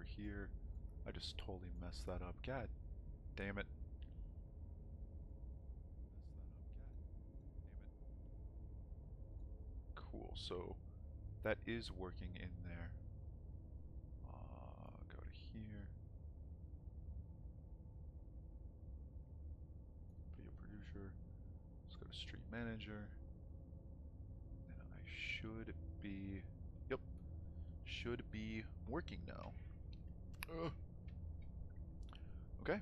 over here. I just totally messed that up. God damn it. Cool, so that is working in there. Go to here. Video producer. Let's go to stream manager. And I should be, yep, should be working now. Okay.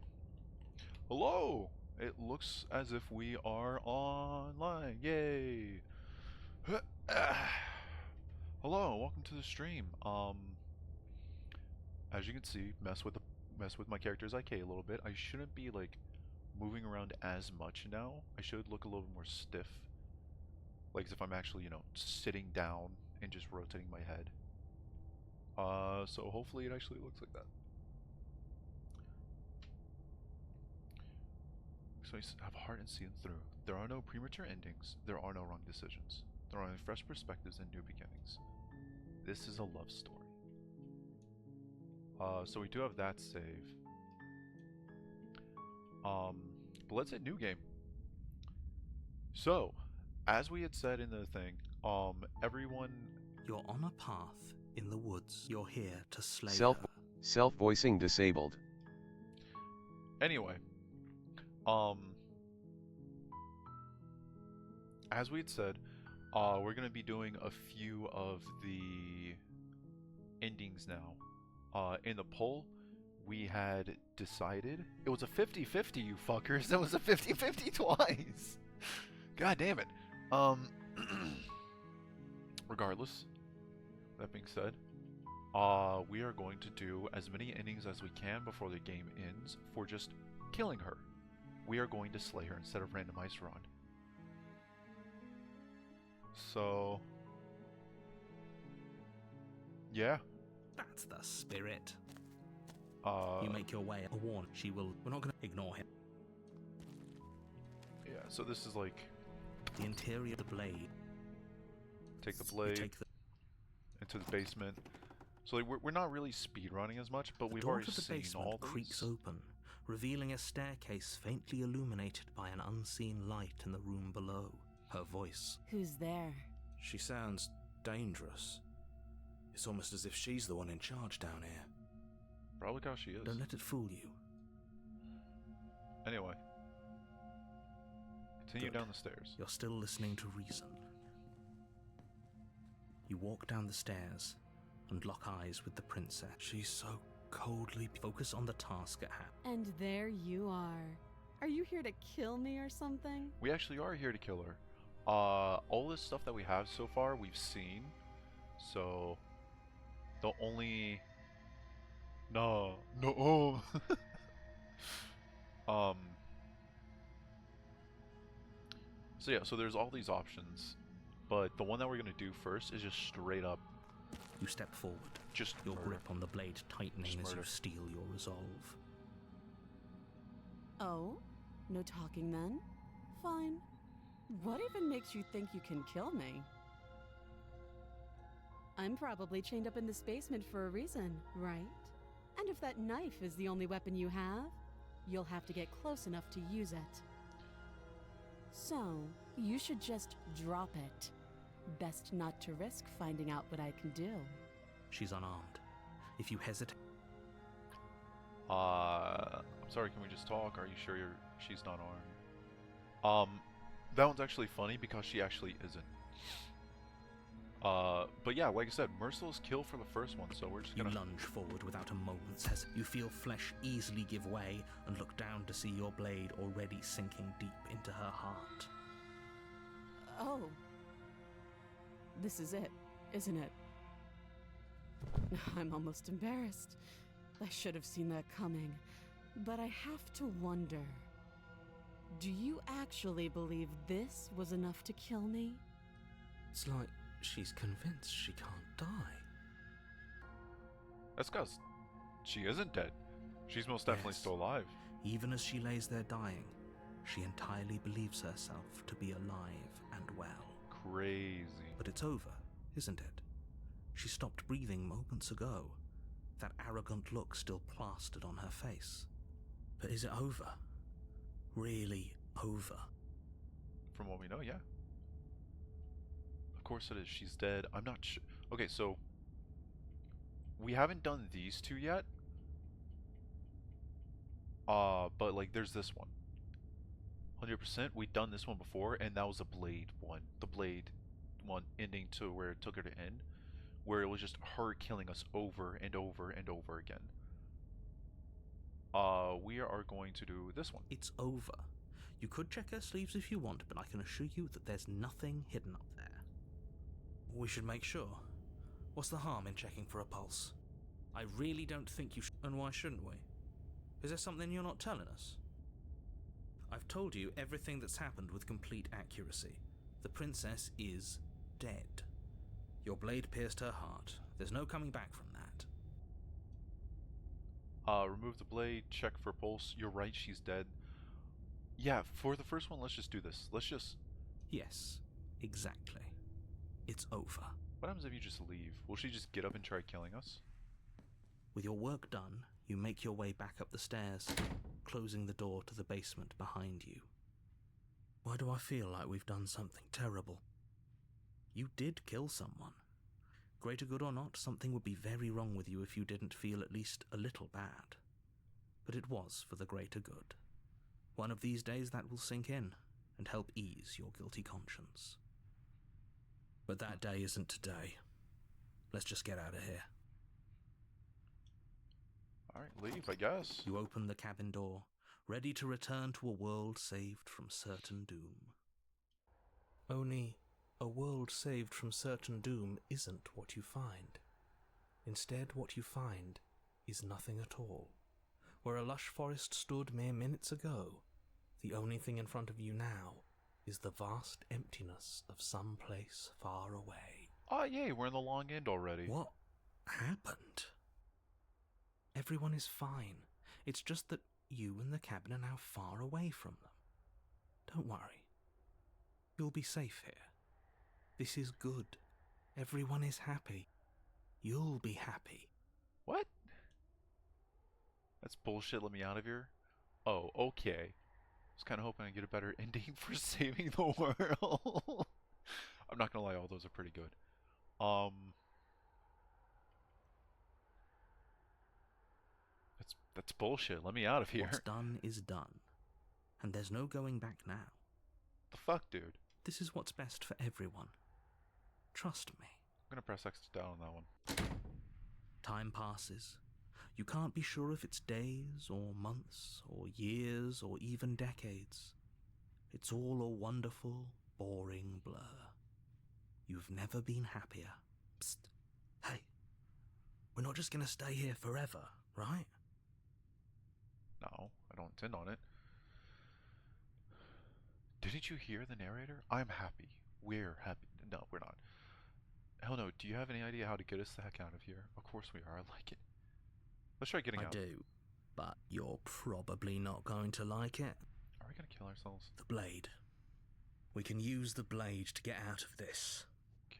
Hello! It looks as if we are online. Yay! Hello, welcome to the stream. As you can see, mess with my character's IK a little bit. I shouldn't be like moving around as much now. I should look a little more stiff. Like as if I'm actually, you know, sitting down and just rotating my head. So hopefully it actually looks like that. So I have heart and see them through. There are no premature endings. There are no wrong decisions. There are only fresh perspectives and new beginnings. This is a love story. So we do have that save. But let's hit new game. So, as we had said in the thing, everyone... You're on a path in the woods. You're here to slay her. Self-voicing disabled. Anyway, as we had said, we're going to be doing a few of the endings now. In the poll, we had decided... It was a 50-50, you fuckers! It was a 50-50 twice! God damn it. Regardless, that being said, we are going to do as many endings as we can before the game ends for just killing her. We are going to slay her instead of randomized run. So... yeah. That's the spirit. You make your way. A warn. She will. We're not going to ignore him. Yeah, so this is like... The interior of the blade. Take the blade into the basement. So like, we're not really speed running as much, but we've already seen all these. Creaks open, revealing a staircase faintly illuminated by an unseen light in the room below. Her voice. Who's there? She sounds dangerous. It's almost as if she's the one in charge down here. Probably how she is. Don't let it fool you. Anyway. Continue Good. down the stairs. You're still listening to reason. You walk down the stairs and lock eyes with the princess. She's so coldly... Focus on the task at hand. And there you are. Are you here to kill me or something? We actually are here to kill her. All this stuff that we have so far, we've seen. So... The only... No. So yeah, so there's all these options. But the one that we're going to do first is just straight up... You step forward. Just your murder. grip on the blade tightening Just as you murder. steel your resolve. Oh? No talking then? Fine. What even makes you think you can kill me? I'm probably chained up in this basement for a reason, right? And if that knife is the only weapon you have, you'll have to get close enough to use it. So, you should just drop it. Best not to risk finding out what I can do. She's unarmed. If you hesitate... I'm sorry, can we just talk? Are you sure she's not armed? That one's actually funny because she actually isn't. But yeah, like I said, merciless kill for the first one, so we're just gonna... You lunge forward without a moment's hesitation. You feel flesh easily give way and look down to see your blade already sinking deep into her heart. Oh. This is it, isn't it? I'm almost embarrassed. I should have seen that coming. But I have to wonder. Do you actually believe this was enough to kill me? It's like she's convinced she can't die. That's because she isn't dead. She's most definitely still alive. Even as she lays there dying, she entirely believes herself to be alive and well. Crazy. But it's over, isn't it? She stopped breathing moments ago. that arrogant look still plastered on her face. But is it over? Really over? From what we know, yeah. Of course it is. She's dead. I'm not sure. Okay, so we haven't done these two yet. But like there's this one. 100%. We'd done this one before, and that was a blade one. The blade one ending to where it took her to end, where it was just her killing us over and over and over again. We are going to do this one. It's over. You could check her sleeves if you want, but I can assure you that there's nothing hidden up there. We should make sure. What's the harm in checking for a pulse? I really don't think you should. And why shouldn't we? Is there something you're not telling us? I've told you everything that's happened with complete accuracy. The princess is dead. Your blade pierced her heart. There's no coming back from that. Remove the blade, check for pulse. You're right, she's dead. Yeah, for the first one, let's just do this. Let's just... Yes, exactly. It's over. What happens if you just leave? Will she just get up and try killing us? With your work done, you make your way back up the stairs, closing the door to the basement behind you. Why do I feel like we've done something terrible? You did kill someone. Greater good or not, something would be very wrong with you if you didn't feel at least a little bad. But it was for the greater good. One of these days that will sink in and help ease your guilty conscience. But that day isn't today. Let's just get out of here. Alright, leave, I guess. You open the cabin door, ready to return to a world saved from certain doom. Only, a world saved from certain doom isn't what you find. Instead, what you find is nothing at all. Where a lush forest stood mere minutes ago, the only thing in front of you now is the vast emptiness of some place far away. Oh, yay, we're in the long end already. What happened? Everyone is fine. It's just that you and the cabin are now far away from them. Don't worry. You'll be safe here. This is good. Everyone is happy. You'll be happy. What? That's bullshit, let me out of here. Oh, okay. I was kind of hoping I'd get a better ending for saving the world. I'm not gonna lie, all those are pretty good. That's bullshit. Let me out of here. What's done is done. And there's no going back now. The fuck, dude? This is what's best for everyone. Trust me. I'm gonna press X down on that one. Time passes. You can't be sure if it's days or months or years or even decades. It's all a wonderful, boring blur. You've never been happier. Psst. Hey. We're not just gonna stay here forever, right? No, I don't intend on it. Didn't you hear the narrator? I'm happy. We're happy. No, we're not. Hell no, do you have any idea how to get us the heck out of here? Of course we are, I like it. Let's try getting out. I do, but you're probably not going to like it. Are we gonna kill ourselves? The blade. We can use the blade to get out of this.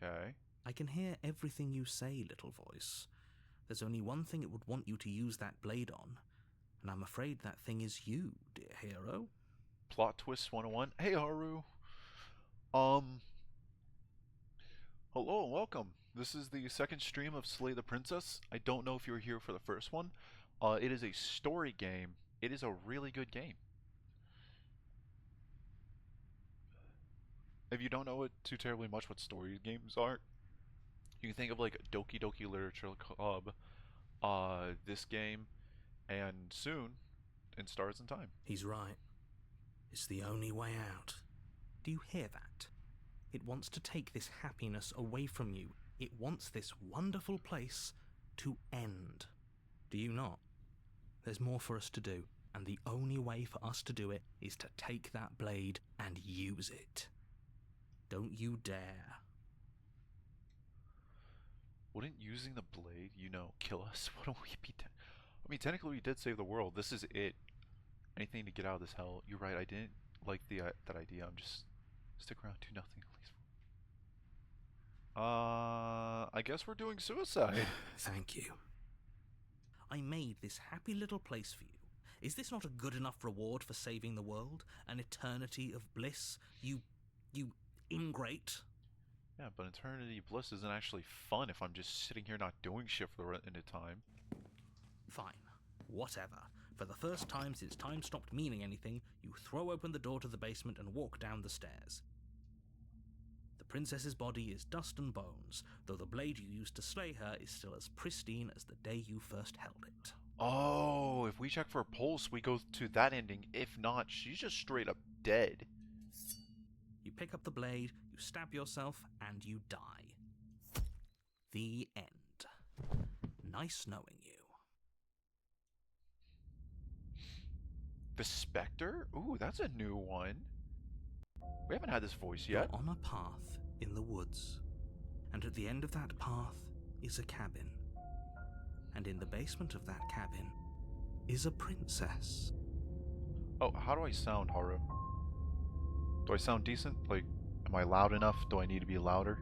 Okay. I can hear everything you say, little voice. There's only one thing it would want you to use that blade on, and I'm afraid that thing is you, dear hero. Plot twist 101. Hey, Haru. Hello and welcome. This is the second stream of Slay the Princess. I don't know if you were here for the first one. It is a story game. It is a really good game. If you don't know too terribly much what story games are, you can think of like Doki Doki Literature Club, this game, and soon, in Stars in Time. He's right. It's the only way out. Do you hear that? It wants to take this happiness away from you. It wants this wonderful place to end. Do you not? There's more for us to do, and the only way for us to do it is to take that blade and use it. Don't you dare. Wouldn't using the blade, kill us? Wouldn't we be dead? I mean, technically we did save the world. This is it. Anything to get out of this hell. You're right, I didn't like that idea. I'm just stick around, do nothing at least. I guess we're doing suicide. Thank you. I made this happy little place for you. Is this not a good enough reward for saving the world? An eternity of bliss? You ingrate? Yeah, but eternity bliss isn't actually fun if I'm just sitting here not doing shit for the end of time. Fine. Whatever. For the first time since time stopped meaning anything, you throw open the door to the basement and walk down the stairs. The princess's body is dust and bones, though the blade you used to slay her is still as pristine as the day you first held it. Oh, if we check for a pulse, we go to that ending. If not, she's just straight up dead. You pick up the blade, you stab yourself, and you die. The end. Nice knowing you. The Spectre? Ooh, that's a new one. We haven't had this voice yet. You're on a path in the woods, and at the end of that path is a cabin. And in the basement of that cabin is a princess. Oh, how do I sound, Haru? Do I sound decent? Like, am I loud enough? Do I need to be louder?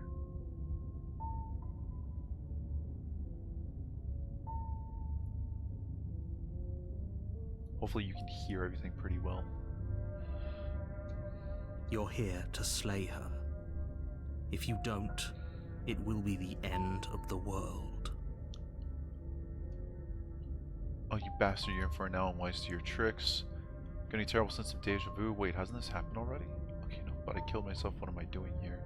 Hopefully you can hear everything pretty well. You're here to slay her. If you don't, it will be the end of the world. Oh, you bastard, you're in for it now. I'm wise to your tricks. Got any terrible sense of deja vu? Wait, hasn't this happened already? Okay, no, but I killed myself. What am I doing here?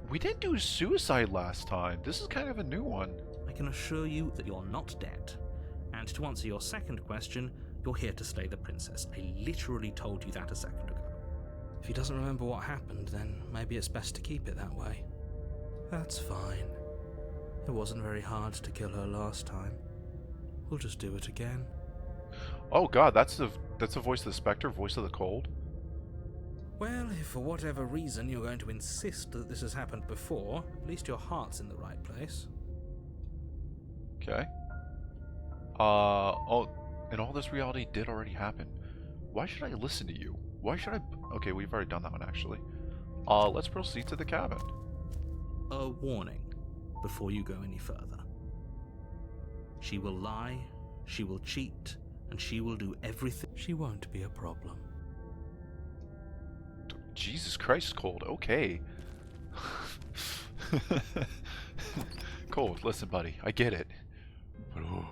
We didn't do suicide last time. This is kind of a new one. I can assure you that you're not dead. And to answer your second question, you're here to slay the princess. I literally told you that a second ago. If he doesn't remember what happened, then maybe it's best to keep it that way. That's fine. It wasn't very hard to kill her last time. We'll just do it again. Oh god, that's the voice of the Spectre, voice of the cold. Well, if for whatever reason you're going to insist that this has happened before, at least your heart's in the right place. Okay. Oh, and all this reality did already happen. Why should I listen to you? Why should I... Okay, we've already done that one, actually. Let's proceed to the cabin. A warning before you go any further. She will lie, she will cheat, and she will do everything. She won't be a problem. Jesus Christ, Cold. Okay. Cold, listen, buddy. I get it. But oh.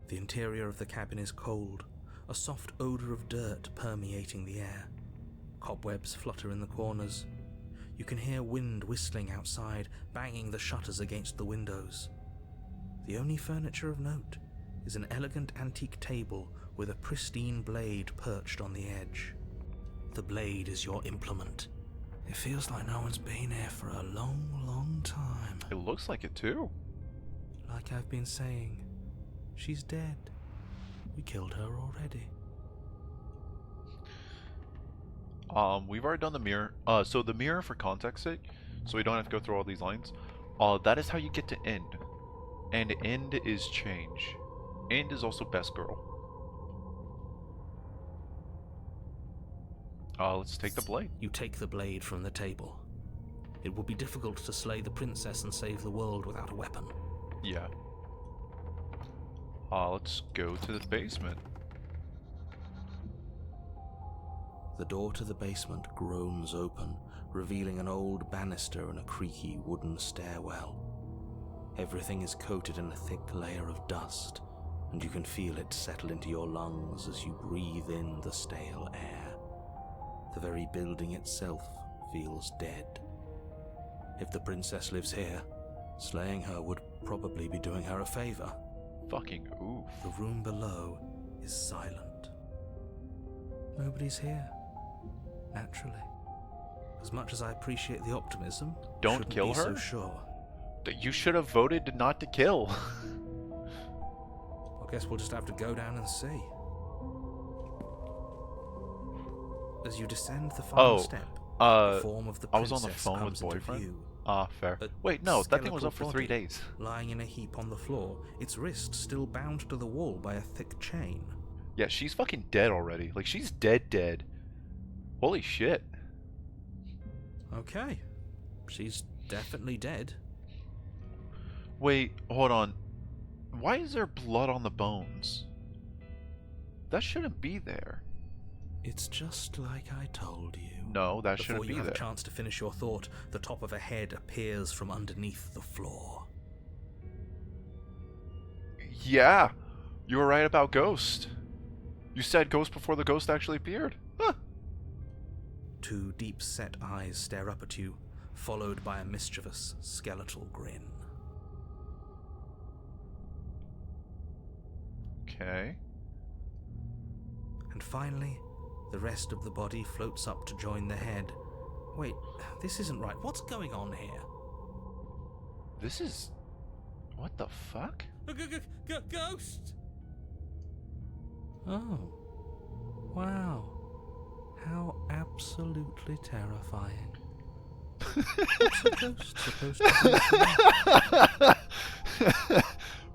The interior of the cabin is cold, a soft odor of dirt permeating the air. Cobwebs flutter in the corners. You can hear wind whistling outside, banging the shutters against the windows. The only furniture of note is an elegant antique table with a pristine blade perched on the edge. The blade is your implement. It feels like no one's been here for a long, long time. It looks like it too. Like I've been saying, she's dead. We killed her already. We've already done the mirror. So the mirror, for context sake, so we don't have to go through all these lines. That is how you get to end. And end is change. End is also best girl. Let's take the blade. You take the blade from the table. It will be difficult to slay the princess and save the world without a weapon. Yeah. Let's go to the basement. The door to the basement groans open, revealing an old banister and a creaky wooden stairwell. Everything is coated in a thick layer of dust, and you can feel it settle into your lungs as you breathe in the stale air. The very building itself feels dead. If the princess lives here, slaying her would probably be doing her a favor. Fucking oof. The room below is silent. Nobody's here. Naturally. As much as I appreciate the optimism, Don't shouldn't kill be so her? sure. You should have voted not to kill. I guess we'll just have to go down and see. As you descend the final step, the form of the I was on princess the phone with comes into boyfriend. view. Fair. A Wait, no, that thing was skeletal up for 3 body days. Lying in a heap on the floor, its wrist still bound to the wall by a thick chain. Yeah, she's fucking dead already. Like, she's dead. Holy shit. Okay. She's definitely dead. Wait, hold on. Why is there blood on the bones? That shouldn't be there. It's just like I told you. No, that Before shouldn't you be have there. a chance to finish your thought, the top of a head appears from underneath the floor. Yeah, you were right about Ghost. You said Ghost before the ghost actually appeared. Huh. Two deep-set eyes stare up at you, followed by a mischievous, skeletal grin. Okay. And finally, the rest of the body floats up to join the head. Wait, this isn't right. What's going on here? This is... What the fuck? Ghost! Oh. Wow. How absolutely terrifying. What's a ghost supposed to do?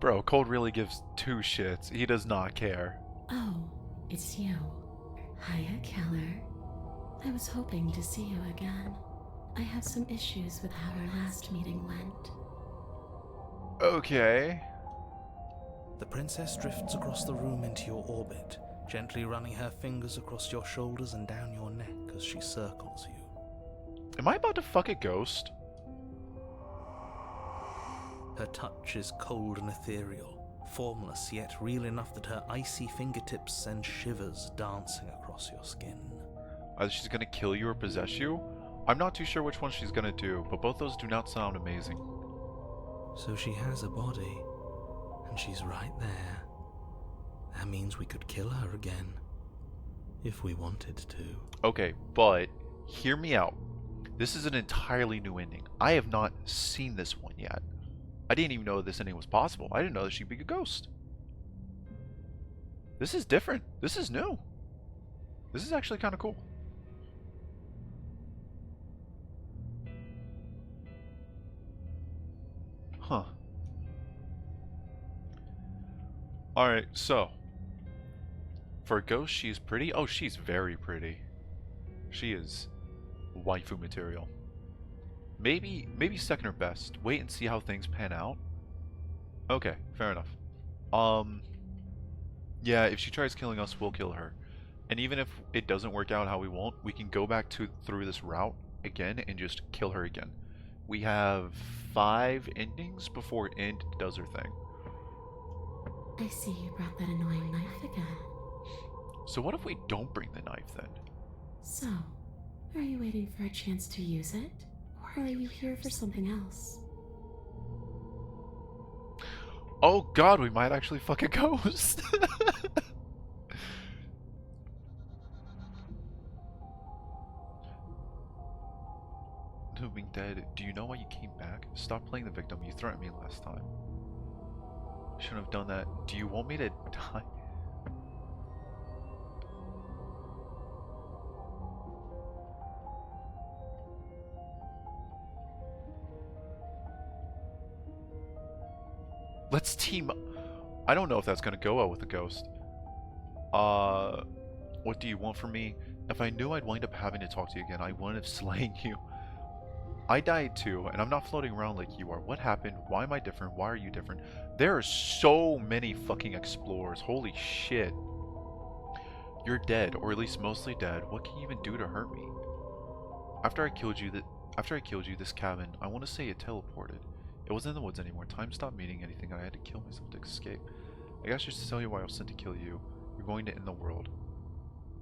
Bro, Cold really gives two shits. He does not care. Oh, it's you. Hiya, Keller. I was hoping to see you again. I have some issues with how our last meeting went. Okay. The princess drifts across the room into your orbit, gently running her fingers across your shoulders and down your neck as she circles you. Am I about to fuck a ghost? Her touch is cold and ethereal, formless yet real enough that her icy fingertips send shivers dancing across your skin. Either she's gonna kill you or possess you? I'm not too sure which one she's gonna do, but both those do not sound amazing. So she has a body, and she's right there. That means we could kill her again, if we wanted to. Okay, but hear me out. This is an entirely new ending. I have not seen this one yet. I didn't even know this ending was possible. I didn't know that she'd be a ghost. This is different. This is new. This is actually kind of cool. Huh. Alright, so. For a ghost, she's pretty. Oh, she's very pretty. She is waifu material. Maybe second or best. Wait and see how things pan out. Okay, fair enough. Yeah, if she tries killing us, we'll kill her. And even if it doesn't work out how we want, we can go back through this route again and just kill her again. We have 5 endings before End does her thing. I see you brought that annoying knife again. So what if we don't bring the knife then? So, are you waiting for a chance to use it? Or are you here for something else? Oh god, we might actually fuck a ghost! No, being dead. Do you know why you came back? Stop playing the victim. You threatened me last time. Shouldn't have done that. Do you want me to die? Let's team up. I don't know if that's gonna go well with a ghost. What do you want from me? If I knew I'd wind up having to talk to you again, I wouldn't have slain you. I died too, and I'm not floating around like you are. What happened? Why am I different? Why are you different? There are so many fucking explorers. Holy shit. You're dead, or at least mostly dead. What can you even do to hurt me? After I killed you, this cabin, I want to say it teleported. It wasn't in the woods anymore. Time stopped meaning anything, and I had to kill myself to escape. I guess just to tell you why I was sent to kill you. You're going to end the world.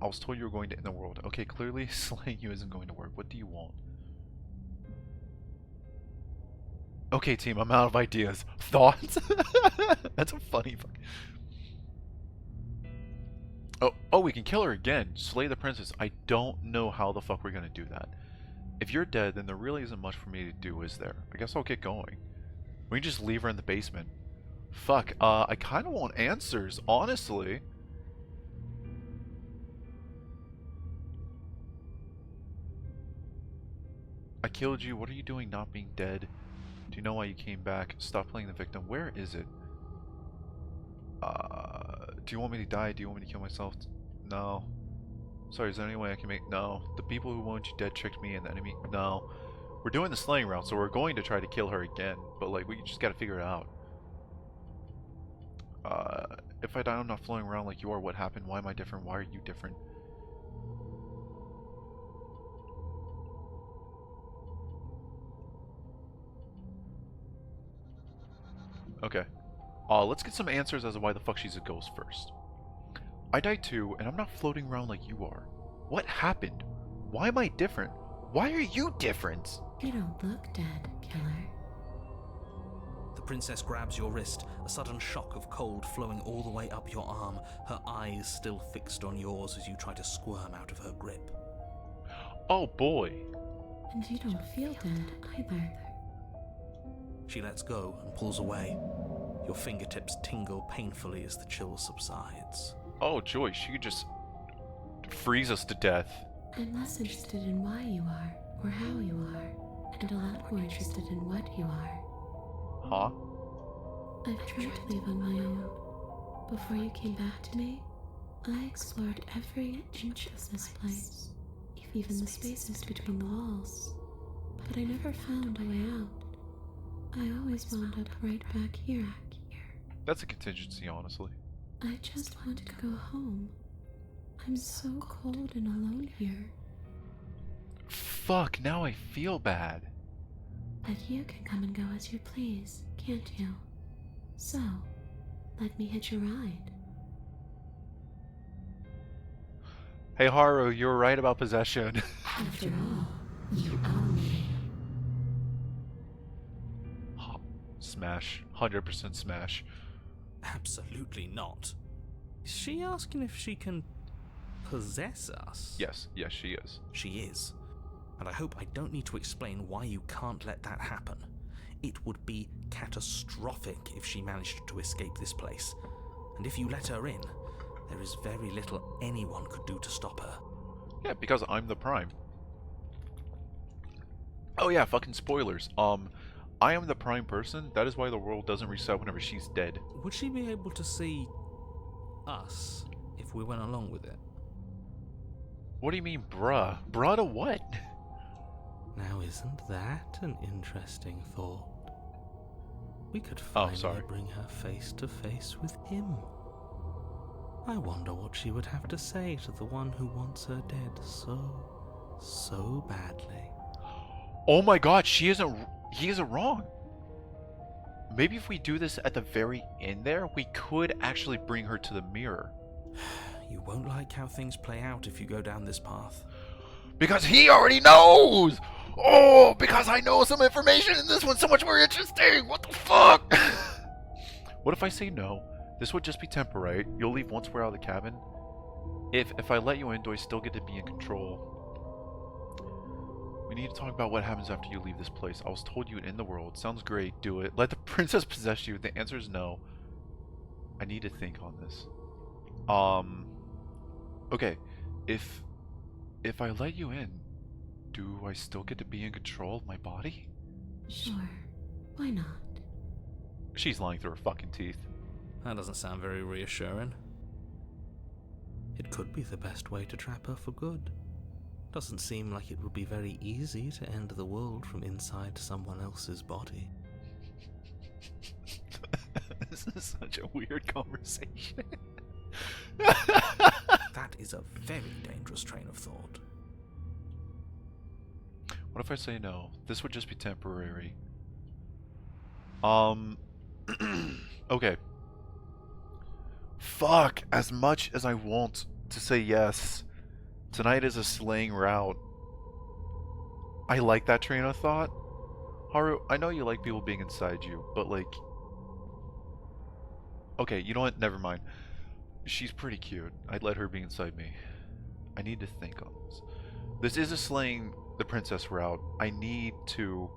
I was told you were going to end the world. Okay, clearly slaying you isn't going to work. What do you want? Okay, team, I'm out of ideas. Thoughts? That's a funny fuck. Oh, we can kill her again. Slay the princess. I don't know how the fuck we're gonna do that. If you're dead, then there really isn't much for me to do, is there? I guess I'll get going. We can just leave her in the basement. Fuck, I kind of want answers, honestly. I killed you. What are you doing not being dead? Do you know why you came back? Stop playing the victim. Where is it? Do you want me to die? Do you want me to kill myself? No. Sorry, is there any way I can make... No. The people who wanted you dead tricked me and the enemy... No. We're doing the slaying route, so we're going to try to kill her again, but like we just gotta figure it out. If I die, I'm not floating around like you are. What happened? Why am I different? Why are you different? Okay. Let's get some answers as to why the fuck she's a ghost first. I died too, and I'm not floating around like you are. What happened? Why am I different? Why are you different? You don't look dead, killer. The princess grabs your wrist, a sudden shock of cold flowing all the way up your arm, her eyes still fixed on yours as you try to squirm out of her grip. Oh boy. And you don't feel dead either. She lets go and pulls away. Your fingertips tingle painfully as the chill subsides. Oh joy, she could just freeze us to death. I'm less interested in why you are, or how you are, and a lot more interested in what you are. Huh? I've tried to leave on my own. Before you came back to me, I explored every inch of this place, even the spaces between the walls. But I never found a way out. I always wound up right back here. That's a contingency, honestly. I just want to go home. I'm so cold and alone here. Fuck, now I feel bad. But you can come and go as you please, can't you? So, let me hitch a ride. Hey Haru, you were right about possession. After all, you own me. Smash. 100% smash. Absolutely not. Is she asking if she can possess us? Yes, she is. She is. And I hope I don't need to explain why you can't let that happen. It would be catastrophic if she managed to escape this place. And if you let her in, there is very little anyone could do to stop her. Yeah, because I'm the Prime. Oh yeah, fucking spoilers. I am the Prime person. That is why the world doesn't reset whenever she's dead. Would she be able to see us if we went along with it? What do you mean, bruh? Bruh to what? Now, isn't that an interesting thought? We could finally bring her face to face with him. I wonder what she would have to say to the one who wants her dead so badly. Oh my god, he isn't wrong. Maybe if we do this at the very end there, we could actually bring her to the mirror. You won't like how things play out if you go down this path. Because he already knows! Oh, because I know some information and this one's so much more interesting! What the fuck? What if I say no? This would just be temporary. You'll leave once we're out of the cabin. If I let you in, do I still get to be in control? We need to talk about what happens after you leave this place. I was told you'd end the world. Sounds great. Do it. Let the princess possess you. The answer is no. I need to think on this. Okay. If I let you in, do I still get to be in control of my body? Sure. Why not? She's lying through her fucking teeth. That doesn't sound very reassuring. It could be the best way to trap her for good. Doesn't seem like it would be very easy to end the world from inside someone else's body. This is such a weird conversation. That is a very dangerous train of thought. What if I say no? This would just be temporary. Okay. Fuck, as much as I want to say yes, tonight is a slaying route. I like that train of thought. Haru, I know you like people being inside you, but like... Okay, you know what? Never mind. She's pretty cute. I'd let her be inside me. I need to think on this. This is a slaying the princess route. I need to...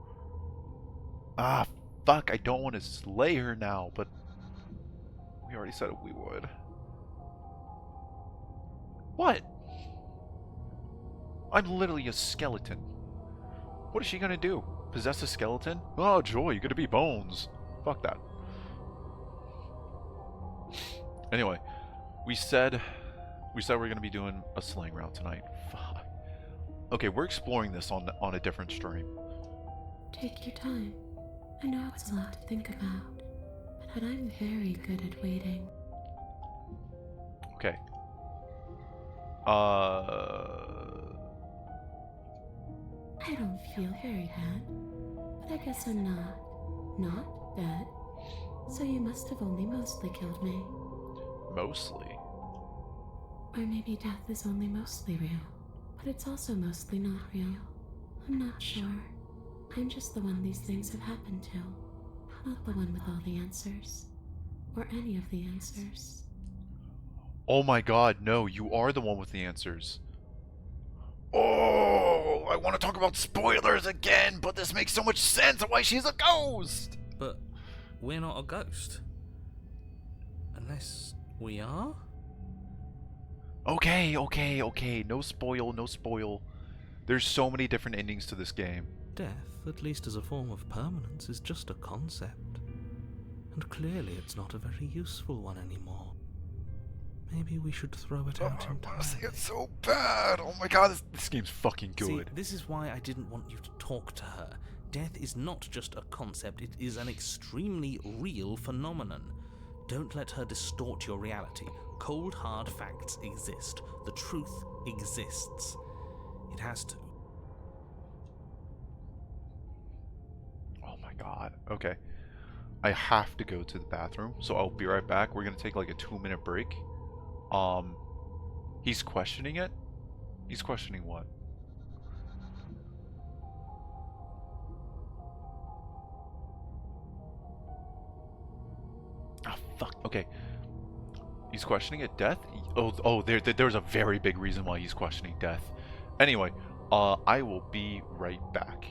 Ah, fuck, I don't want to slay her now, but... We already said we would. What? I'm literally a skeleton. What is she gonna do? Possess a skeleton? Oh, joy, you're gonna be bones. Fuck that. Anyway, we said we're gonna be doing a slaying route tonight. Fuck. Okay, we're exploring this on a different stream. Take your time. I know it's a lot to think about, but I'm very good at waiting. Okay. I don't feel very bad, but I guess I'm not dead. So you must have only mostly killed me. Mostly. Or maybe death is only mostly real, but it's also mostly not real. I'm not sure. I'm just the one these things have happened to, not the one with all the answers. Or any of the answers. Oh my god, no, you are the one with the answers. Oh, I want to talk about spoilers again, but this makes so much sense of why she's a ghost! But we're not a ghost. Unless we are? Okay, okay, okay, no spoil, no spoil. There's so many different endings to this game. Death, at least as a form of permanence, is just a concept. And clearly it's not a very useful one anymore. Maybe we should throw it out I entirely. want to say it so bad. Oh my god, this game's fucking good. See, this is why I didn't want you to talk to her. Death is not just a concept, it is an extremely real phenomenon. Don't let her distort your reality. Cold, hard facts exist. The truth exists. It has to. Oh my god. Okay. I have to go to the bathroom, so I'll be right back. We're gonna take like a 2-minute break. He's questioning it? He's questioning what? Ah, fuck. Okay. He's questioning it. Death? Oh, there's a very big reason why he's questioning death. Anyway, I will be right back.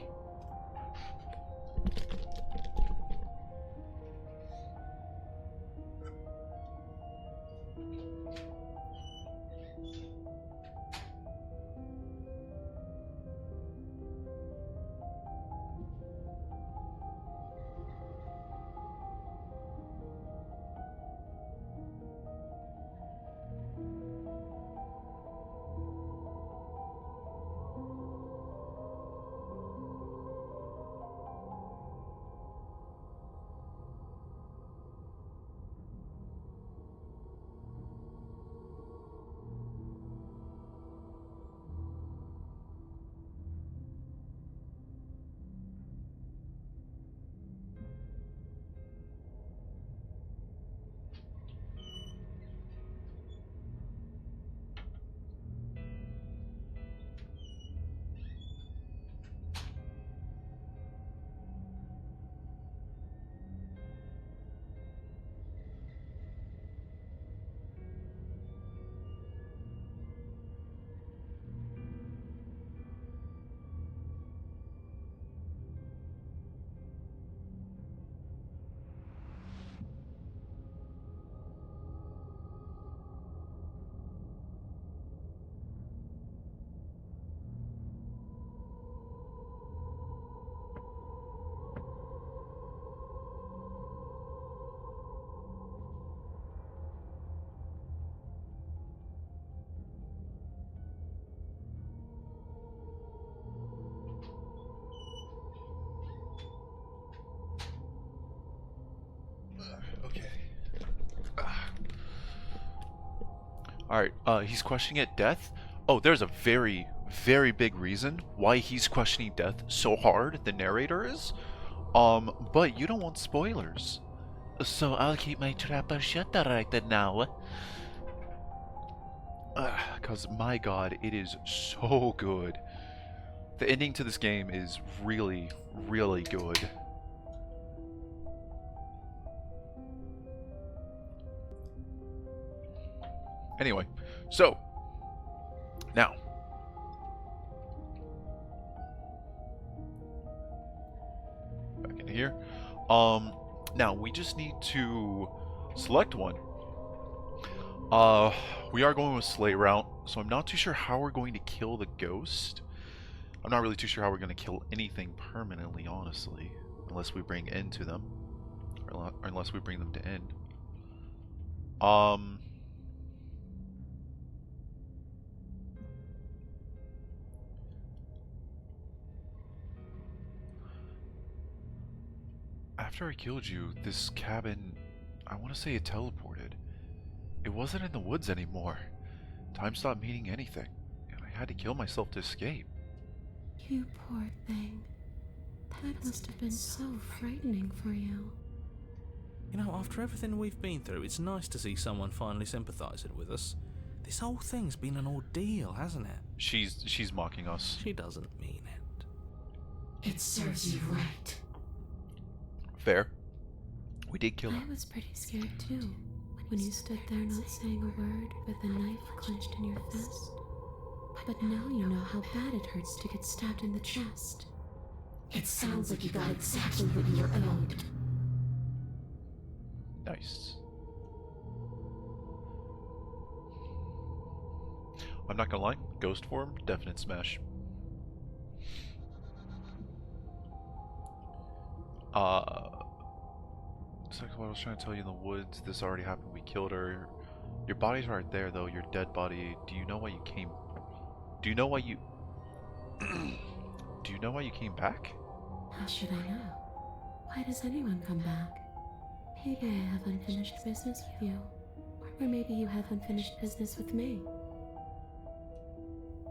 Okay. Alright, he's questioning it, death? Oh, there's a very, very big reason why he's questioning death so hard, the narrator is. But you don't want spoilers. So I'll keep my trapper shut right now. Cause my god, it is so good. The ending to this game is really, really good. Anyway, so now back into here. Now we just need to select one. We are going with Slate route, so I'm not too sure how we're going to kill the ghost. I'm not really too sure how we're going to kill anything permanently, honestly, unless we bring end to them, or unless we bring them to end. After I killed you, this cabin, I want to say it teleported. It wasn't in the woods anymore. Time stopped meaning anything, and I had to kill myself to escape. You poor thing. That must have been so frightening for you. You know, after everything we've been through, it's nice to see someone finally sympathising with us. This whole thing's been an ordeal, hasn't it? She's mocking us. She doesn't mean it. It serves you right. Fair. We did kill her. I was pretty scared too, when you stood there not saying a word with a knife clenched in your fist. But now you know how bad it hurts to get stabbed in the chest. It sounds like you got exactly what you were owed. Nice. I'm not gonna lie, ghost form, definite smash. It's like what I was trying to tell you in the woods. This already happened. We killed her. Your body's right there, though. Your dead body. Do you know why you came? Do you know why you? Do you know why you came back? How should I know? Why does anyone come back? Maybe I have unfinished business with you. Or maybe you have unfinished business with me.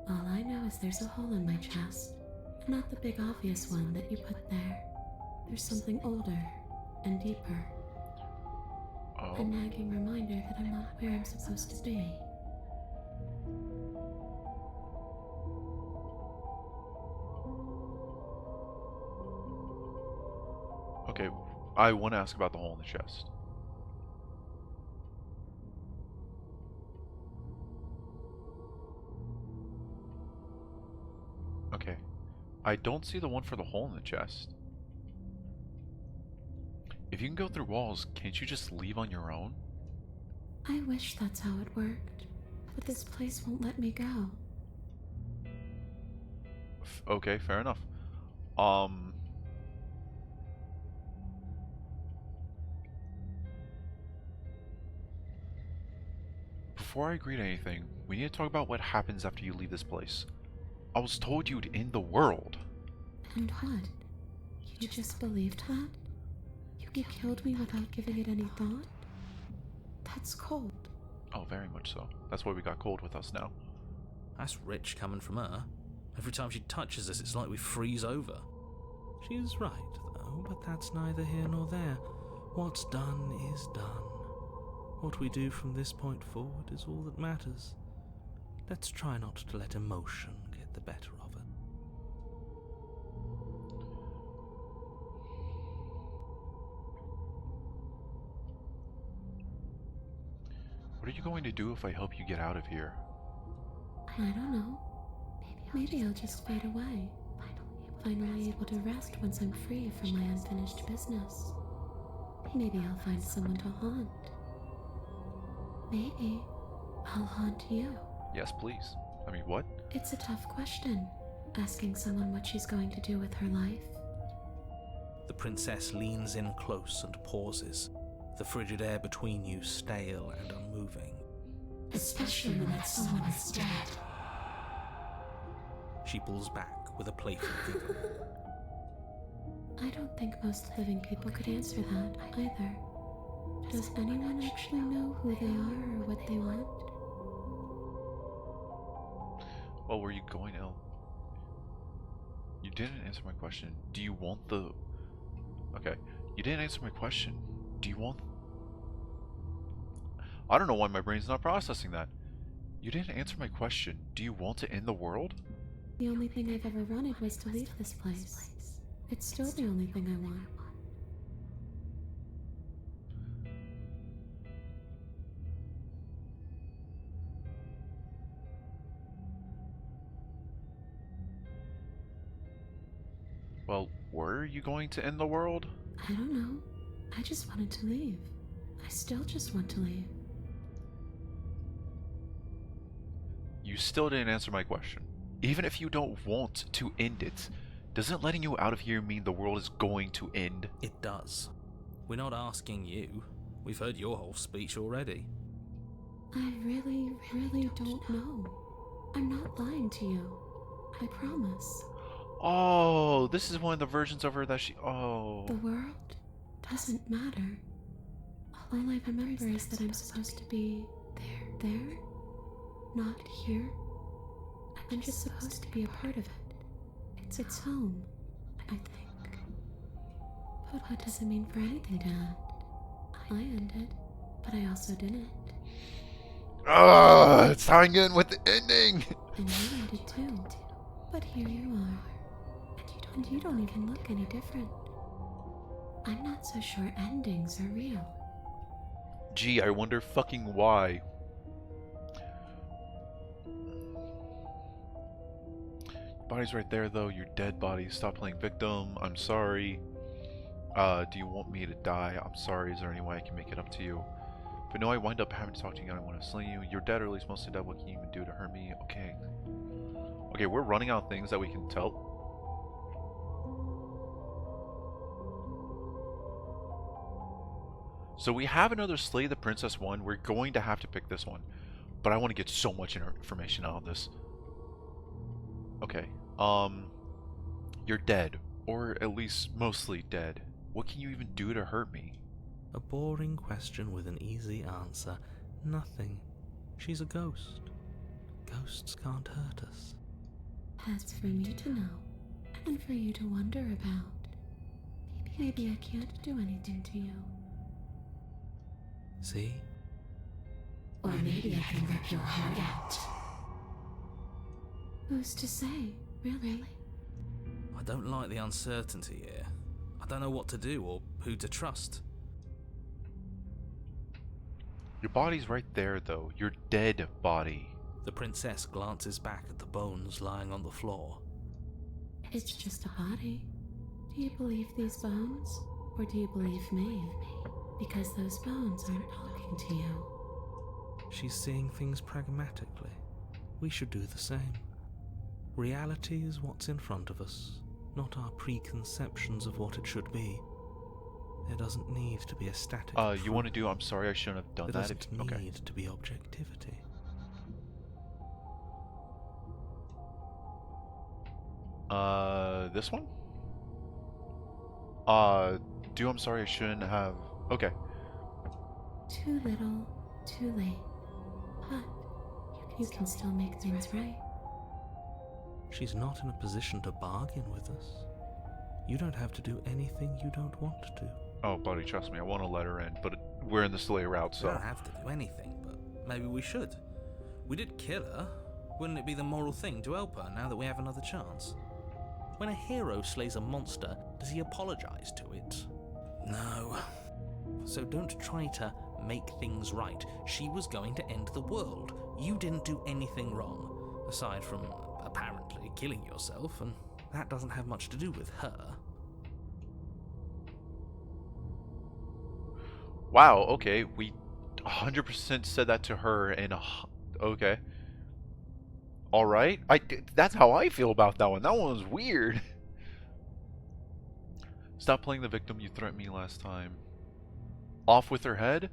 All I know is there's a hole in my chest. Not the big obvious one that you put there. There's something older and deeper. A Oh. nagging reminder that I'm not where I'm supposed to be. Okay. I want to ask about the hole in the chest. Okay. I don't see the one for the hole in the chest. If you can go through walls, can't you just leave on your own? I wish that's how it worked, but this place won't let me go. Okay, fair enough. Before I agree to anything, we need to talk about what happens after you leave this place. I was told you'd end the world. And what? You just believed that? You killed me without giving it any thought? That's cold. Oh, very much so. That's why we got cold with us now. That's rich coming from her. Every time she touches us, it's like we freeze over. She is right, though, but that's neither here nor there. What's done is done. What we do from this point forward is all that matters. Let's try not to let emotion get the better of it. What are you going to do if I help you get out of here? I don't know. Maybe I'll just fade away. Finally able to rest once I'm free from my unfinished business. Maybe I'll find someone to haunt. Maybe I'll haunt you. Yes, please. I mean, what? It's a tough question, asking someone what she's going to do with her life. The princess leans in close and pauses, the frigid air between you stale and unmoving. Especially when that someone is dead. She pulls back with a playful giggle. I don't think most living people could answer that either. Does anyone actually know who they are or what they want? Well, were you going ill? You didn't answer my question. Do you want the... Okay. You didn't answer my question. Do you want... I don't know why my brain's not processing that. You didn't answer my question. Do you want to end the world? The only thing I've ever wanted was to leave this place. It's still the only thing I want. Well, were you going to end the world? I don't know. I just wanted to leave. I still just want to leave. You still didn't answer my question. Even if you don't want to end it, doesn't letting you out of here mean the world is going to end? It does. We're not asking you. We've heard your whole speech already. I really don't know. I'm not lying to you. I promise. Oh, this is one of the versions of her that she... Oh. The world doesn't matter. All I remember is that I'm supposed to be there, not here. I'm just supposed to be a part of it. It's home, I think. But what does it mean for anything to end? I ended, but I also didn't. It's tying in with the ending. And you ended too. But here you are. And you don't even look any different. I'm not so sure endings are real. Gee, I wonder fucking why. Body's right there though, your dead body. Stop playing victim. I'm sorry. Do you want me to die? I'm sorry. Is there any way I can make it up to you? But no, I wind up having to talk to you again. I want to sling you. You're dead, or at least mostly dead. What can you even do to hurt me? Okay. Okay, we're running out of things that we can tell. So we have another Slay the Princess one. We're going to have to pick this one. But I want to get so much information out of this. Okay. You're dead. Or at least mostly dead. What can you even do to hurt me? A boring question with an easy answer. Nothing. She's a ghost. Ghosts can't hurt us. That's for me to know, and for you to wonder about. Maybe I can't do anything to you. See? Or maybe I can rip your heart out. Who's to say, really? I don't like the uncertainty here. I don't know what to do or who to trust. Your body's right there, though. Your dead body. The princess glances back at the bones lying on the floor. It's just a body. Do you believe these bones? Or do you believe me? Because those bones aren't talking to you. She's seeing things pragmatically. We should do the same. Reality is what's in front of us, not our preconceptions of what it should be. There doesn't need to be a static You want to do? I'm sorry, I shouldn't have done there that. doesn't need to be objectivity. This one? I'm sorry, I shouldn't have. Okay. Too little, too late. But you can still make things right. She's not in a position to bargain with us. You don't have to do anything you don't want to. Oh, buddy, trust me, I want to let her in, but we're in the Slay route, We so. don't have to do anything, but maybe we should. We did kill her. Wouldn't it be the moral thing to help her now that we have another chance? When a hero slays a monster, does he apologize to it? No. So don't try to make things right. She was going to end the world. You didn't do anything wrong, aside from apparently killing yourself, and that doesn't have much to do with her. Wow, okay, we 100% said that to her, and okay. Alright, that's how I feel about that one. That one was weird. Stop playing the victim, you threatened me last time. Off with her head?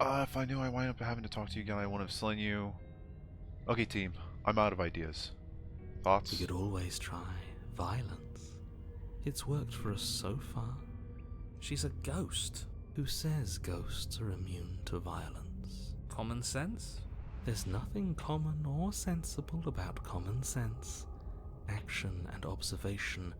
If I knew I wind up having to talk to you again, I wouldn't have slain you. Okay, team, I'm out of ideas. Thoughts? We could always try violence. It's worked for us so far. She's a ghost. Who says ghosts are immune to violence? Common sense? There's nothing common or sensible about common sense. Action and observation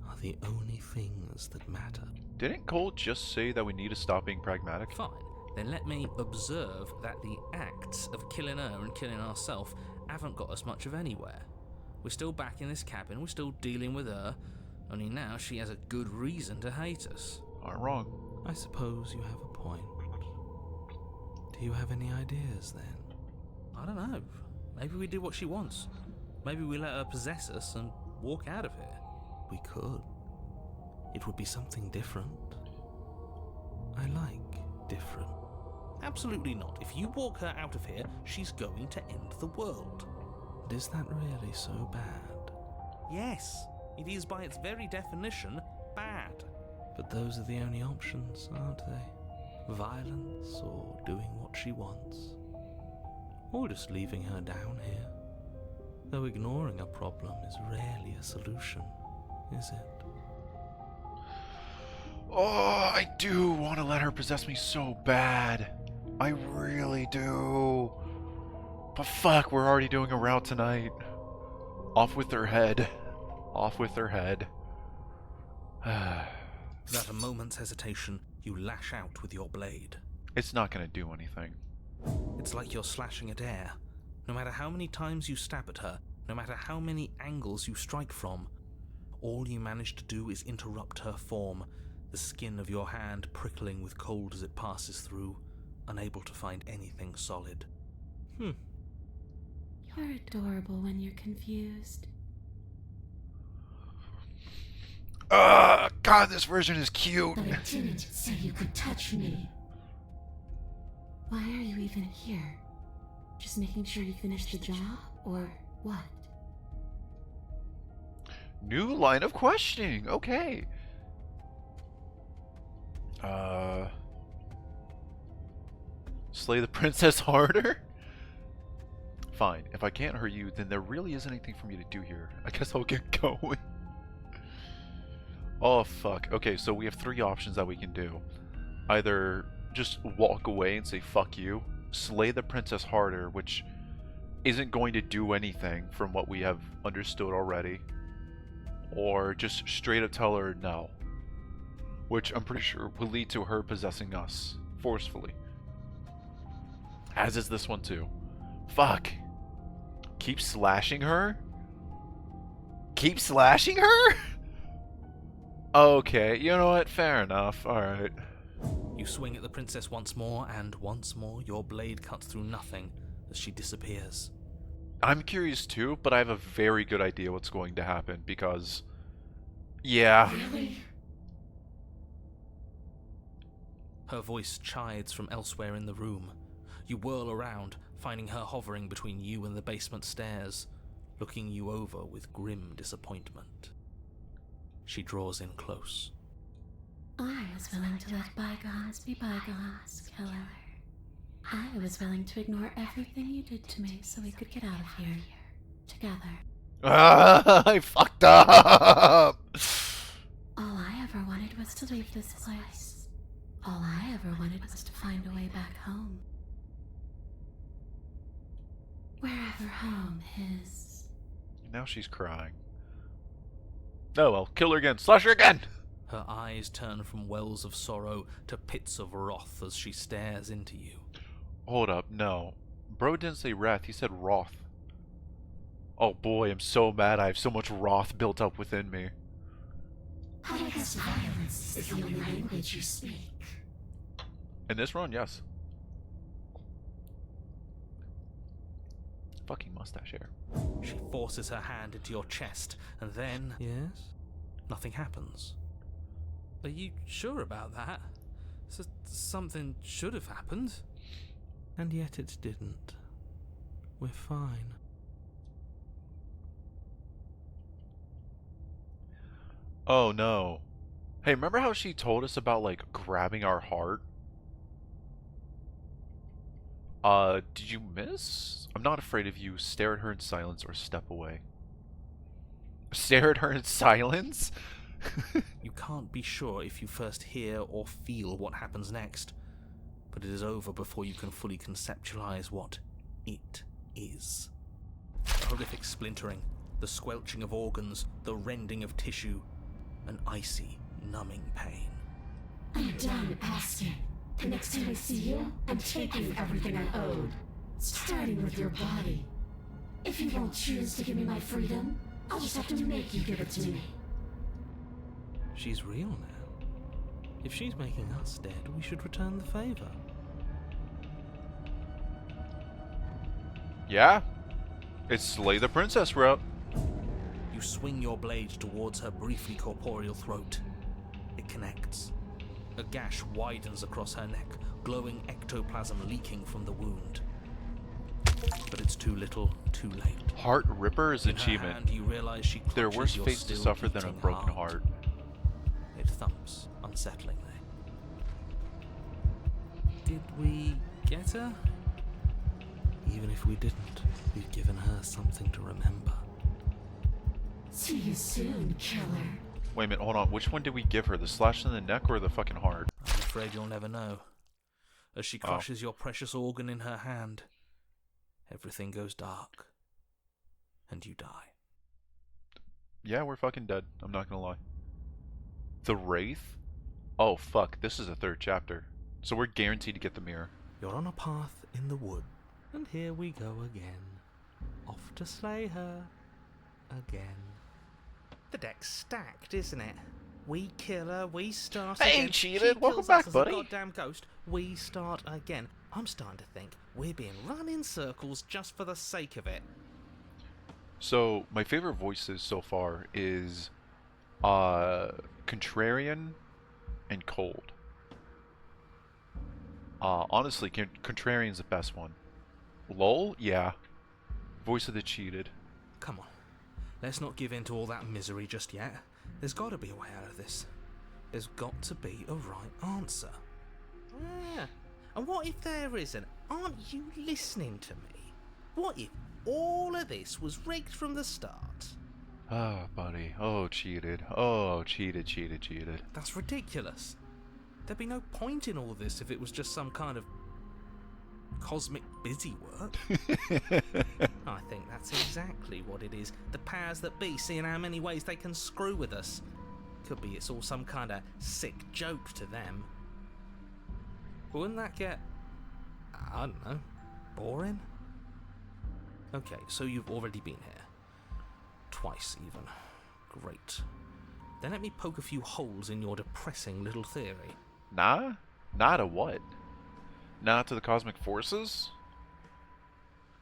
are the only things that matter. Didn't Cole just say that we need to stop being pragmatic? Fine, then let me observe that the acts of killing her and killing ourselves haven't got us much of anywhere. We're still back in this cabin, we're still dealing with her, only now she has a good reason to hate us. Aren't wrong. I suppose you have a point. Do you have any ideas then? I don't know. Maybe we do what she wants. Maybe we let her possess us and walk out of here. We could. It would be something different. I like different. Absolutely not. If you walk her out of here, she's going to end the world. But is that really so bad? Yes, it is by its very definition bad. But those are the only options, aren't they? Violence or doing what she wants. Or just leaving her down here. Though ignoring a problem is rarely a solution, is it? Oh, I do want to let her possess me so bad. I really do. But fuck, we're already doing a route tonight. Off with her head. Off with her head. Without a moment's hesitation, you lash out with your blade. It's not gonna do anything. It's like you're slashing at air. No matter how many times you stab at her, no matter how many angles you strike from, all you manage to do is interrupt her form, the skin of your hand prickling with cold as it passes through, unable to find anything solid. You're adorable when you're confused. God, this version is cute. But I didn't say you could touch me. Why are you even here? Just making sure you finish the job, or what? New line of questioning. Okay. Slay the princess harder? Fine. If I can't hurt you, then there really isn't anything for me to do here. I guess I'll get going. Oh, fuck. Okay, so we have 3 options that we can do. Either just walk away and say fuck you, slay the princess harder, which isn't going to do anything from what we have understood already, or just straight up tell her no, which I'm pretty sure will lead to her possessing us forcefully. As is this one too. Fuck. Keep slashing her? Keep slashing her? Okay, you know what? Fair enough. Alright. You swing at the princess once more, and once more your blade cuts through nothing as she disappears. I'm curious too, but I have a very good idea what's going to happen because... yeah. Really? Her voice chides from elsewhere in the room. You whirl around, finding her hovering between you and the basement stairs, looking you over with grim disappointment. She draws in close. I was willing to let bygones be bygones, killer. I was willing to ignore everything you did to me so we could get out of here. Together. I fucked up! All I ever wanted was to leave this place. All I ever wanted was to find a way back home. Wherever home is. Now she's crying. Oh well, kill her again. Slash her again! Her eyes turn from wells of sorrow to pits of wrath as she stares into you. Hold up, no. Bro didn't say wrath, he said wrath. Oh boy, I'm so mad I have so much wrath built up within me. I guess violence is the only language you speak. In this run, yes. Fucking mustache hair. She forces her hand into your chest, and then... Yes? Nothing happens. Are you sure about that? Something should have happened. And yet it didn't. We're fine. Oh no. Hey, remember how she told us about, like, grabbing our heart? Did you miss? I'm not afraid of you. Stare at her in silence or step away. Stare at her in silence? You can't be sure if you first hear or feel what happens next, but it is over before you can fully conceptualize what it is. The horrific splintering, the squelching of organs, the rending of tissue, an icy, numbing pain. I'm done asking. The next time I see you, I'm taking everything I owed. Starting with your body. If you won't choose to give me my freedom, I'll just have to make you give it to me. She's real now. If she's making us dead, we should return the favor. Yeah? It's Slay the Princess route. You swing your blade towards her briefly corporeal throat. It connects. A gash widens across her neck, glowing ectoplasm leaking from the wound. But it's too little, too late. Heart Ripper is In her achievement. hand, you realize she There are clutches worse your fates to still suffer than a beating broken heart. It thumps unsettlingly. Did we get her? Even if we didn't, we've given her something to remember. See you soon, killer. Wait a minute, hold on. Which one did we give her? The slash in the neck or the fucking heart? I'm afraid you'll never know. As she crushes your precious organ in her hand, everything goes dark. And you die. Yeah, we're fucking dead. I'm not gonna lie. The Wraith? Oh, fuck. This is the 3rd chapter. So we're guaranteed to get the mirror. You're on a path in the wood, and here we go again. Off to slay her. Again. The deck's stacked, isn't it? We kill her, we start Hey, again. cheated. She Welcome kills back, us as buddy. a goddamn ghost. We start again. I'm starting to think we're being run in circles just for the sake of it. So, my favorite voices so far is Contrarian and Cold. Honestly, Contrarian's the best one. Lol? Yeah. Voice of the cheated. Come on. Let's not give in to all that misery just yet. There's got to be a way out of this. There's got to be a right answer. Yeah. And what if there isn't? Aren't you listening to me? What if all of this was rigged from the start? Ah, buddy. Oh, cheated. Oh, cheated. That's ridiculous. There'd be no point in all this if it was just some kind of cosmic busy work. I think that's exactly what it is. The powers that be, seeing how many ways they can screw with us. Could be it's all some kind of sick joke to them. But wouldn't that get, I don't know, boring? Okay, so you've already been here. Twice, even. Great. Then let me poke a few holes in your depressing little theory. Nah? Nah to what? Nah to the cosmic forces?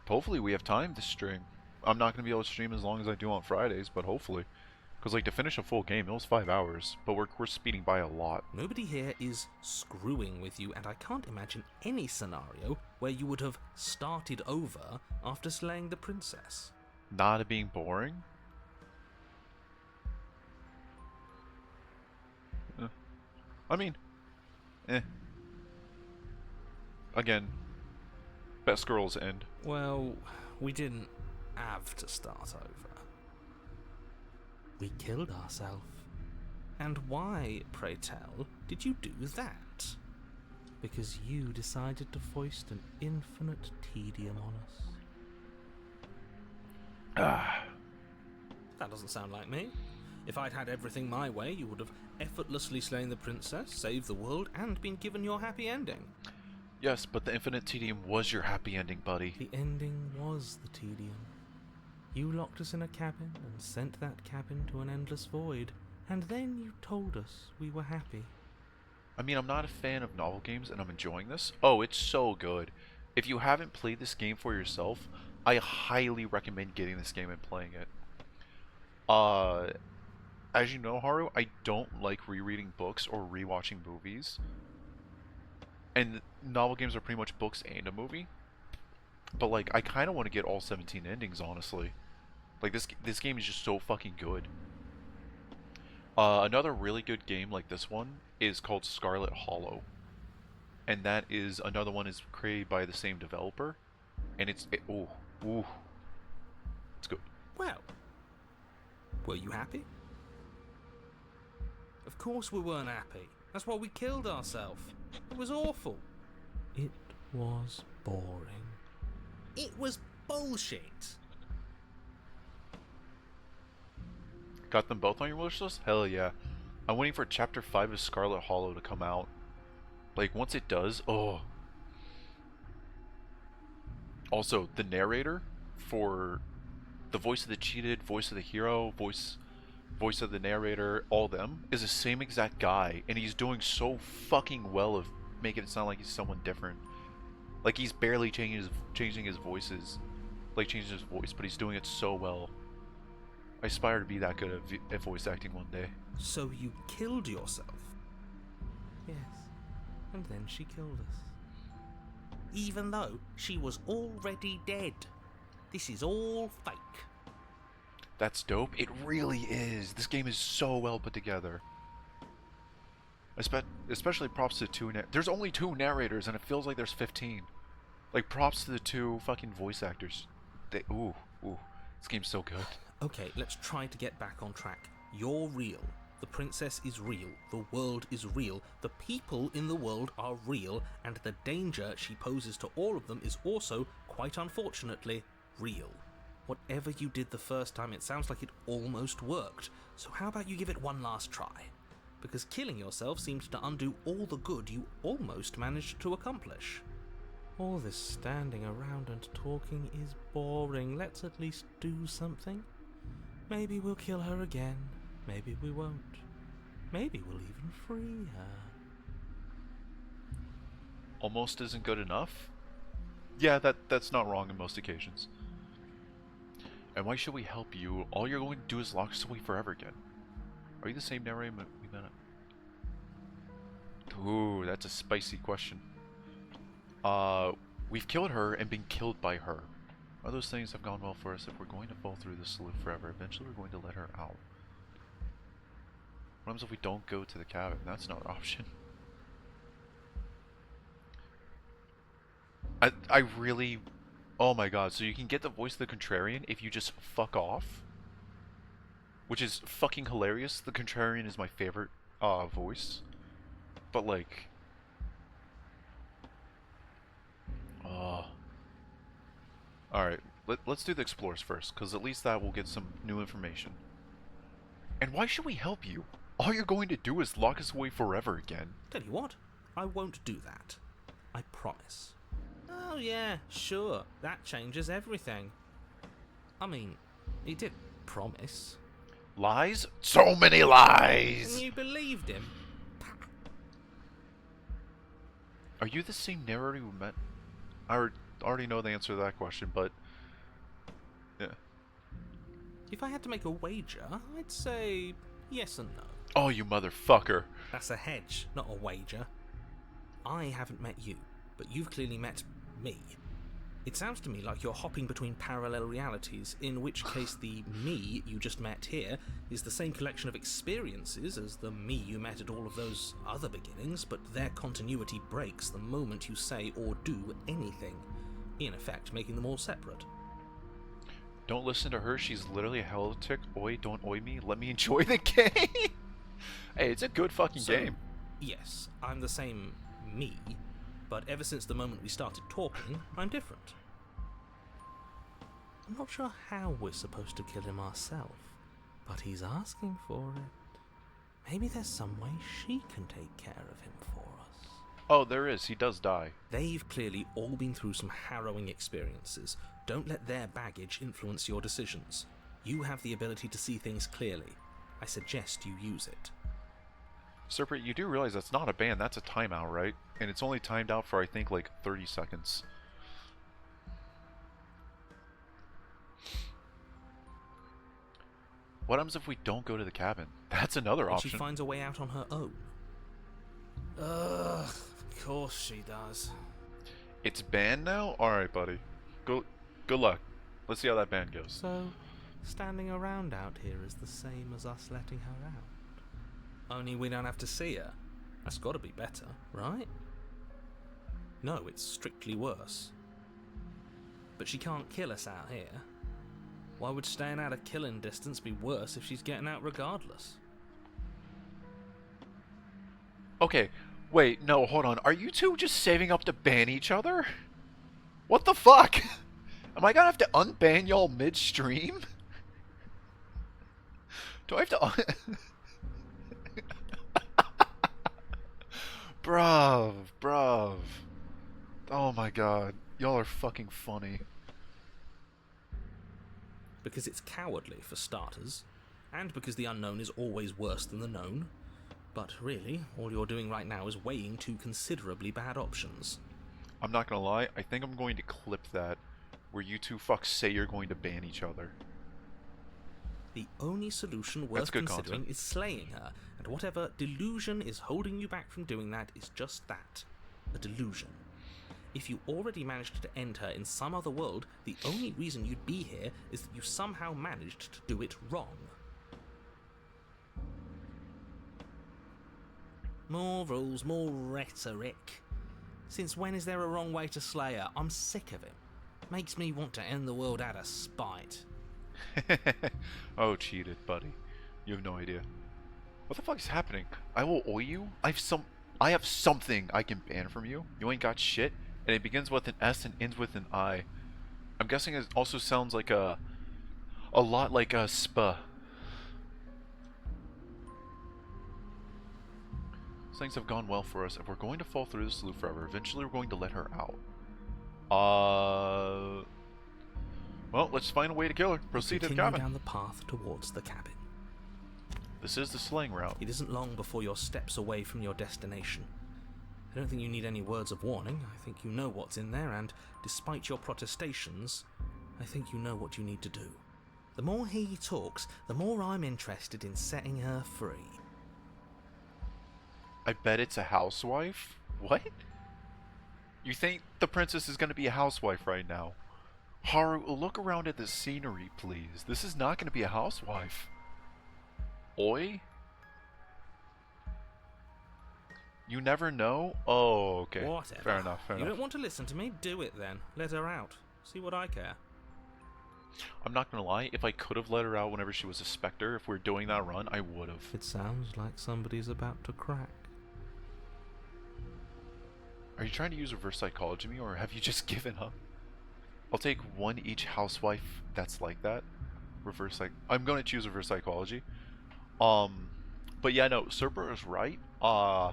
Hopefully we have time to stream. I'm not going to be able to stream as long as I do on Fridays, but hopefully. Because, like, to finish a full game, it was 5 hours. But we're speeding by a lot. Nobody here is screwing with you, and I can't imagine any scenario where you would have started over after slaying the princess. Nah to being boring? I mean, Again, best girls end. Well, we didn't have to start over. We killed ourselves. And why, pray tell, did you do that? Because you decided to foist an infinite tedium on us. Ah. That doesn't sound like me. If I'd had everything my way, you would have effortlessly slain the princess, saved the world, and been given your happy ending. Yes, but the infinite tedium was your happy ending, buddy. The ending was the tedium. You locked us in a cabin and sent that cabin to an endless void, and then you told us we were happy. I mean, I'm not a fan of novel games, and I'm enjoying this. Oh, it's so good. If you haven't played this game for yourself, I highly recommend getting this game and playing it. As you know, Haru, I don't like rereading books or rewatching movies. And novel games are pretty much books and a movie. But, like, I kind of want to get all 17 endings, honestly. Like, this game is just so fucking good. Another really good game like this one is called Scarlet Hollow. And that is, another one is created by the same developer. And it's good. Well, were you happy? Of course we weren't happy. That's why we killed ourselves. It was awful. It was boring. It was bullshit. Got them both on your wish list? Hell yeah. I'm waiting for Chapter 5 of Scarlet Hollow to come out. Like, once it does, oh. Also, the narrator for the voice of the cheated, voice of the hero, voice of the narrator, all them, is the same exact guy. And he's doing so fucking well of making it sound like he's someone different. Like, he's barely changing his voices. Like, changing his voice, but he's doing it so well. I aspire to be that good at voice acting one day. So you killed yourself? Yes. And then she killed us. Even though she was already dead. This is all fake. That's dope. It really is. This game is so well put together. Especially props to there's only 2 narrators and it feels like there's 15. Like, props to the two fucking voice actors. Ooh, this game's so good. Okay, let's try to get back on track. You're real. The princess is real. The world is real. The people in the world are real. And the danger she poses to all of them is also, quite unfortunately, real. Whatever you did the first time, it sounds like it almost worked. So how about you give it one last try? Because killing yourself seems to undo all the good you almost managed to accomplish. All this standing around and talking is boring. Let's at least do something. Maybe we'll kill her again. Maybe we won't. Maybe we'll even free her. Almost isn't good enough? Yeah, that's not wrong in most occasions. And why should we help you? All you're going to do is lock us away forever again. Are you the same narrator we met? Ooh, that's a spicy question. We've killed her and been killed by her. All those things have gone well for us. If we're going to fall through this loop forever, eventually we're going to let her out. What happens if we don't go to the cabin? That's another option. I really... Oh my god, so you can get the voice of the Contrarian if you just fuck off? Which is fucking hilarious. The Contrarian is my favorite voice. But like... Alright, let's do the Explorers first, because at least that will get some new information. And why should we help you? All you're going to do is lock us away forever again. Tell you what, I won't do that. I promise. Oh yeah, sure, that changes everything. I mean, he did promise. Lies? So many lies! And you believed him? Are you the same narrator we met? I already know the answer to that question, but... Yeah. If I had to make a wager, I'd say yes and no. Oh, you motherfucker. That's a hedge, not a wager. I haven't met you, but you've clearly met me. It sounds to me like you're hopping between parallel realities, in which case the me you just met here is the same collection of experiences as the me you met at all of those other beginnings, but their continuity breaks the moment you say or do anything, in effect making them all separate. Don't listen to her, she's literally a heretic. Oi, don't oi me, let me enjoy the game! Hey, it's a good fucking game. Yes, I'm the same me, but ever since the moment we started talking, I'm different. I'm not sure how we're supposed to kill him ourselves, but he's asking for it. Maybe there's some way she can take care of him for us. Oh, there is. He does die. They've clearly all been through some harrowing experiences. Don't let their baggage influence your decisions. You have the ability to see things clearly. I suggest you use it. Serpent, you do realize that's not a ban, that's a timeout, right? And it's only timed out for, I think, like 30 seconds. What happens if we don't go to the cabin? That's another And option. she finds a way out on her own. Ugh, of course she does. It's banned now? Alright, buddy. Good luck. Let's see how that ban goes. So, standing around out here is the same as us letting her out. Only we don't have to see her. That's gotta be better, right? No, it's strictly worse. But she can't kill us out here. Why would staying out of killing distance be worse if she's getting out regardless? Okay, wait, no, hold on. Are you two just saving up to ban each other? What the fuck? Am I gonna have to unban y'all midstream? Do I have to Bruv. Oh my god. Y'all are fucking funny. Because it's cowardly, for starters, and because the unknown is always worse than the known. But really, all you're doing right now is weighing two considerably bad options. I'm not gonna lie, I think I'm going to clip that, where you two fucks say you're going to ban each other. The only solution That's worth good considering content. is slaying her, and whatever delusion is holding you back from doing that is just that, a delusion. If you already managed to end her in some other world, the only reason you'd be here is that you somehow managed to do it wrong. More rules, more rhetoric. Since when is there a wrong way to slay her? I'm sick of it. Makes me want to end the world out of spite. Oh, cheated, buddy. You have no idea. What the fuck is happening? I will owe you? I have something I can ban from you. You ain't got shit. And it begins with an S and ends with an I. I'm guessing it also sounds like a lot like a spa. Things have gone well for us. If we're going to fall through this loop forever, eventually we're going to let her out. Well, let's find a way to kill her. Proceed to the Continue cabin. down the path towards the cabin. This is the slaying route. It isn't long before you're steps away from your destination. I don't think you need any words of warning. I think you know what's in there, and despite your protestations, I think you know what you need to do. The more he talks, the more I'm interested in setting her free. I bet it's a housewife? What? You think the princess is going to be a housewife right now? Haru, look around at the scenery, please. This is not going to be a housewife. Oi? You never know? Oh, okay. Whatever. Fair enough, fair You enough. don't want to listen to me? Do it then. Let her out. See what I care. I'm not going to lie. If I could have let her out whenever she was a specter, if we were doing that run, I would have. It sounds like somebody's about to crack. Are you trying to use reverse psychology me, or have you just given up? I'll take one each housewife that's like that. I'm gonna choose reverse psychology. But yeah, no, Serper is right. A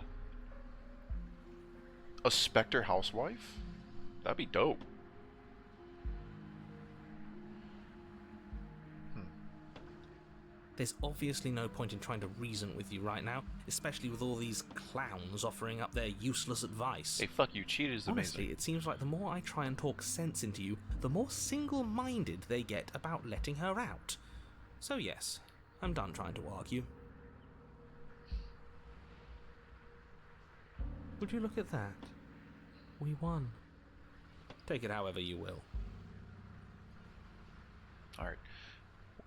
specter housewife? That'd be dope. There's obviously no point in trying to reason with you right now, especially with all these clowns offering up their useless advice. Hey, fuck you, cheat is Honestly, amazing. it seems like the more I try and talk sense into you, the more single-minded they get about letting her out. So yes, I'm done trying to argue. Would you look at that? We won. Take it however you will. Alright.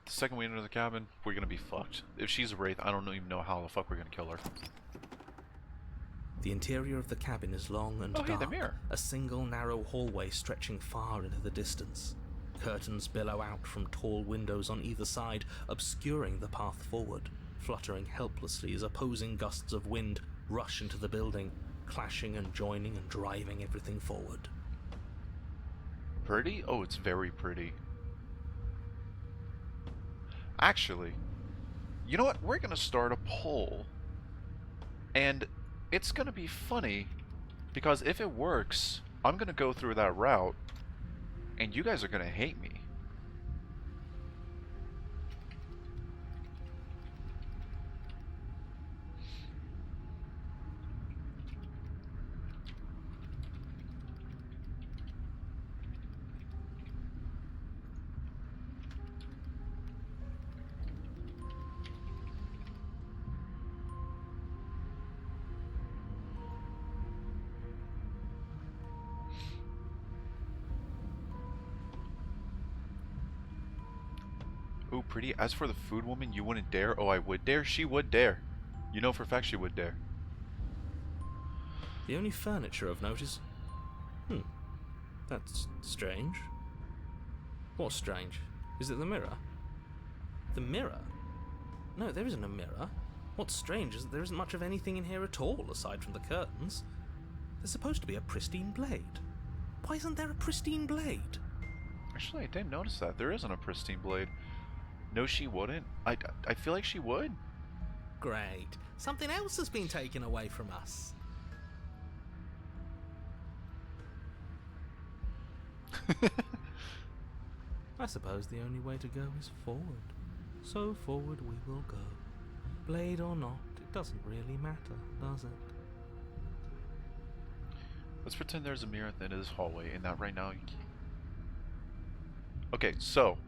The second we enter the cabin, we're gonna be fucked. If she's a wraith, I don't even know how the fuck we're gonna kill her. The interior of the cabin is long and Oh, hey, dark, the mirror. a single narrow hallway stretching far into the distance. Curtains billow out from tall windows on either side, obscuring the path forward, fluttering helplessly as opposing gusts of wind rush into the building, clashing and joining and driving everything forward. Pretty? Oh, it's very pretty. Actually, you know what? We're gonna start a poll. And it's gonna be funny, because if it works, I'm gonna go through that route, and you guys are gonna hate me. Ooh, pretty. As for the food woman, you wouldn't dare? Oh, I would dare? She would dare. You know for a fact she would dare. The only furniture of note is... That's strange. What's strange? Is it the mirror? The mirror? No, there isn't a mirror. What's strange is that there isn't much of anything in here at all, aside from the curtains. There's supposed to be a pristine blade. Why isn't there a pristine blade? Actually, I didn't notice that. There isn't a pristine blade. No, she wouldn't. I feel like she would. Great. Something else has been taken away from us. I suppose the only way to go is forward. So forward we will go. Blade or not, it doesn't really matter, does it? Let's pretend there's a mirror at the end of this hallway, and that right now you can't. Okay, so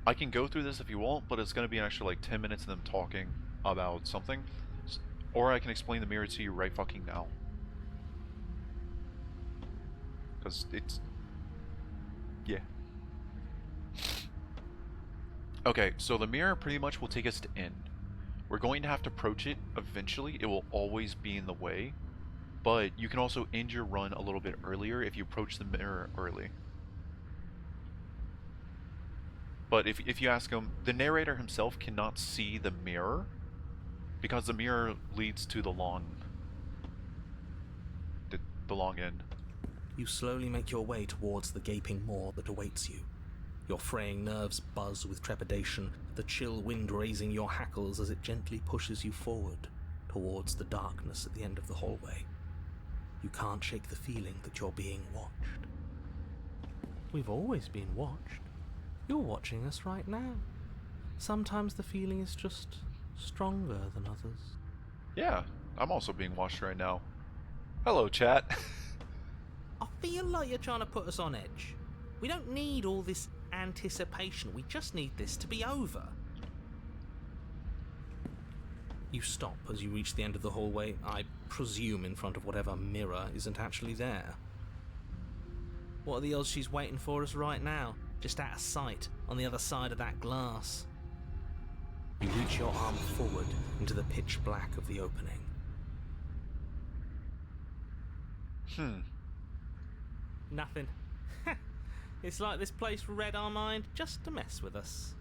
I can go through this if you want, but it's going to be an extra like 10 minutes of them talking about something. Or I can explain the mirror to you right fucking now. Because it's... yeah. Okay, so the mirror pretty much will take us to end. We're going to have to approach it eventually. It will always be in the way. but you can also end your run a little bit earlier if you approach the mirror early. But if you ask him, the narrator himself cannot see the mirror because the mirror leads to the long end. You slowly make your way towards the gaping maw that awaits you. Your fraying nerves buzz with trepidation, the chill wind raising your hackles as it gently pushes you forward towards the darkness at the end of the hallway. You can't shake the feeling that you're being watched. We've always been watched. You're watching us right now. Sometimes the feeling is just stronger than others. Yeah, I'm also being watched right now. Hello, chat. I feel like you're trying to put us on edge. We don't need all this anticipation. We just need this to be over. You stop as you reach the end of the hallway, I presume in front of whatever mirror isn't actually there. What are the odds she's waiting for us right now, just out of sight, on the other side of that glass? You reach your arm forward into the pitch black of the opening. Nothing. It's like this place read our mind just to mess with us.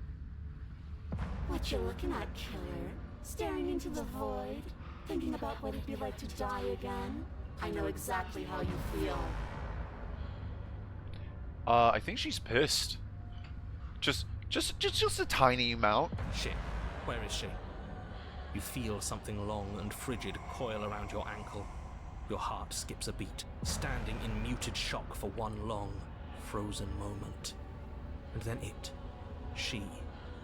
What you looking at, killer? Staring into the void? Thinking about what it'd be like to die again? I know exactly how you feel. I think she's pissed. Just a tiny amount. Shit, where is she? You feel something long and frigid coil around your ankle. Your heart skips a beat, standing in muted shock for one long, frozen moment. And then she,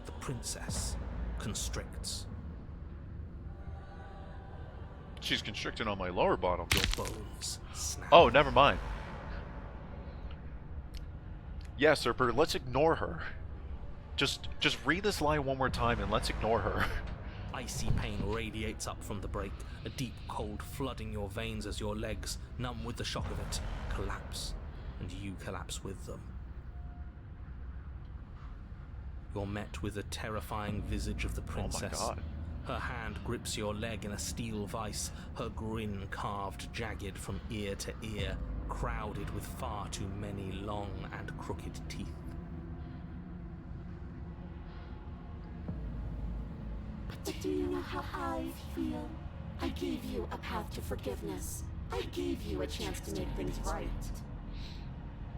the princess, constricts. She's constricted on my lower bottom. Your bones snap. Oh, never mind. Yeah, Serper, let's ignore her. Just read this line one more time and let's ignore her. Icy pain radiates up from the break, a deep cold flooding your veins as your legs, numb with the shock of it, collapse, and you collapse with them. You're met with the terrifying visage of the princess. Oh my god. Her hand grips your leg in a steel vice, her grin carved jagged from ear to ear, crowded with far too many long and crooked teeth. But do you know how I feel? I gave you a path to forgiveness. I gave you a chance to make things right.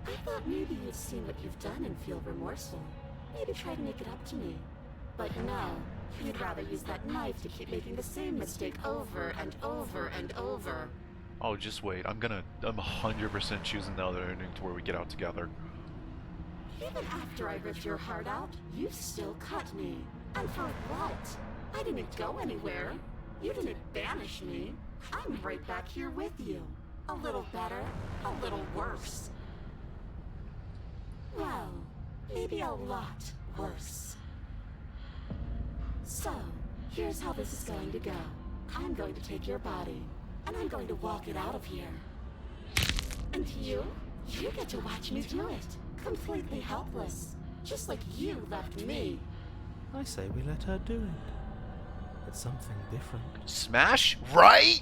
I thought maybe you'd seen what you've done and feel remorseful. Maybe try to make it up to me. But no, you'd rather use that knife to keep making the same mistake over and over and over. Oh, just wait. I'm 100% choosing the other ending to where we get out together. Even after I ripped your heart out, you still cut me. And for what? I didn't go anywhere. You didn't banish me. I'm right back here with you. A little better, a little worse. Well, maybe a lot worse. So, here's how this is going to go. I'm going to take your body, and I'm going to walk it out of here. And you get to watch me do it. Completely helpless. Just like you left me. I say we let her do it. It's something different. Smash? Right?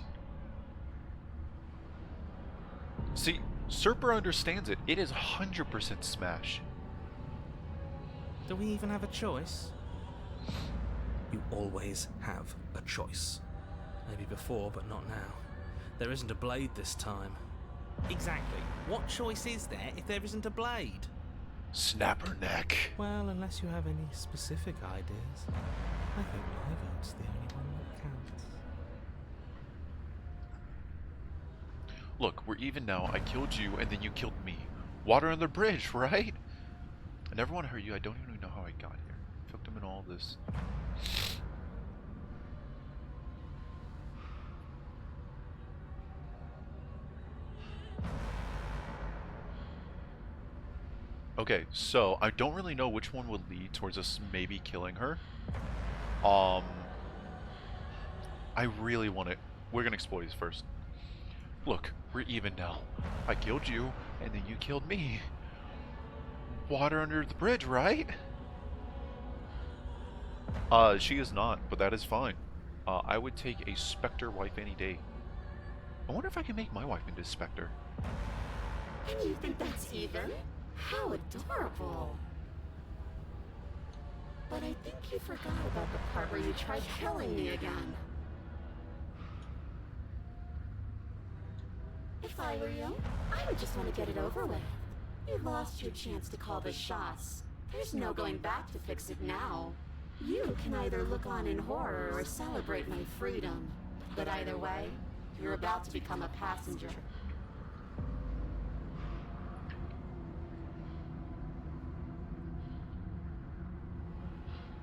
See, Serper understands it. It is 100% smash. Do we even have a choice? You always have a choice. Maybe before, but not now. There isn't a blade this time. Exactly. What choice is there if there isn't a blade? Snap her neck. Well, unless you have any specific ideas, I think my vote's the only one that counts. Look, we're even now. I killed you, and then you killed me. Water under the bridge, right? I never want to hurt you. I don't even know how I got here. Fucked him in all this. Okay, so I don't really know which one would lead towards us maybe killing her. I really want to. We're gonna explore these first. Look, we're even now. I killed you, and then you killed me. Water under the bridge, right? She is not, but that is fine. I would take a Spectre wife any day. I wonder if I can make my wife into Spectre. And you think that's even? How adorable. But I think you forgot about the part where you tried killing me again. If I were you, I would just want to get it over with. You lost your chance to call the shots. There's no going back to fix it now. You can either look on in horror or celebrate my freedom. But either way, you're about to become a passenger.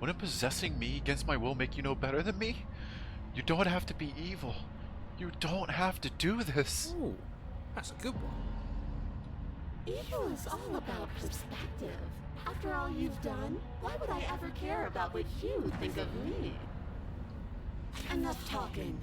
Wouldn't possessing me against my will make you no better than me? You don't have to be evil. You don't have to do this. Ooh, that's a good one. Evil is all about perspective. After all you've done, why would I ever care about what you think of me? Enough talking.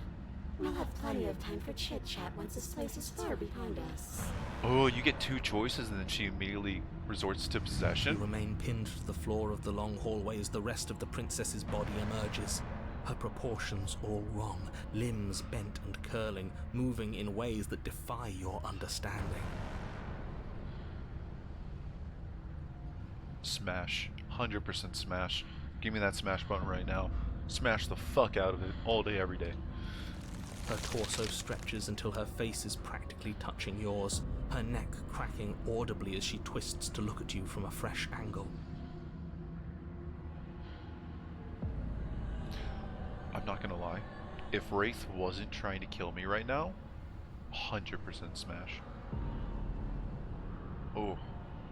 We'll have plenty of time for chit-chat once this place is far behind us. Oh, you get two choices and then she immediately resorts to You possession? remain pinned to the floor of the long hallway as the rest of the princess's body emerges. Her proportions all wrong, limbs bent and curling, moving in ways that defy your understanding. Smash. 100% smash. Give me that smash button right now. Smash the fuck out of it all day, every day. Her torso stretches until her face is practically touching yours, her neck cracking audibly as she twists to look at you from a fresh angle. I'm not gonna lie. If Wraith wasn't trying to kill me right now, 100% smash. Oh,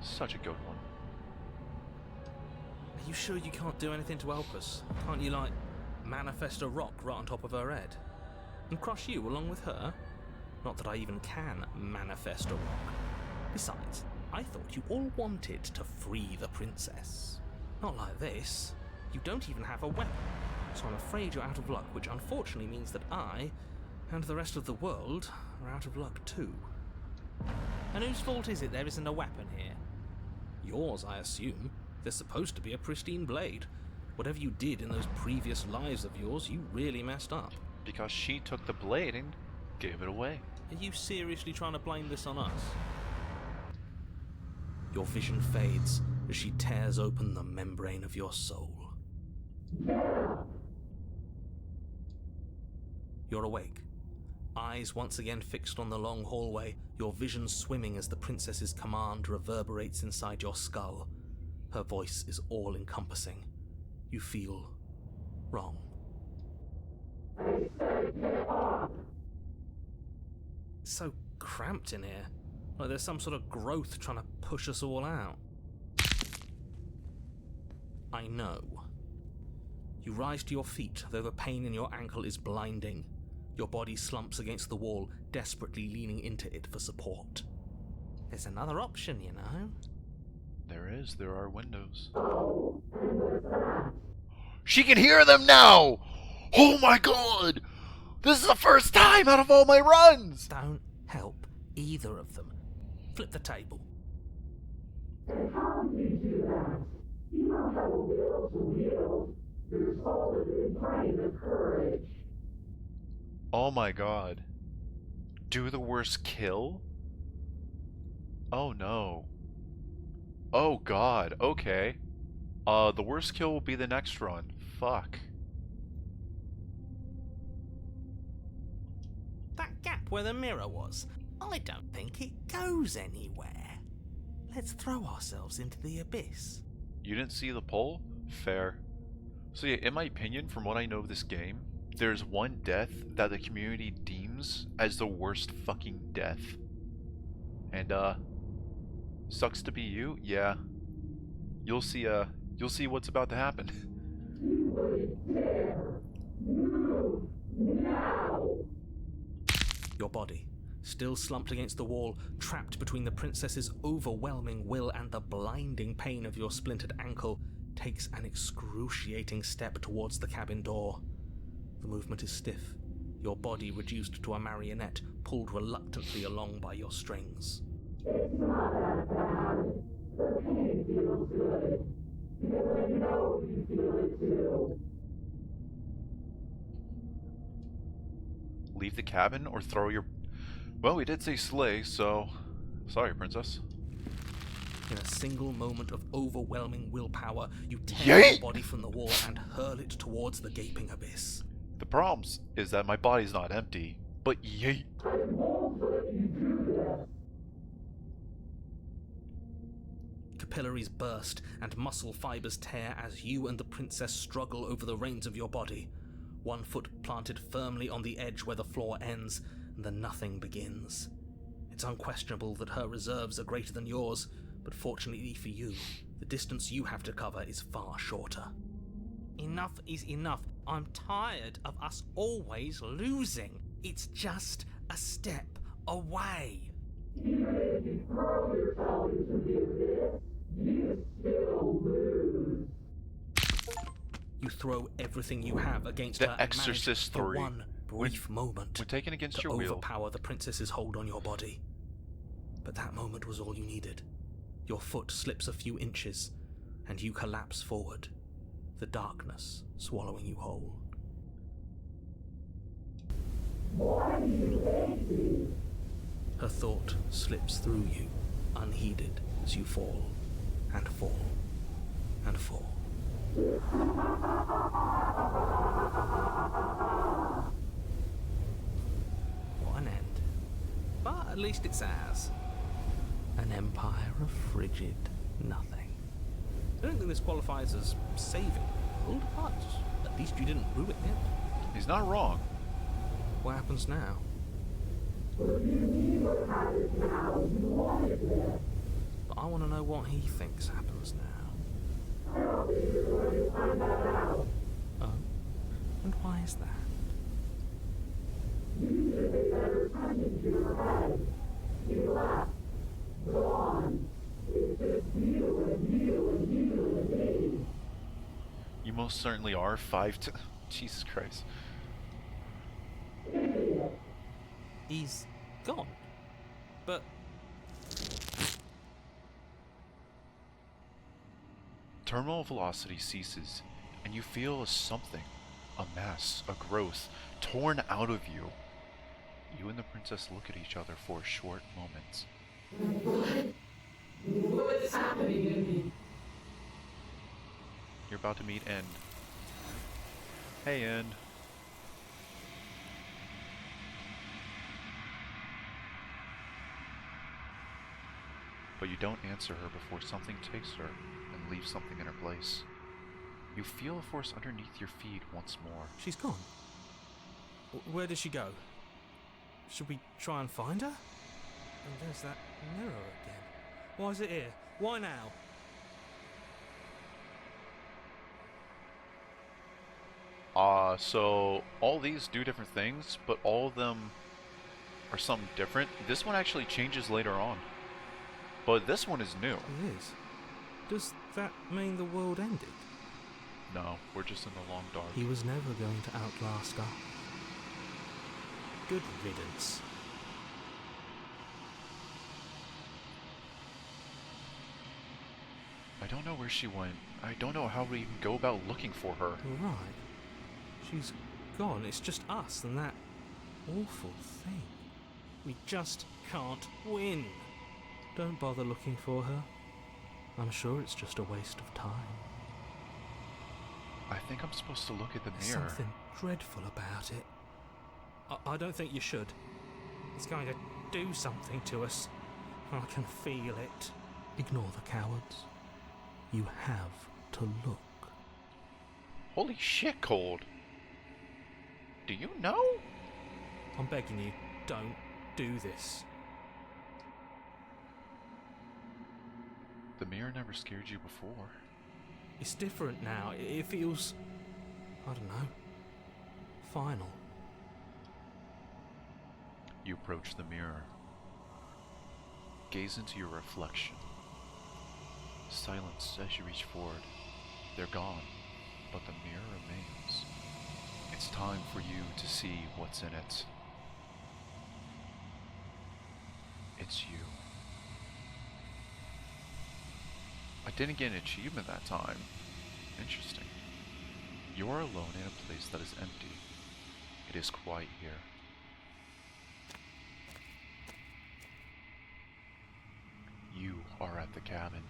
such a good one. Are you sure you can't do anything to help us? Can't you, like, manifest a rock right on top of her head? And crush you along with her? Not that I even can manifest a rock. Besides, I thought you all wanted to free the princess. Not like this. You don't even have a weapon. So I'm afraid you're out of luck, which unfortunately means that I, and the rest of the world, are out of luck too. And whose fault is it there isn't a weapon here? Yours, I assume. There's supposed to be a pristine blade. Whatever you did in those previous lives of yours, you really messed up. Because she took the blade and gave it away. Are you seriously trying to blame this on us? Your vision fades as she tears open the membrane of your soul. You're awake, eyes once again fixed on the long hallway, your vision swimming as the princess's command reverberates inside your skull. Her voice is all-encompassing. You feel wrong. It's so cramped in here, like there's some sort of growth trying to push us all out. I know. You rise to your feet, though the pain in your ankle is blinding. Your body slumps against the wall, desperately leaning into it for support. There's another option, you know. There is. There are windows. She can hear them now! Oh my god! This is the first time out of all my runs! Don't help either of them. Flip the table. Oh my god. Do the worst kill? Oh no. Oh god, okay. The worst kill will be the next run. Fuck. That gap where the mirror was, I don't think it goes anywhere. Let's throw ourselves into the abyss. You didn't see the poll? Fair. So yeah, in my opinion, from what I know of this game, there's one death that the community deems as the worst fucking death. And sucks to be you, yeah. You'll see what's about to happen. Your body, still slumped against the wall, trapped between the princess's overwhelming will and the blinding pain of your splintered ankle, takes an excruciating step towards the cabin door. The movement is stiff, your body reduced to a marionette, pulled reluctantly along by your strings. It's not that bad. The pain feels good. Because I know you feel it too. Leave the cabin or throw your... Well, we did say slay, so sorry, princess. In a single moment of overwhelming willpower, you tear Yeet! your body from the wall and hurl it towards the gaping abyss. The problem is that my body's not empty, but yeet. Capillaries burst and muscle fibers tear as you and the princess struggle over the reins of your body. One foot planted firmly on the edge where the floor ends, and the nothing begins. It's unquestionable that her reserves are greater than yours, but fortunately for you, the distance you have to cover is far shorter. Enough is enough. I'm tired of us always losing. It's just a step away. Even if you throw yourself into the abyss, you still lose. You throw everything you have against The her and manage Exorcist for 3. one brief moment When taken against to your will, overpower the princess's hold on your body. But that moment was all you needed. Your foot slips a few inches, and you collapse forward, the darkness swallowing you whole. Why do you hate me? Her thought slips through you, unheeded, as you fall, and fall, and fall. What an end. But at least it's ours. An empire of frigid nothing. I don't think this qualifies as saving the world, but at least you didn't ruin it. he's not wrong. What happens now? If you neither had it now, you wanted it. But I want to know what he thinks happens now. I don't think you're going to find that out. Oh? And why is that? You should have better come into your head. You left. Gone. It's just you and you and you and me. You most certainly are. Jesus Christ. Idiot. He's gone. But Terminal velocity ceases, and you feel a something, a mass, a growth, torn out of you. You and the princess look at each other for a short moment. What's happening to me? You're about to meet End. Hey, End. But you don't answer her before something takes her and leaves something in her place. You feel a force underneath your feet once more. she's gone. Where did she go? Should we try and find her? And there's that mirror again. Why is it here? Why now? So all these do different things, but all of them are something different. This one actually changes later on. But this one is new. It is. Does that mean the world ended? No, we're just in the long dark. He was never going to outlast us. Good riddance. I don't know where she went. I don't know how we even go about looking for her. Right. She's gone. It's just us and that awful thing. We just can't win. Don't bother looking for her. I'm sure it's just a waste of time. I think I'm supposed to look at the There's mirror. something dreadful about it. I don't think you should. It's going to do something to us. I can feel it. Ignore the cowards. You have to look. Holy shit, Cold. Do you know? I'm begging you, don't do this. The mirror never scared you before. It's different now. It feels, I don't know, final. You approach the mirror. Gaze into your reflection. Silence as you reach forward. They're gone, but the mirror remains. It's time for you to see what's in it. It's you. I didn't get an achievement that time. Interesting. You are alone in a place that is empty. It is quiet here. are at the cabin.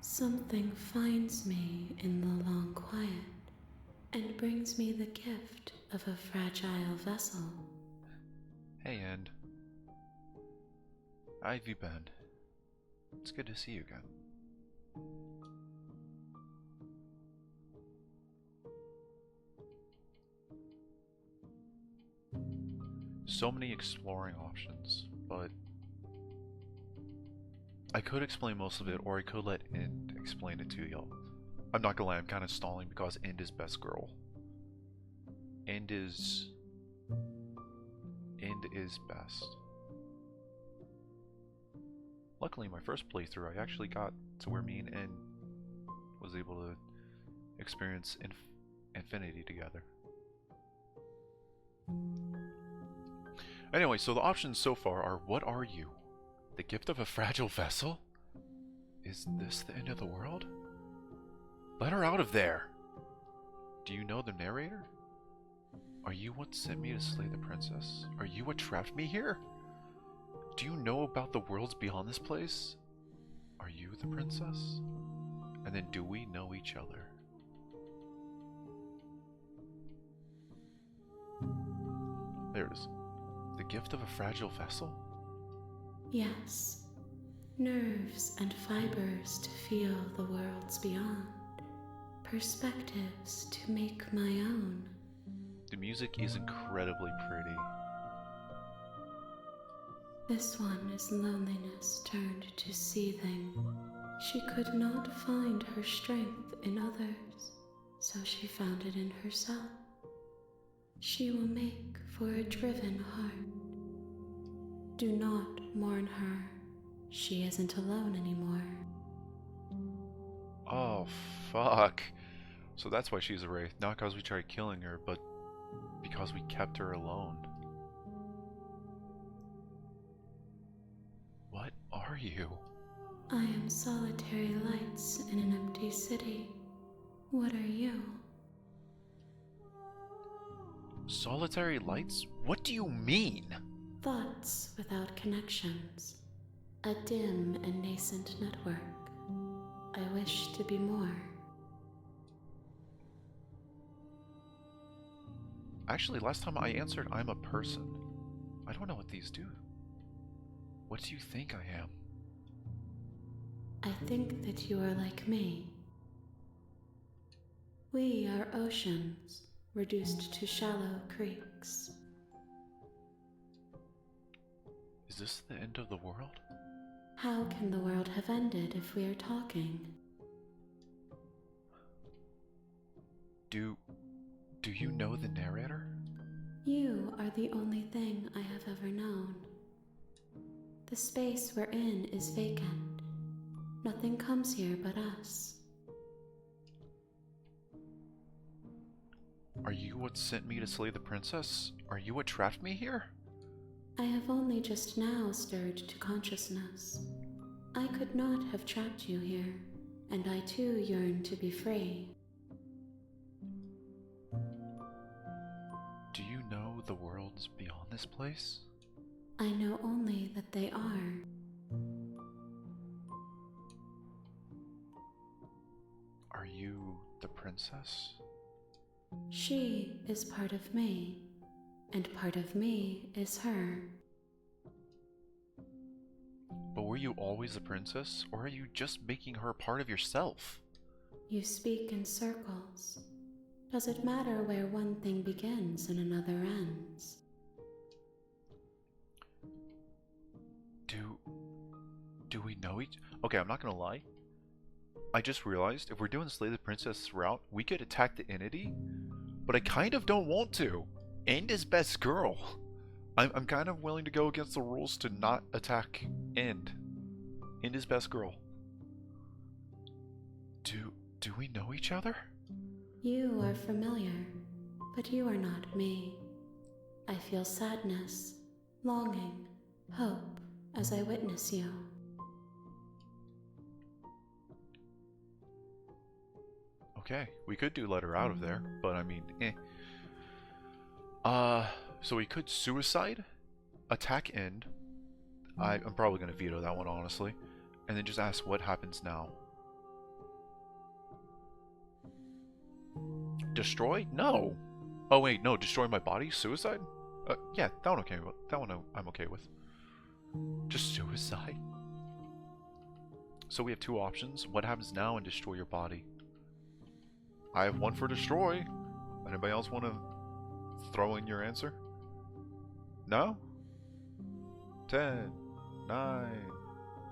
Something finds me in the long quiet and brings me the gift of a fragile vessel. Hey, End. How have you been? It's good to see you again. So many exploring options, but I could explain most of it, or I could let End explain it to y'all. I'm not gonna lie, I'm kind of stalling because End is best girl. End is best. Luckily, my first playthrough, I actually got to where me and End was able to experience infinity together. Anyway, so the options so far are: what are you? The gift of a fragile vessel? Is this the end of the world? Let her out of there! Do you know the narrator? Are you what sent me to slay the princess? Are you what trapped me here? Do you know about the worlds beyond this place? Are you the princess? And then do we know each other? There it is. The gift of a fragile vessel? Yes, nerves and fibers to feel the worlds beyond, perspectives to make my own. The music is incredibly pretty. This one is loneliness turned to seething. She could not find her strength in others, so she found it in herself. She will make for a driven heart. Do not mourn her. She isn't alone anymore. Oh, fuck. So that's why she's a wraith. Not because we tried killing her, but because we kept her alone. What are you? I am solitary lights in an empty city. What are you? Solitary lights? What do you mean? Thoughts without connections. A dim and nascent network. I wish to be more. Actually, last time I answered, I'm a person. I don't know what these do. What do you think I am? I think that you are like me. We are oceans, reduced to shallow creeks. Is this the end of the world? How can the world have ended if we are talking? Do you know the narrator? You are the only thing I have ever known. The space we're in is vacant. Nothing comes here but us. Are you what sent me to slay the princess? Are you what trapped me here? I have only just now stirred to consciousness. I could not have trapped you here, and I too yearn to be free. Do you know the worlds beyond this place? I know only that they are. Are you the princess? She is part of me, and part of me is her. But were you always the princess, or are you just making her part of yourself? You speak in circles. Does it matter where one thing begins and another ends? Do we know each? Okay, I'm not gonna lie. I just realized if we're doing Slay the Princess route, we could attack the entity, but I kind of don't want to. End is best girl. I'm kind of willing to go against the rules to not attack End. End is best girl. Do we know each other? You are familiar, but you are not me. I feel sadness, longing, hope as I witness you. Okay, we could do let her out of there, but I mean, eh. So we could suicide, attack end. I'm probably going to veto that one, honestly. And then just ask what happens now. Destroy? No. Oh wait, no. Destroy my body? Suicide? Yeah, that one okay. That one I'm okay with. Just suicide. So we have two options. What happens now and destroy your body? I have one for destroy. Anybody else want to throw in your answer? No? 10, 9,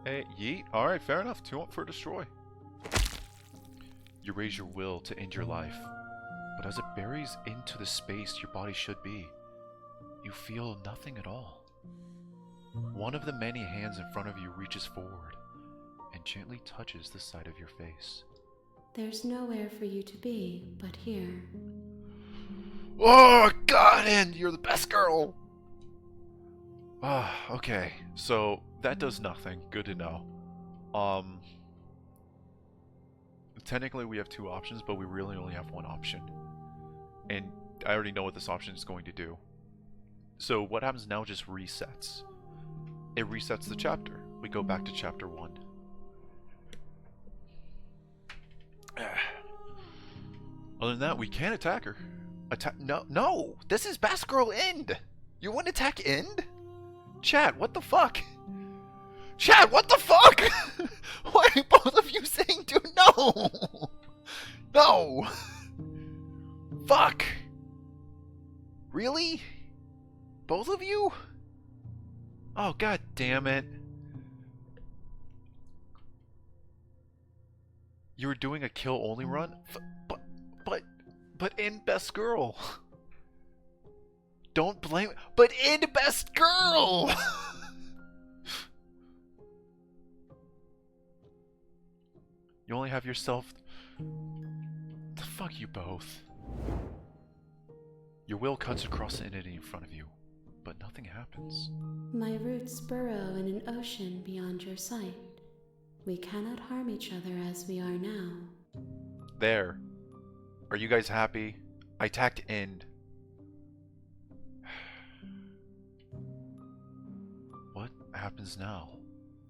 8, yeet. Alright, fair enough. 2 for destroy. You raise your will to end your life, but as it buries into the space your body should be, you feel nothing at all. One of the many hands in front of you reaches forward and gently touches the side of your face. There's nowhere for you to be but here. Oh, God, and you're the best girl! Ah, okay. So, that does nothing. Good to know. Technically we have 2 options, but we really only have 1 option. And I already know what this option is going to do. So what happens now just resets. It resets the chapter. We go back to chapter 1. Other than that, we can't attack her. No! This is Best Girl End! You want to attack End? Chat, what the fuck? Chat, what the fuck? Why are both of you saying dude no? No! Fuck! Really? Both of you? Oh, god damn it. You were doing a kill only run? But in Best Girl. Don't blame, but in Best Girl! You only have yourself. Fuck you both. Your will cuts across the entity in front of you, but nothing happens. My roots burrow in an ocean beyond your sight. We cannot harm each other as we are now. There. Are you guys happy? I tacked end. What happens now?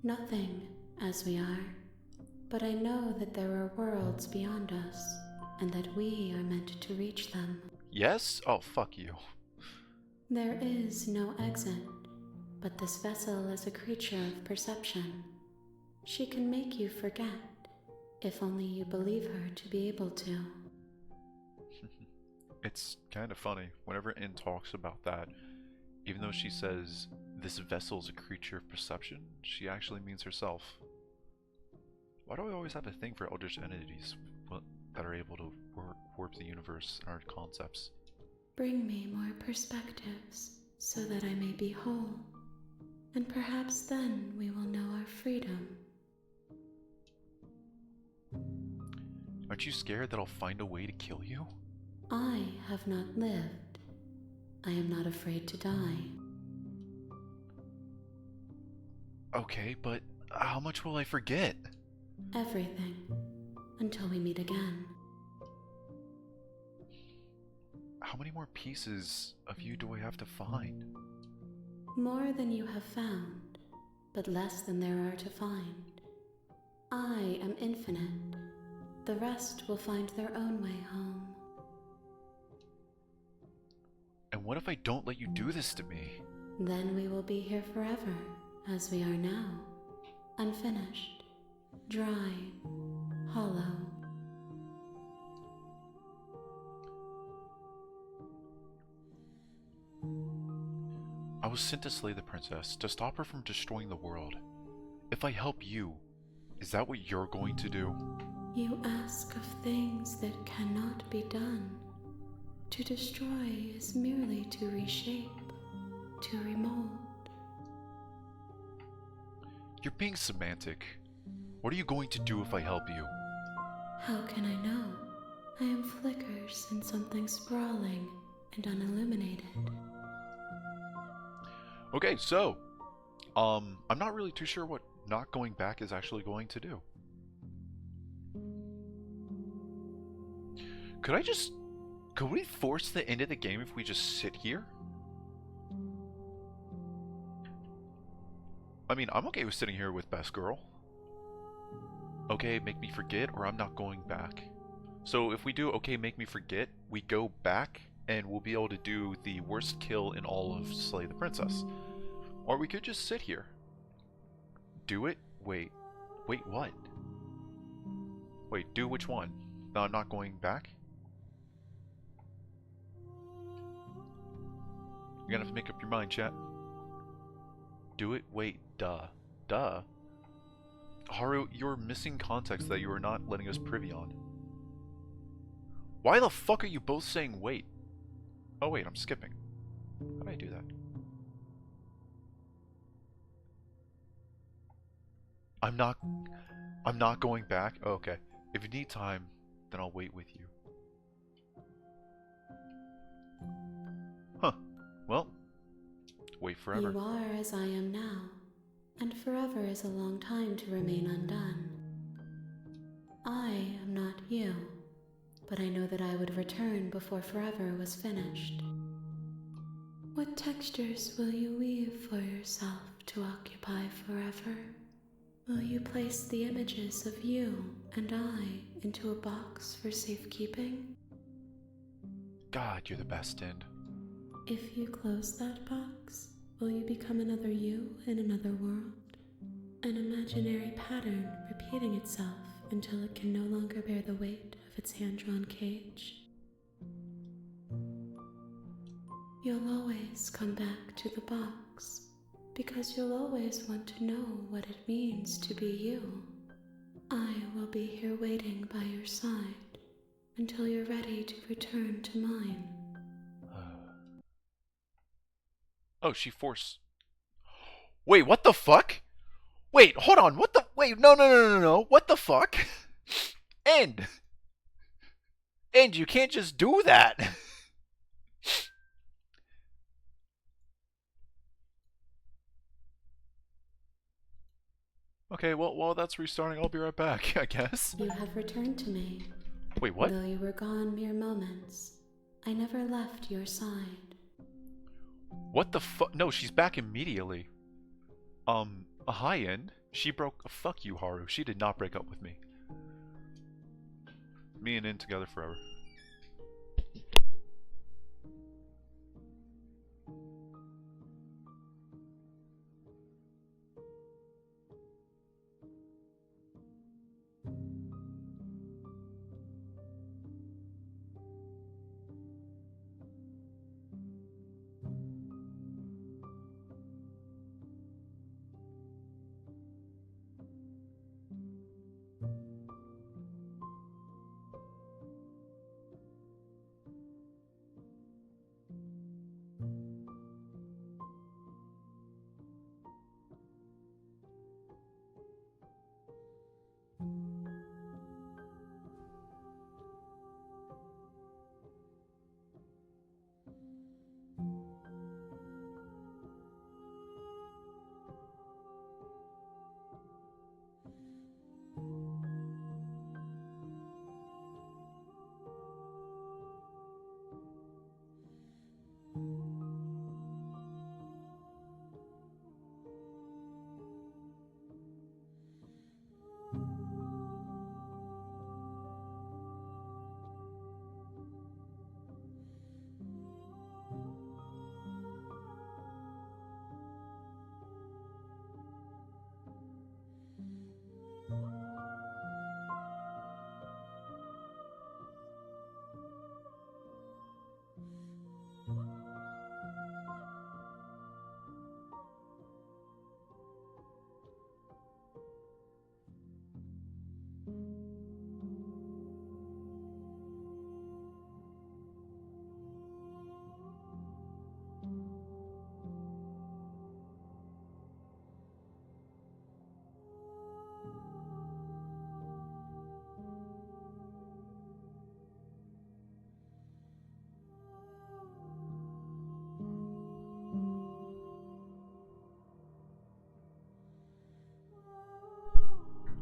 Nothing, as we are. But I know that there are worlds beyond us, and that we are meant to reach them. Yes? Oh, fuck you. There is no exit, but this vessel is a creature of perception. She can make you forget, if only you believe her to be able to. It's kind of funny. Whenever In talks about that, even though she says this vessel is a creature of perception, she actually means herself. Why do I always have a thing for eldritch entities that are able to warp the universe and our concepts? Bring me more perspectives, so that I may be whole. And perhaps then we will know our freedom. Aren't you scared that I'll find a way to kill you? I have not lived. I am not afraid to die. Okay, but how much will I forget? Everything. Until we meet again. How many more pieces of you do I have to find? More than you have found, but less than there are to find. I am infinite. The rest will find their own way home. And what if I don't let you do this to me? Then we will be here forever, as we are now. Unfinished, dry, hollow. I was sent to slay the princess, to stop her from destroying the world. If I help you, is that what you're going to do? You ask of things that cannot be done. To destroy is merely to reshape, to remold. You're being semantic. What are you going to do if I help you? How can I know? I am flickers in something sprawling and unilluminated. Okay, so, I'm not really too sure what not going back is actually going to do. Could we force the end of the game if we just sit here? I mean, I'm okay with sitting here with Best Girl. Okay, make me forget, or I'm not going back. So if we do okay, make me forget, we go back, and we'll be able to do the worst kill in all of Slay the Princess. Or we could just sit here. Do it? Wait. Wait, what? Wait, do which one? No, I'm not going back? You're gonna have to make up your mind, chat. Do it? Wait, duh. Duh? Haru, you're missing context that you are not letting us privy on. Why the fuck are you both saying wait? Oh wait, I'm skipping. How did I do that? I'm not going back? Oh, okay. If you need time, then I'll wait with you. Huh. Well, wait forever. You are as I am now, and forever is a long time to remain undone. I am not you, but I know that I would return before forever was finished. What textures will you weave for yourself to occupy forever? Will you place the images of you and I into a box for safekeeping? God, you're the best, End. If you close that box, will you become another you in another world? An imaginary pattern repeating itself until it can no longer bear the weight of its hand-drawn cage? You'll always come back to the box, because you'll always want to know what it means to be you. I will be here waiting by your side until you're ready to return to mine. Oh, she forced... Wait, what the fuck? Wait, hold on, what the... Wait, no. What the fuck? End, you can't just do that. Okay, well, while that's restarting, I'll be right back, I guess. You have returned to me. Wait, what? Though you were gone mere moments, I never left your side. What the fuck? No, she's back immediately. A high end? She broke... Fuck you, Haru. She did not break up with me. Me and In together forever.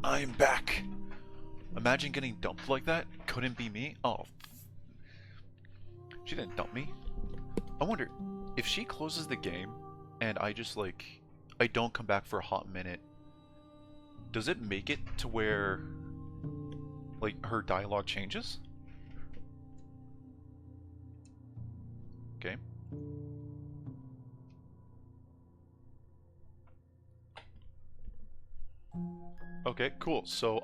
I'm back. Imagine getting dumped like that. Couldn't be me. Oh. She didn't dump me. I wonder, if she closes the game and I just like, I don't come back for a hot minute, does it make it to where, like, her dialogue changes? Okay. Okay, cool. So,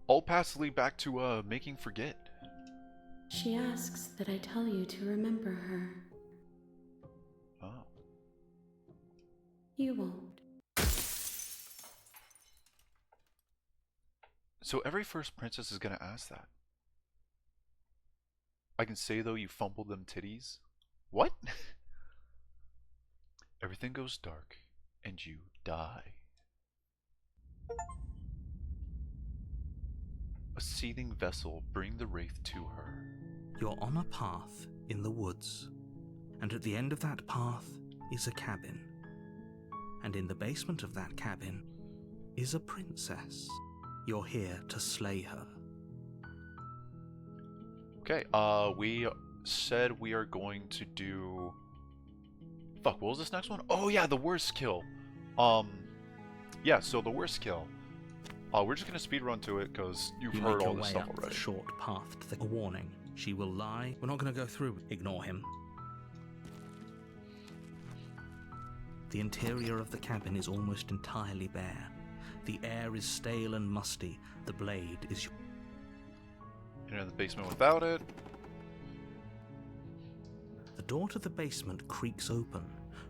I'll pass the lead back to, Making Forget. She asks that I tell you to remember her. Oh. You won't. So every first princess is gonna ask that. I can say, though, you fumbled them titties. What? Everything goes dark, and you die. A seething vessel, bring the wraith to her. You're on a path in the woods, and at the end of that path is a cabin. And in the basement of that cabin is a princess. You're here to slay her. Okay, we said we are going to do... Fuck, what was this next one? Oh yeah, the worst kill. Yeah, so the worst kill. We're just gonna speedrun to it, because you've You heard make all your this way stuff up already. the short path to the... A warning. She will lie. We're not going to go through. Ignore him. The interior of the cabin is almost entirely bare. The air is stale and musty. The blade is... Enter the basement without it. The door to the basement creaks open,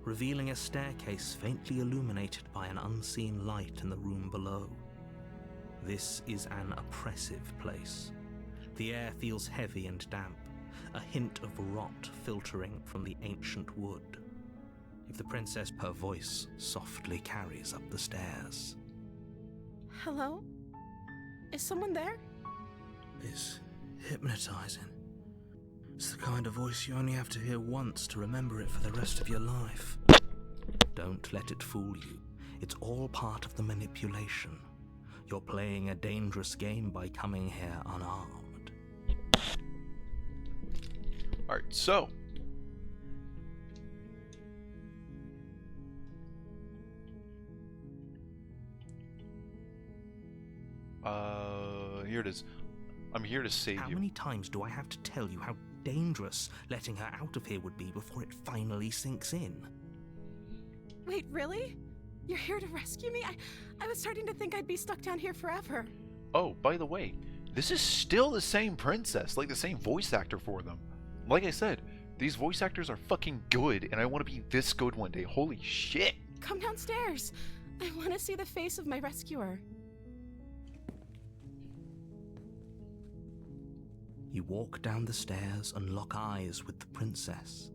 revealing a staircase faintly illuminated by an unseen light in the room below. This is an oppressive place. The air feels heavy and damp, a hint of rot filtering from the ancient wood. If the princess, her voice softly carries up the stairs. Hello? Is someone there? It's hypnotizing. It's the kind of voice you only have to hear once to remember it for the rest of your life. Don't let it fool you. It's all part of the manipulation. You're playing a dangerous game by coming here unarmed. Alright, so... here it is. I'm here to save How you. many times do I have to tell you how dangerous letting her out of here would be before it finally sinks in? Wait, really? You're here to rescue me? I was starting to think I'd be stuck down here forever. Oh, by the way, this is still the same princess, like the same voice actor for them. Like I said, these voice actors are fucking good, and I want to be this good one day. Holy shit! Come downstairs. I want to see the face of my rescuer. You walk down the stairs and lock eyes with the princess.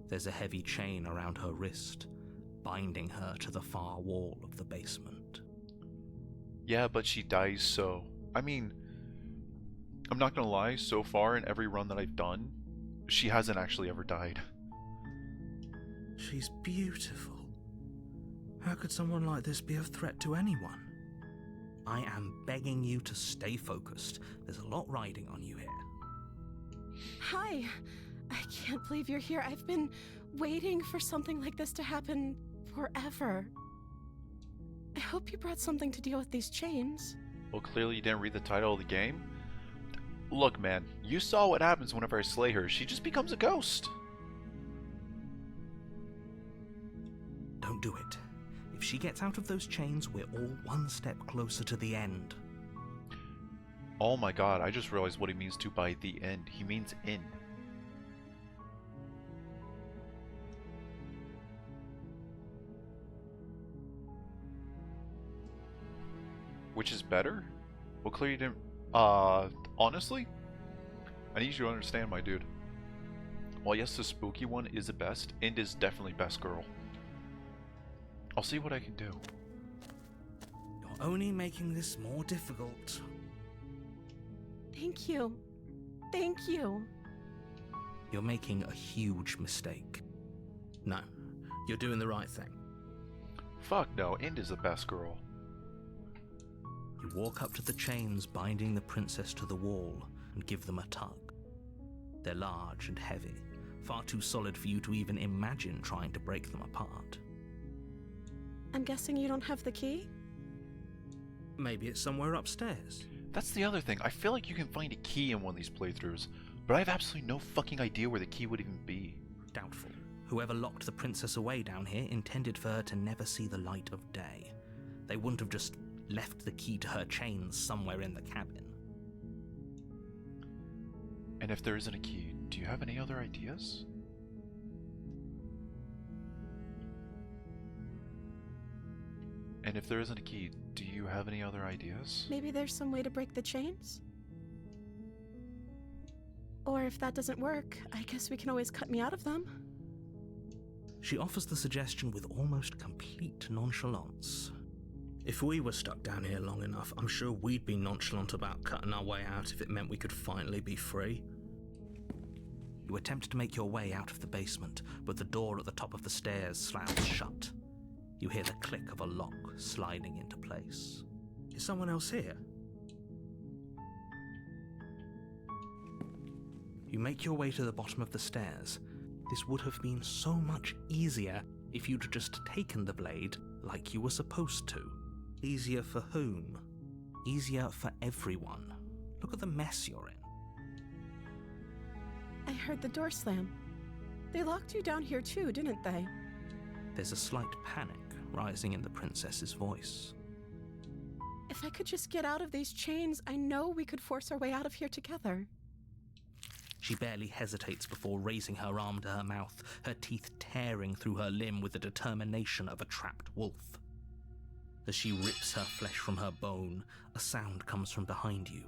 There's a heavy chain around her wrist, binding her to the far wall of the basement. Yeah, but she dies, so... I mean, I'm not gonna lie, so far in every run that I've done, she hasn't actually ever died. She's beautiful. How could someone like this be a threat to anyone? I am begging you to stay focused. There's a lot riding on you here. Hi. I can't believe you're here. I've been waiting for something like this to happen forever. I hope you brought something to deal with these chains. Well, clearly you didn't read the title of the game. Look, man, you saw what happens whenever I slay her. She just becomes a ghost. Don't do it. If she gets out of those chains, we're all one step closer to the end. Oh my god, I just realized what he means to by the end. He means in. Which is better? Well, clearly you didn't... honestly? I need you to understand, my dude. While yes, the spooky one is the best, Ind is definitely best girl. I'll see what I can do. You're only making this more difficult. Thank you. Thank you. You're making a huge mistake. No, you're doing the right thing. Fuck no, Ind is the best girl. You walk up to the chains binding the princess to the wall and give them a tug. They're large and heavy, far too solid for you to even imagine trying to break them apart. I'm guessing you don't have the key? Maybe it's somewhere upstairs. That's the other thing. I feel like you can find a key in one of these playthroughs, but I have absolutely no fucking idea where the key would even be. Doubtful. Whoever locked the princess away down here intended for her to never see the light of day. They wouldn't have just left the key to her chains somewhere in the cabin. And if there isn't a key, do you have any other ideas? And if there isn't a key, do you have any other ideas? Maybe there's some way to break the chains? Or if that doesn't work, I guess we can always cut me out of them. She offers the suggestion with almost complete nonchalance. If we were stuck down here long enough, I'm sure we'd be nonchalant about cutting our way out if it meant we could finally be free. You attempt to make your way out of the basement, but the door at the top of the stairs slams shut. You hear the click of a lock sliding into place. Is someone else here? You make your way to the bottom of the stairs. This would have been so much easier if you'd just taken the blade like you were supposed to. Easier for whom? Easier for everyone. Look at the mess you're in. I heard the door slam. They locked you down here too, didn't they? There's a slight panic rising in the princess's voice. If I could just get out of these chains, I know we could force our way out of here together. She barely hesitates before raising her arm to her mouth, her teeth tearing through her limb with the determination of a trapped wolf. As she rips her flesh from her bone, a sound comes from behind you,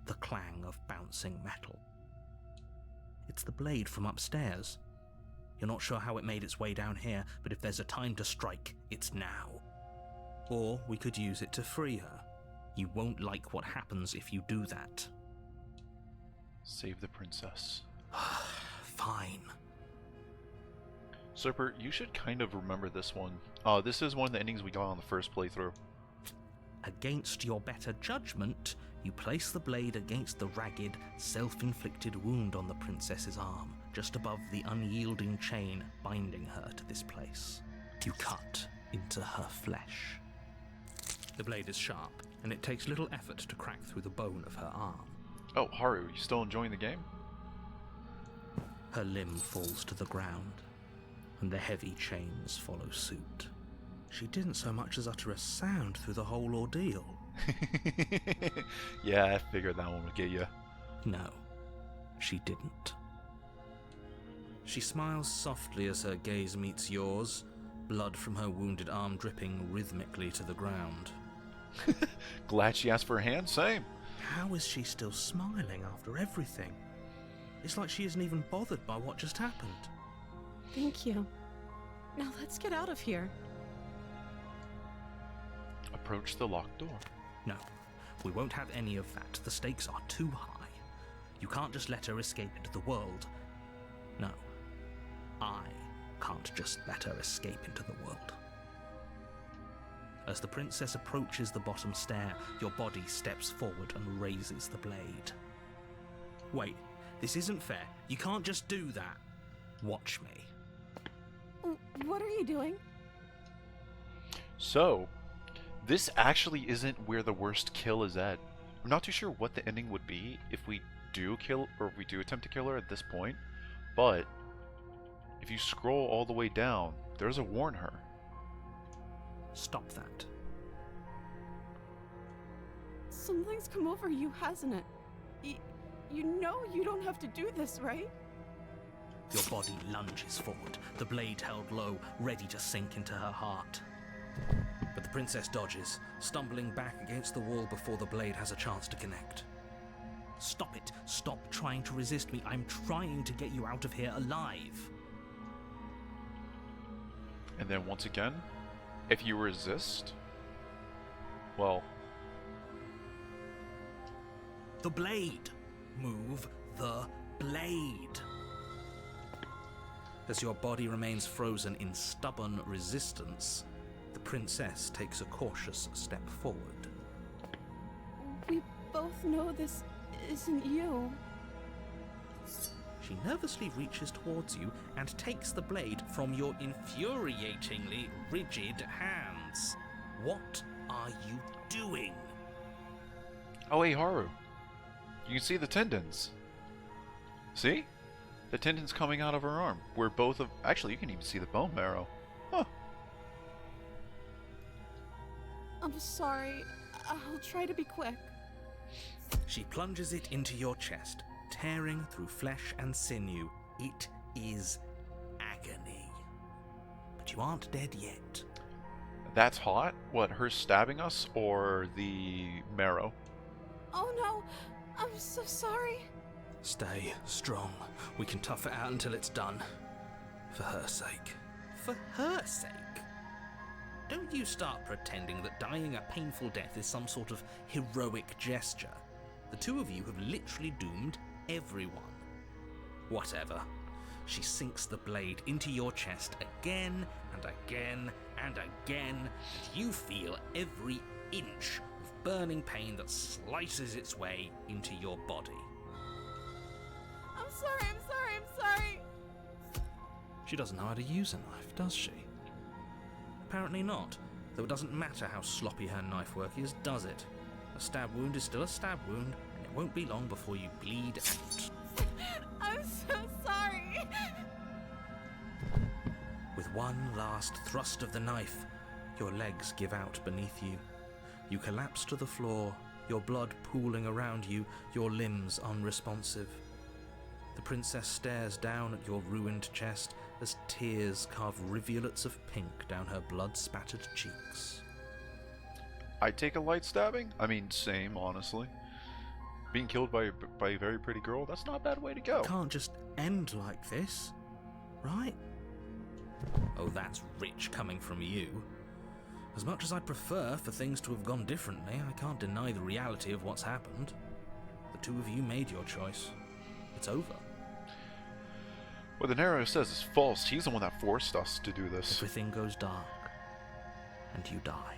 the clang of bouncing metal. It's the blade from upstairs. You're not sure how it made its way down here, but if there's a time to strike, it's now. Or we could use it to free her. You won't like what happens if you do that. Save the princess. Fine. Serper, you should kind of remember this one. This is one of the endings we got on the first playthrough. Against your better judgment, you place the blade against the ragged, self-inflicted wound on the princess's arm, just above the unyielding chain binding her to this place. You cut into her flesh. The blade is sharp, and it takes little effort to crack through the bone of her arm. Oh, Haru, you still enjoying the game? Her limb falls to the ground, and the heavy chains follow suit. She didn't so much as utter a sound through the whole ordeal. Yeah, I figured that one would get you. No, she didn't. She smiles softly as her gaze meets yours, blood from her wounded arm dripping rhythmically to the ground. Glad she asked for a hand, same. How is she still smiling after everything? It's like she isn't even bothered by what just happened. Thank you. Now let's get out of here. Approach the locked door. No, we won't have any of that. The stakes are too high. You can't just let her escape into the world. No, I can't just let her escape into the world. As the princess approaches the bottom stair, your body steps forward and raises the blade. Wait, this isn't fair. You can't just do that. Watch me. What are you doing? So, this actually isn't where the worst kill is at. I'm not too sure what the ending would be if we do kill, or if we do attempt to kill her at this point, but if you scroll all the way down, there's a warn her. Stop that. Something's come over you, hasn't it? You know you don't have to do this, right? Your body lunges forward, the blade held low, ready to sink into her heart. But the princess dodges, stumbling back against the wall before the blade has a chance to connect. Stop it. Stop trying to resist me. I'm trying to get you out of here alive. And then once again, if you resist, well... The blade. Move the blade. As your body remains frozen in stubborn resistance, the princess takes a cautious step forward. We both know this isn't you. She nervously reaches towards you and takes the blade from your infuriatingly rigid hands. What are you doing? Oh, hey, Haru. You can see the tendons. See? The tendons coming out of her arm. Where both of... Actually, you can even see the bone marrow. Huh. I'm sorry. I'll try to be quick. She plunges it into your chest, tearing through flesh and sinew. It is agony. But you aren't dead yet. That's hot? What, her stabbing us or the marrow? Oh no! I'm so sorry. Stay strong. We can tough it out until it's done. For her sake. For her sake? Don't you start pretending that dying a painful death is some sort of heroic gesture. The two of you have literally doomed everyone. Whatever. She sinks the blade into your chest again and again and again, and you feel every inch of burning pain that slices its way into your body. I'm sorry. She doesn't know how to use a knife, does she? Apparently not, though it doesn't matter how sloppy her knife work is, does it? A stab wound is still a stab wound, and it won't be long before you bleed out. I'm so sorry. With one last thrust of the knife, your legs give out beneath you. You collapse to the floor, your blood pooling around you, your limbs unresponsive. The princess stares down at your ruined chest as tears carve rivulets of pink down her blood-spattered cheeks. I'd take a light stabbing. I mean, same, honestly. Being killed by a very pretty girl, that's not a bad way to go. It can't just end like this, right? Oh, that's rich coming from you. As much as I'd prefer for things to have gone differently, I can't deny the reality of what's happened. The two of you made your choice. It's over. What the narrator says is false. He's the one that forced us to do this. Everything goes dark, and you die.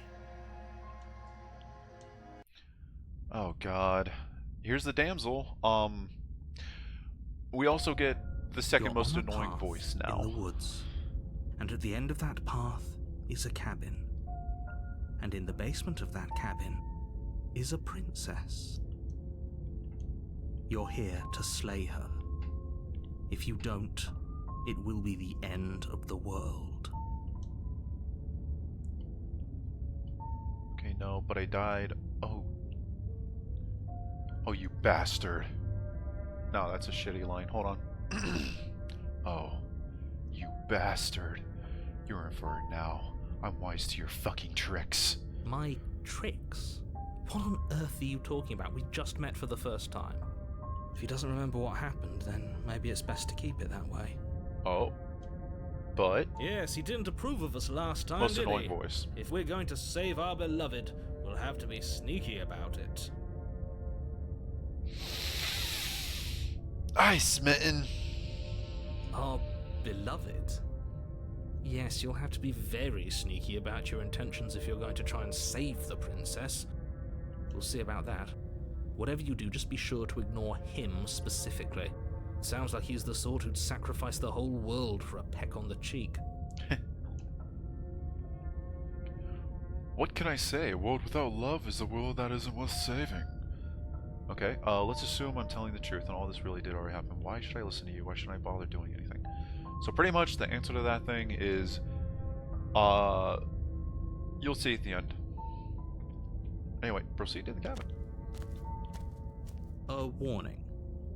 Oh god. Here's the damsel. We also get the second You're most on a annoying path voice in now. the woods, and at the end of that path is a cabin. And in the basement of that cabin is a princess. You're here to slay her. If you don't, it will be the end of the world. Okay, no, but I died. Oh. Oh, you bastard. No, that's a shitty line. Hold on. Oh, you bastard. You're in for it now. I'm wise to your fucking tricks. My tricks? What on earth are you talking about? We just met for the first time. If he doesn't remember what happened, then maybe it's best to keep it that way. Oh. But Yes, he didn't approve of us last time, most did annoying he? voice. If we're going to save our beloved, we'll have to be sneaky about it. Aye, smitten. Our beloved? Yes, you'll have to be very sneaky about your intentions if you're going to try and save the princess. We'll see about that. Whatever you do, just be sure to ignore him specifically. Sounds like he's the sort who'd sacrifice the whole world for a peck on the cheek. What can I say? A world without love is a world that isn't worth saving. Okay, let's assume I'm telling the truth and all this really did already happen. Why should I listen to you? Why should I bother doing anything? So pretty much the answer to that thing is, you'll see at the end. Anyway, proceed to the cabin. A warning.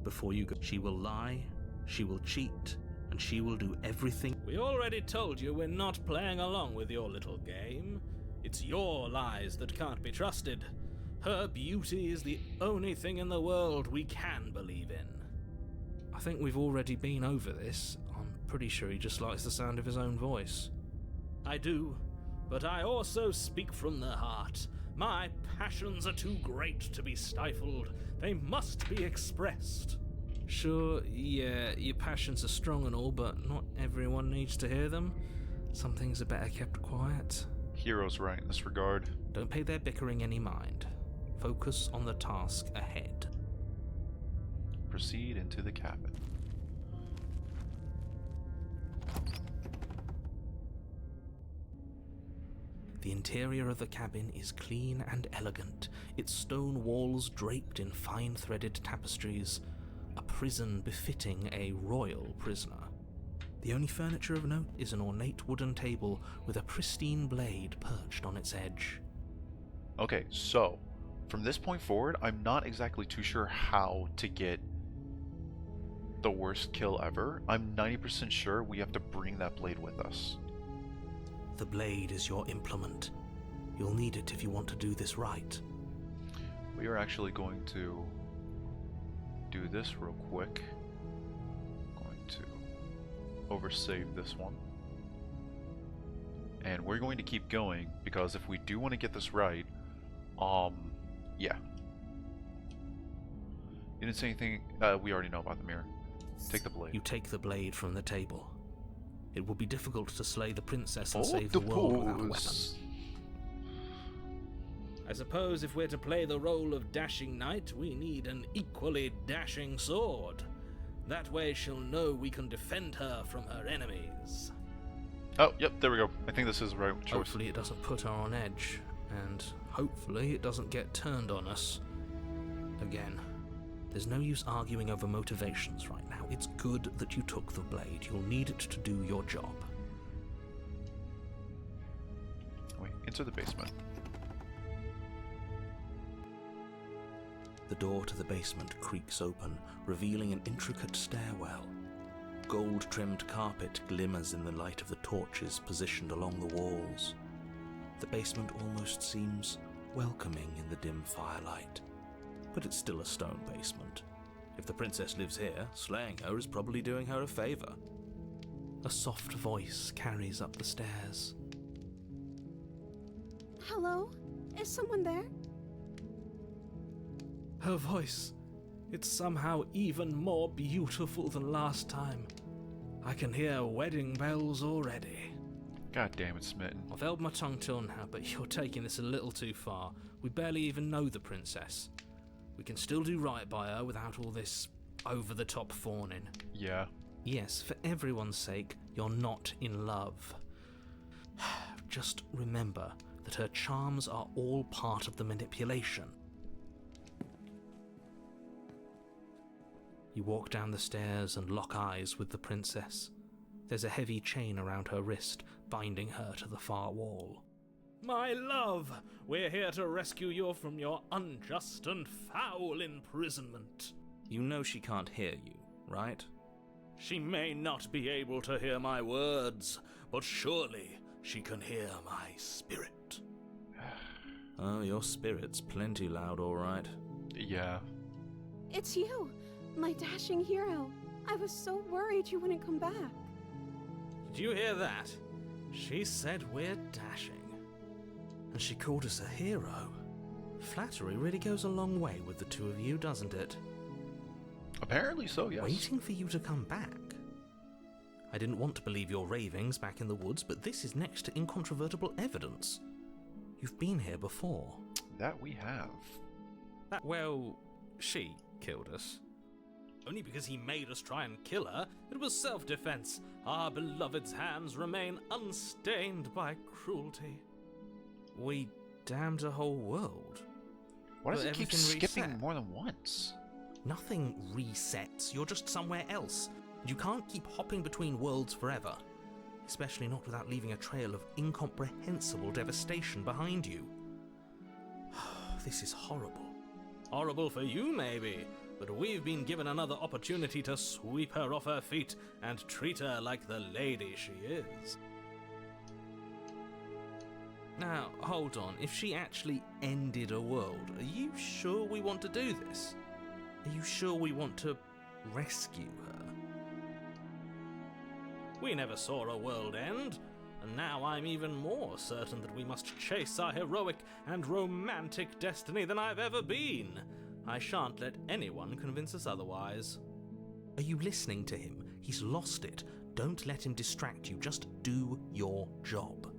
Before you go, she will lie, she will cheat, and she will do everything. We already told you we're not playing along with your little game. It's your lies that can't be trusted. Her beauty is the only thing in the world we can believe in. I think we've already been over this. I'm pretty sure he just likes the sound of his own voice. I do, but I also speak from the heart. My passions are too great to be stifled. They must be expressed. Sure, yeah, your passions are strong and all, but not everyone needs to hear them. Some things are better kept quiet. Hero's right in this regard. Don't pay their bickering any mind. Focus on the task ahead. Proceed into the cabin. interior of the cabin is clean and elegant, its stone walls draped in fine-threaded tapestries, a prison befitting a royal prisoner. The only furniture of note is an ornate wooden table with a pristine blade perched on its edge. Okay, so from this point forward, I'm not exactly too sure how to get the worst kill ever. I'm 90% sure we have to bring that blade with us. The blade is your implement. You'll need it if you want to do this right. We are actually going to do this real quick. Going to oversave this one. And we're going to keep going because if we do want to get this right, yeah. You didn't say anything, we already know about the mirror. Take the blade. You take the blade from the table. It will be difficult to slay the princess and save the world without a weapon. I suppose if we're to play the role of dashing knight, we need an equally dashing sword. That way she'll know we can defend her from her enemies. Oh, yep, there we go. I think this is the right choice. Hopefully it doesn't put her on edge, and hopefully it doesn't get turned on us. Again, there's no use arguing over motivations right now. It's good that you took the blade. You'll need it to do your job. Wait, enter the basement. The door to the basement creaks open, revealing an intricate stairwell. Gold-trimmed carpet glimmers in the light of the torches positioned along the walls. The basement almost seems welcoming in the dim firelight. But it's still a stone basement. If the princess lives here, slaying her is probably doing her a favor. A soft voice carries up the stairs. Hello? Is someone there? Her voice, it's somehow even more beautiful than last time. I can hear wedding bells already. God damn it, Smitten. I've held my tongue till now, but you're taking this a little too far. We barely even know the princess. We can still do right by her without all this over-the-top fawning. Yeah. Yes, for everyone's sake, you're not in love. Just remember that her charms are all part of the manipulation. You walk down the stairs and lock eyes with the princess. There's a heavy chain around her wrist, binding her to the far wall. My love, we're here to rescue you from your unjust and foul imprisonment. You know she can't hear you, right? She may not be able to hear my words, but surely she can hear my spirit. Oh, your spirit's plenty loud, all right. Yeah. It's you, my dashing hero. I was so worried you wouldn't come back. Did you hear that? She said we're dashing. And she called us a hero. Flattery really goes a long way with the two of you, doesn't it? Apparently so, yes. Waiting for you to come back. I didn't want to believe your ravings back in the woods, but this is next to incontrovertible evidence. You've been here before. That we have. Well, she killed us. Only because he made us try and kill her. It was self-defense. Our beloved's hands remain unstained by cruelty. We damned a whole world. Why does But it keep everything skipping reset. more than once? Nothing resets. You're just somewhere else. You can't keep hopping between worlds forever. Especially not without leaving a trail of incomprehensible devastation behind you. This is horrible. Horrible for you, maybe. But we've been given another opportunity to sweep her off her feet and treat her like the lady she is. Now, hold on. If she actually ended a world, are you sure we want to do this? Are you sure we want to rescue her? We never saw a world end, and now I'm even more certain that we must chase our heroic and romantic destiny than I've ever been. I shan't let anyone convince us otherwise. Are you listening to him? He's lost it. Don't let him distract you. Just do your job.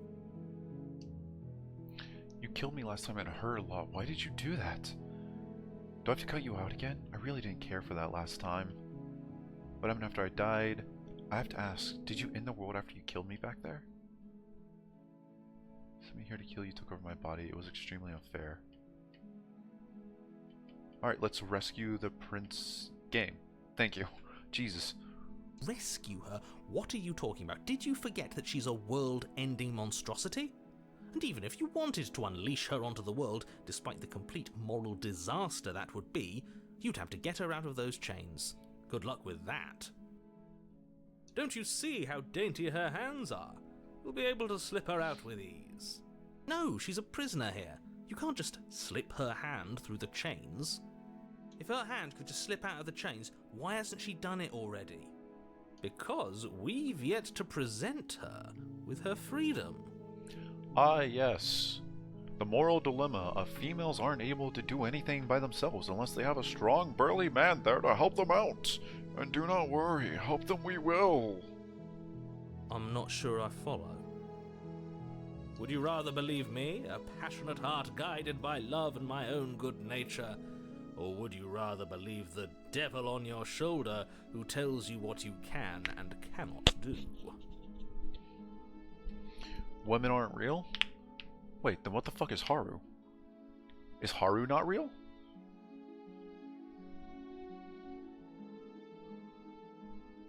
You killed me last time and it hurt a lot. Why did you do that? Do I have to cut you out again? I really didn't care for that last time. What happened after I died? I have to ask, did you end the world after you killed me back there? left me here to kill you, took over my body. It was extremely unfair. Alright, let's rescue the prince game. Thank you. Jesus. Rescue her? What are you talking about? Did you forget that she's a world-ending monstrosity? And even if you wanted to unleash her onto the world, despite the complete moral disaster that would be, you'd have to get her out of those chains. Good luck with that. Don't you see how dainty her hands are? We'll be able to slip her out with ease. No, she's a prisoner here. You can't just slip her hand through the chains. If her hand could just slip out of the chains, why hasn't she done it already? Because we've yet to present her with her freedom. Ah, yes. The moral dilemma of females aren't able to do anything by themselves unless they have a strong, burly man there to help them out. And do not worry, help them we will. I'm not sure I follow. Would you rather believe me, a passionate heart guided by love and my own good nature? Or would you rather believe the devil on your shoulder who tells you what you can and cannot do? Women aren't real? Wait, then what the fuck is Haru? Is Haru not real?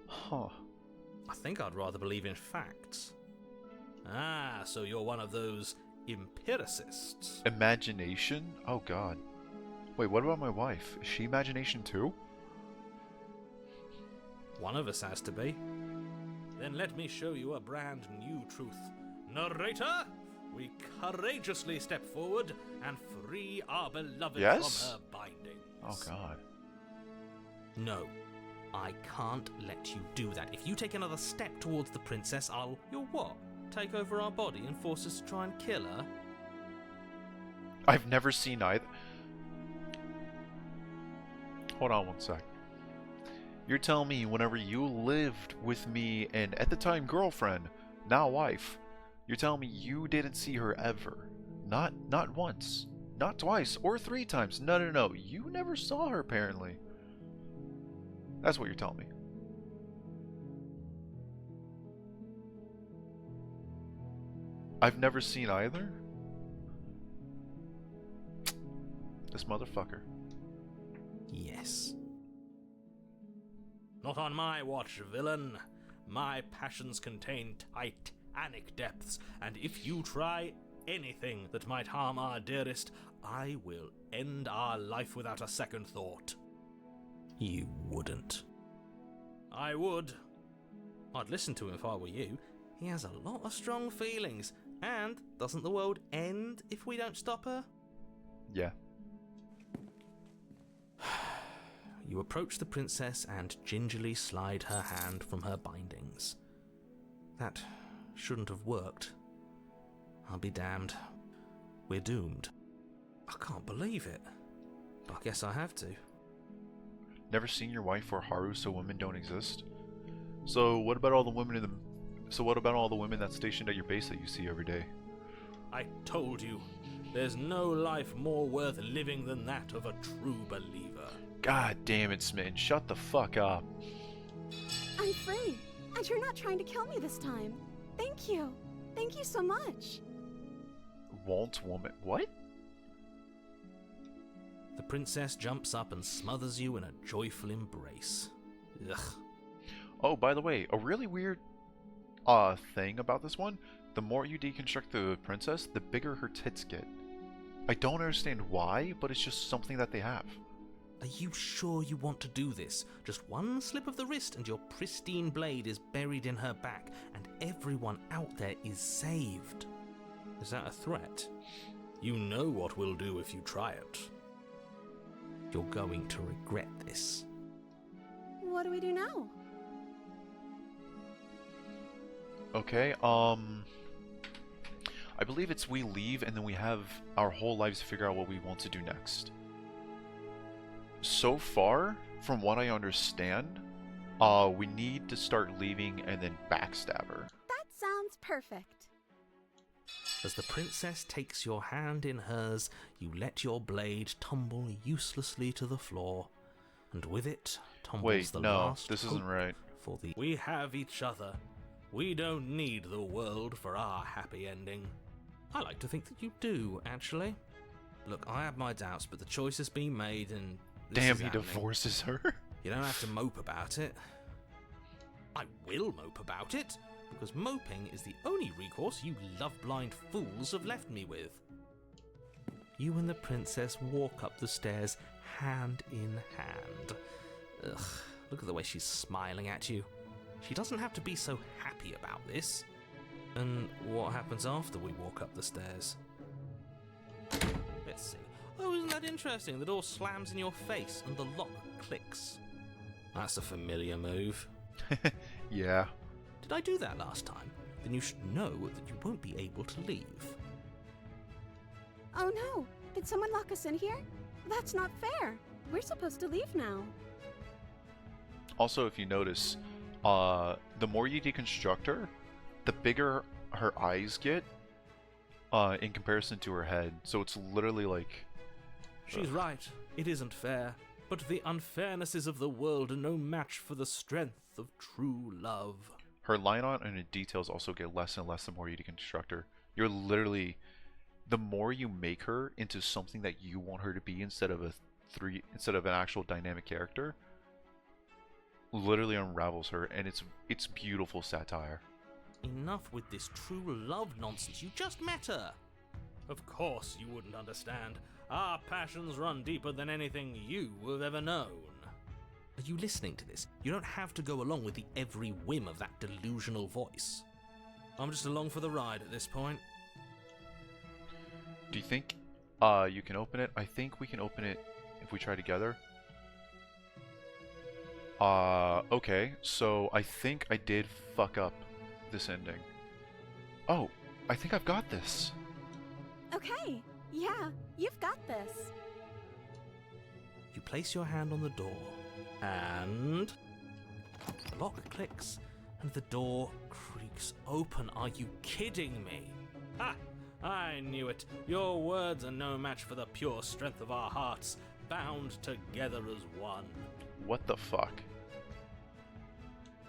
Huh. I think I'd rather believe in facts. Ah, so you're one of those empiricists. Imagination? Oh god. Wait, what about my wife? Is she imagination too? One of us has to be. Then let me show you a brand new truth. Narrator, we courageously step forward and free our beloved Yes? from her bindings. Oh god. No, I can't let you do that. If you take another step towards the princess, You'll what? Take over our body and force us to try and kill her? I've never seen either. Hold on one sec. You're telling me whenever you lived with me and at the time girlfriend, now wife, you're telling me you didn't see her ever? Not once, not twice, or 3 times. No. You never saw her apparently. That's what you're telling me. I've never seen either? This motherfucker. Yes. Not on my watch, villain. My passions contain titanic depths, and if you try anything that might harm our dearest, I will end our life without a second thought. You wouldn't. I would. I'd listen to him if I were you. He has a lot of strong feelings, and doesn't the world end if we don't stop her? Yeah. You approach the princess and gingerly slide her hand from her bindings. That shouldn't have worked. I'll be damned. We're doomed. I can't believe it. But I guess I have to. Never seen your wife or Haru, so women don't exist? So what about all the women that's stationed at your base that you see every day? I told you, there's no life more worth living than that of a true believer. God damn it, Smitten. Shut the fuck up. I'm free, and you're not trying to kill me this time. Thank you. Thank you so much. Won't woman. What? The princess jumps up and smothers you in a joyful embrace. Ugh. Oh, by the way, a really weird thing about this one, the more you deconstruct the princess, the bigger her tits get. I don't understand why, but it's just something that they have. Are you sure you want to do this? Just one slip of the wrist and your pristine blade is buried in her back, and everyone out there is saved. Is that a threat? You know what we'll do if you try it. You're going to regret this. What do we do now? Okay, I believe it's we leave and then we have our whole lives to figure out what we want to do next. So far, from what I understand, we need to start leaving and then backstab her. That sounds perfect. As the princess takes your hand in hers, you let your blade tumble uselessly to the floor, and with it tumbles Wait, the no, last this isn't hope right. for the... We have each other. We don't need the world for our happy ending. I like to think that you do, actually. Look, I have my doubts, but the choice has been made, and this Damn, is he happening. divorces her. You don't have to mope about it. I will mope about it, because moping is the only recourse you love-blind fools have left me with. You and the princess walk up the stairs hand in hand. Ugh, look at the way she's smiling at you. She doesn't have to be so happy about this. And what happens after we walk up the stairs? Let's see. Oh, isn't that interesting? The door slams in your face and the lock clicks. That's a familiar move. Yeah. Did I do that last time? Then you should know that you won't be able to leave. Oh no! Did someone lock us in here? That's not fair. We're supposed to leave now. Also, if you notice, the more you deconstruct her, the bigger her eyes get in comparison to her head. So it's literally like... She's right. It isn't fair. But the unfairnesses of the world are no match for the strength of true love. Her line art and her details also get less and less the more you deconstruct her. You're literally... The more you make her into something that you want her to be instead of an actual dynamic character, literally unravels her, and it's beautiful satire. Enough with this true love nonsense. You just met her. Of course you wouldn't understand. Our passions run deeper than anything you have ever known. Are you listening to this? You don't have to go along with the every whim of that delusional voice. I'm just along for the ride at this point. Do you think you can open it? I think we can open it if we try together. Okay, so I think I did fuck up this ending. Oh, I think I've got this. Okay, yeah, you've got this. You place your hand on the door, and the lock clicks, and the door creaks open. Are you kidding me? Ha! I knew it. Your words are no match for the pure strength of our hearts, bound together as one. What the fuck?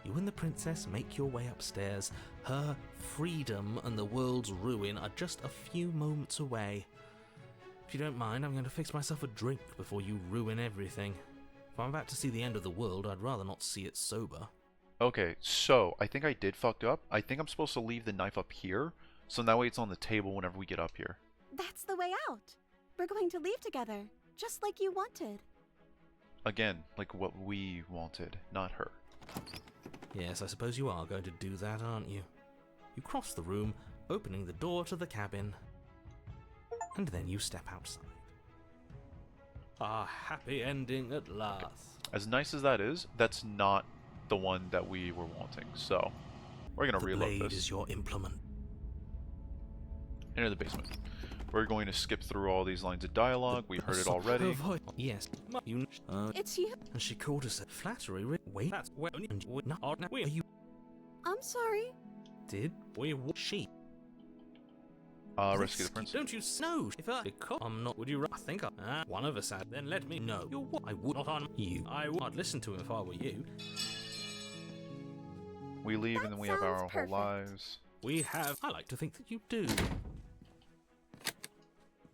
You and the princess make your way upstairs. Her freedom and the world's ruin are just a few moments away. If you don't mind, I'm going to fix myself a drink before you ruin everything. If I'm about to see the end of the world, I'd rather not see it sober. Okay, so I think I did fucked up. I think I'm supposed to leave the knife up here, so that way it's on the table whenever we get up here. That's the way out. We're going to leave together, just like you wanted. Again, like what we wanted, not her. Yes, I suppose you are going to do that, aren't you? You cross the room, opening the door to the cabin, and then you step outside. A happy ending at last. As nice as that is, that's not the one that we were wanting, so we're gonna The reload blade this. is your implement. Enter the basement. We're going to skip through all these lines of dialogue. We heard it already. Her voice. Yes. You. It's you. And she called us a flattery. Wait. That's where. And you I'm sorry. did. She. Rescue the prince. Don't you know? If because I'm not, would you? I think one of us had. Then let me know. You're what? I would not on you. I would. I'd listen to him if I were you. We leave and then we have sounds our whole perfect. lives. We have. I like to think that you do.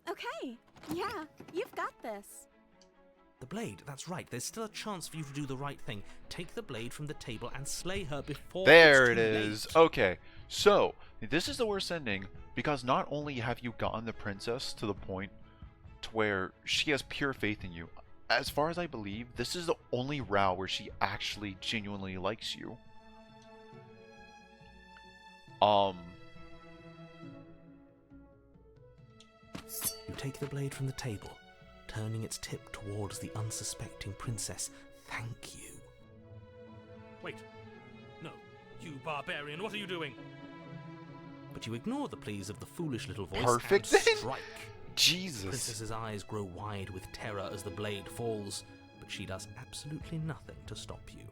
Okay, yeah, you've got this. The blade. That's right. There's still a chance for you to do the right thing. Take the blade from the table and slay her before. There it's it too is. late. Okay, so this is the worst ending because not only have you gotten the princess to the point to where she has pure faith in you. As far as I believe, this is the only route where she actually genuinely likes you. You take the blade from the table, turning its tip towards the unsuspecting princess. Thank you. Wait. No. You barbarian, what are you doing? But you ignore the pleas of the foolish little voice Perfect and then. strike. Jesus. Princess's eyes grow wide with terror as the blade falls, but she does absolutely nothing to stop you.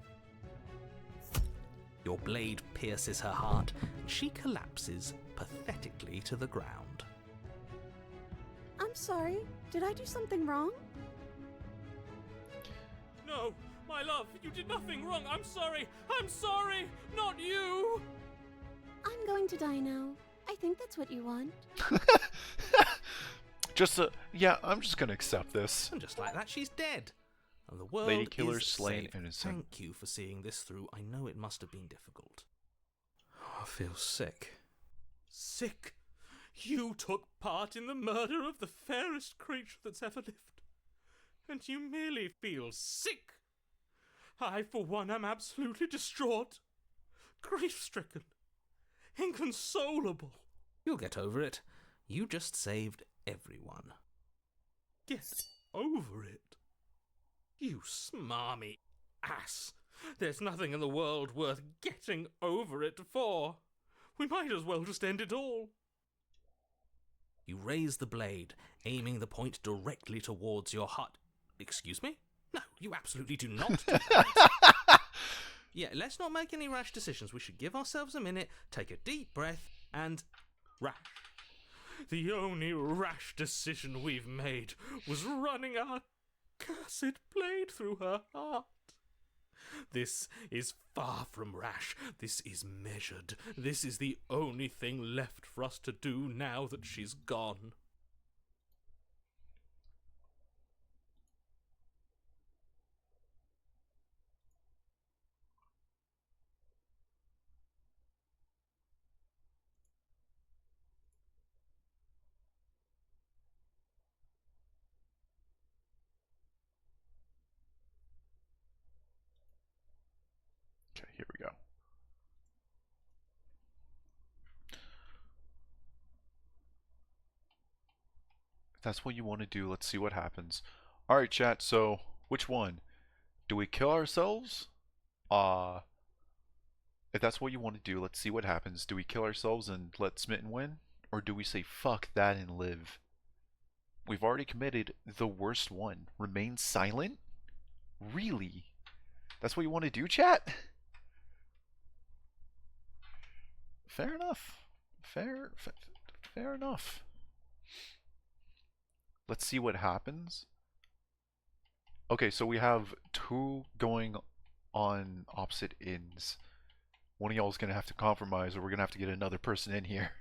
Your blade pierces her heart, and she collapses pathetically to the ground. I'm sorry. Did I do something wrong? No, my love, you did nothing wrong. I'm sorry. I'm sorry. Not you. I'm going to die now. I think that's what you want. Yeah, I'm just gonna accept this. And just like that, she's dead. And the world Lady Killer is slain saved. innocent. Thank you for seeing this through. I know it must have been difficult. I feel sick. Sick? You took part in the murder of the fairest creature that's ever lived. And you merely feel sick? I, for one, am absolutely distraught. Grief-stricken. Inconsolable. You'll get over it. You just saved everyone. Get over it? You smarmy ass. There's nothing in the world worth getting over it for. We might as well just end it all. You raise the blade, aiming the point directly towards your heart. Excuse me? No, you absolutely do not do that. Yeah, let's not make any rash decisions. We should give ourselves a minute, take a deep breath, and rash. The only rash decision we've made was running our cursed blade through her heart. This is far from rash. This is measured. This is the only thing left for us to do now that she's gone. Okay, here we go. If that's what you want to do, let's see what happens. Alright, chat, so which one? Do we kill ourselves? If that's what you want to do, let's see what happens. Do we kill ourselves and let Smitten win? Or do we say fuck that and live? We've already committed the worst one. Remain silent? Really? That's what you want to do, chat? Fair enough. Fair enough. Let's see what happens. Okay, so we have two going on opposite ends. One of y'all is going to have to compromise, or we're going to have to get another person in here.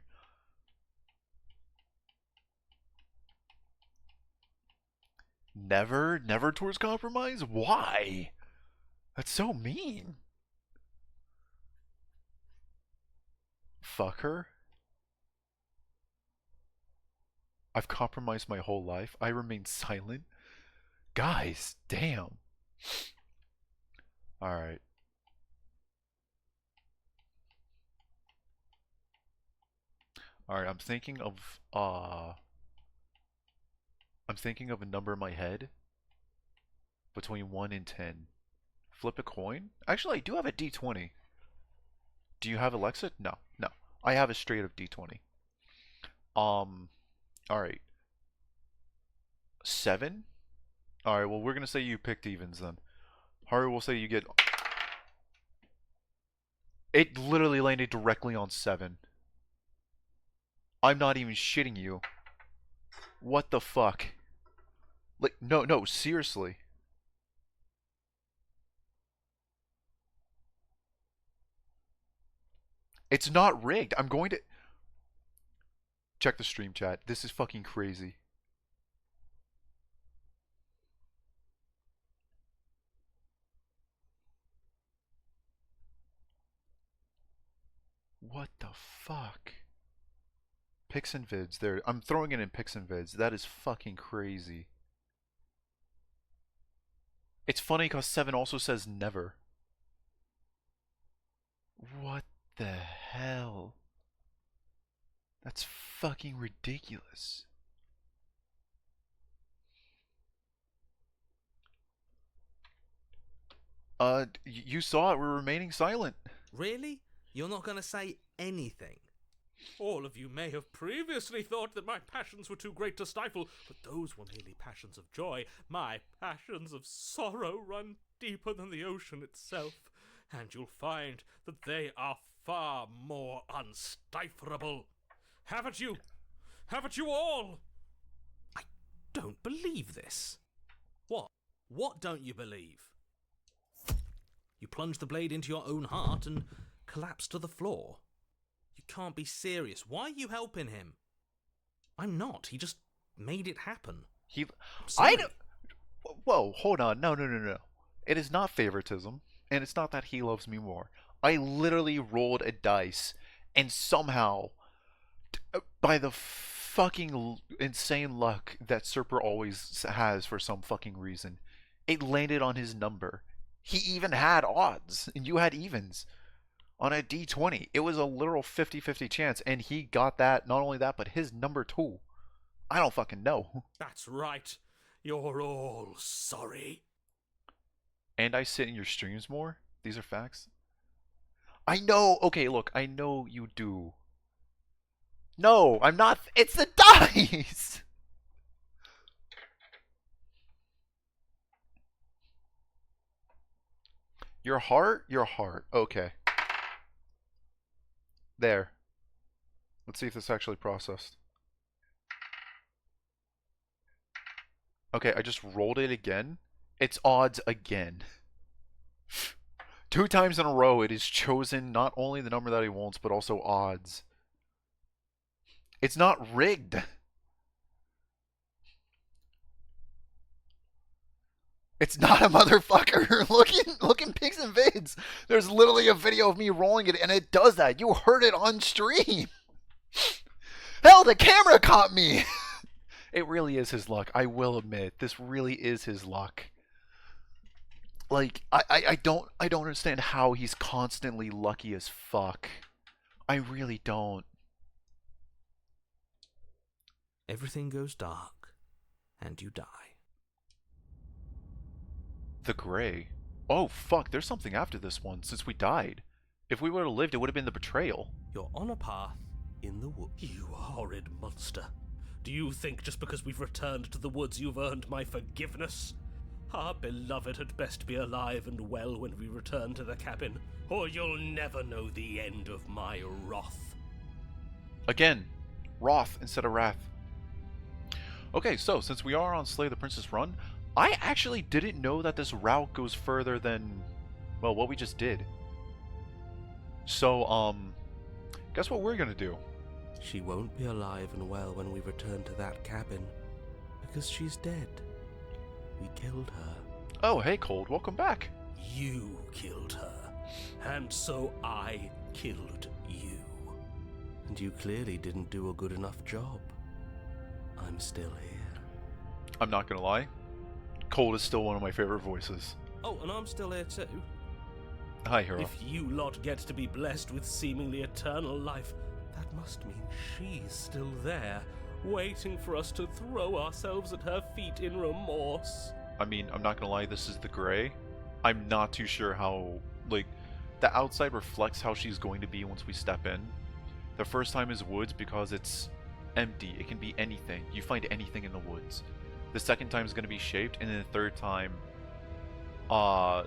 Never towards compromise? Why? That's so mean. Fuck her. I've compromised my whole life. I remain silent. Guys, damn. Alright. Alright, I'm thinking of a number in my head between 1 and 10. Flip a coin? Actually, I do have a D20. Do you have Alexa? No. I have a straight up D20. Alright. 7? Alright, well, we're gonna say you picked evens then. Haru will say you get... It literally landed directly on 7. I'm not even shitting you. What the fuck? Like, no, seriously. It's not rigged. I'm going to... Check the stream chat. This is fucking crazy. What the fuck? Pixinvids. There. I'm throwing it in Pixinvids. That is fucking crazy. It's funny because 7 also says never. What the hell? That's fucking ridiculous. You saw it. We're remaining silent. Really? You're not going to say anything? All of you may have previously thought that my passions were too great to stifle, but those were merely passions of joy. My passions of sorrow run deeper than the ocean itself, and you'll find that they are far more unstiflable. Haven't you? Haven't you all? I don't believe this. What? What don't you believe? You plunge the blade into your own heart and collapse to the floor. You can't be serious. Why are you helping him? I'm not. He just made it happen. He... I'm I sorry. don't... Whoa, hold on. No, no, no, no. It is not favoritism, and it's not that he loves me more. I literally rolled a dice, and somehow, by the fucking insane luck that Serper always has for some fucking reason, it landed on his number. He even had odds, and you had evens on a d20. It was a literal 50-50 chance, and he got that, not only that, but his number too. I don't fucking know. That's right. You're all sorry. And I sit in your streams more? These are facts? I know! Okay, look, I know you do. No, I'm not. It's the dice! Your heart? Your heart. Okay. There. Let's see if this actually processed. Okay, I just rolled it again. It's odds again. 2 times in a row, it is chosen not only the number that he wants, but also odds. It's not rigged. It's not a motherfucker. Look in Pigs and Vids. There's literally a video of me rolling it, and it does that. You heard it on stream. Hell, the camera caught me. It really is his luck. I will admit, this really is his luck. Like, I don't understand how he's constantly lucky as fuck. I really don't. Everything goes dark, and you die. The Gray. Oh, fuck, there's something after this one, since we died. If we would have lived, it would have been the betrayal. You're on a path in the woods. You horrid monster. Do you think just because we've returned to the woods you've earned my forgiveness? Our beloved had best be alive and well when we return to the cabin, or you'll never know the end of my wrath. Again, Wrath instead of Wrath. Okay, so since we are on Slay the Princess Run, I actually didn't know that this route goes further than, well, what we just did. So, guess what we're gonna do? She won't be alive and well when we return to that cabin, because she's dead. We killed her. Oh, hey Cold, welcome back. You killed her, and so I killed you. And you clearly didn't do a good enough job. I'm still here. I'm not gonna lie, Cold is still one of my favorite voices. Oh, and I'm still here too. Hi, Hero. If you lot get to be blessed with seemingly eternal life, that must mean she's still there, waiting for us to throw ourselves at her feet in remorse. I mean, I'm not gonna lie, this is the Gray. I'm not too sure how, like, the outside reflects how she's going to be once we step in. The first time is woods because it's empty. It can be anything. You find anything in the woods. The second time is going to be shaped, and then the third time, the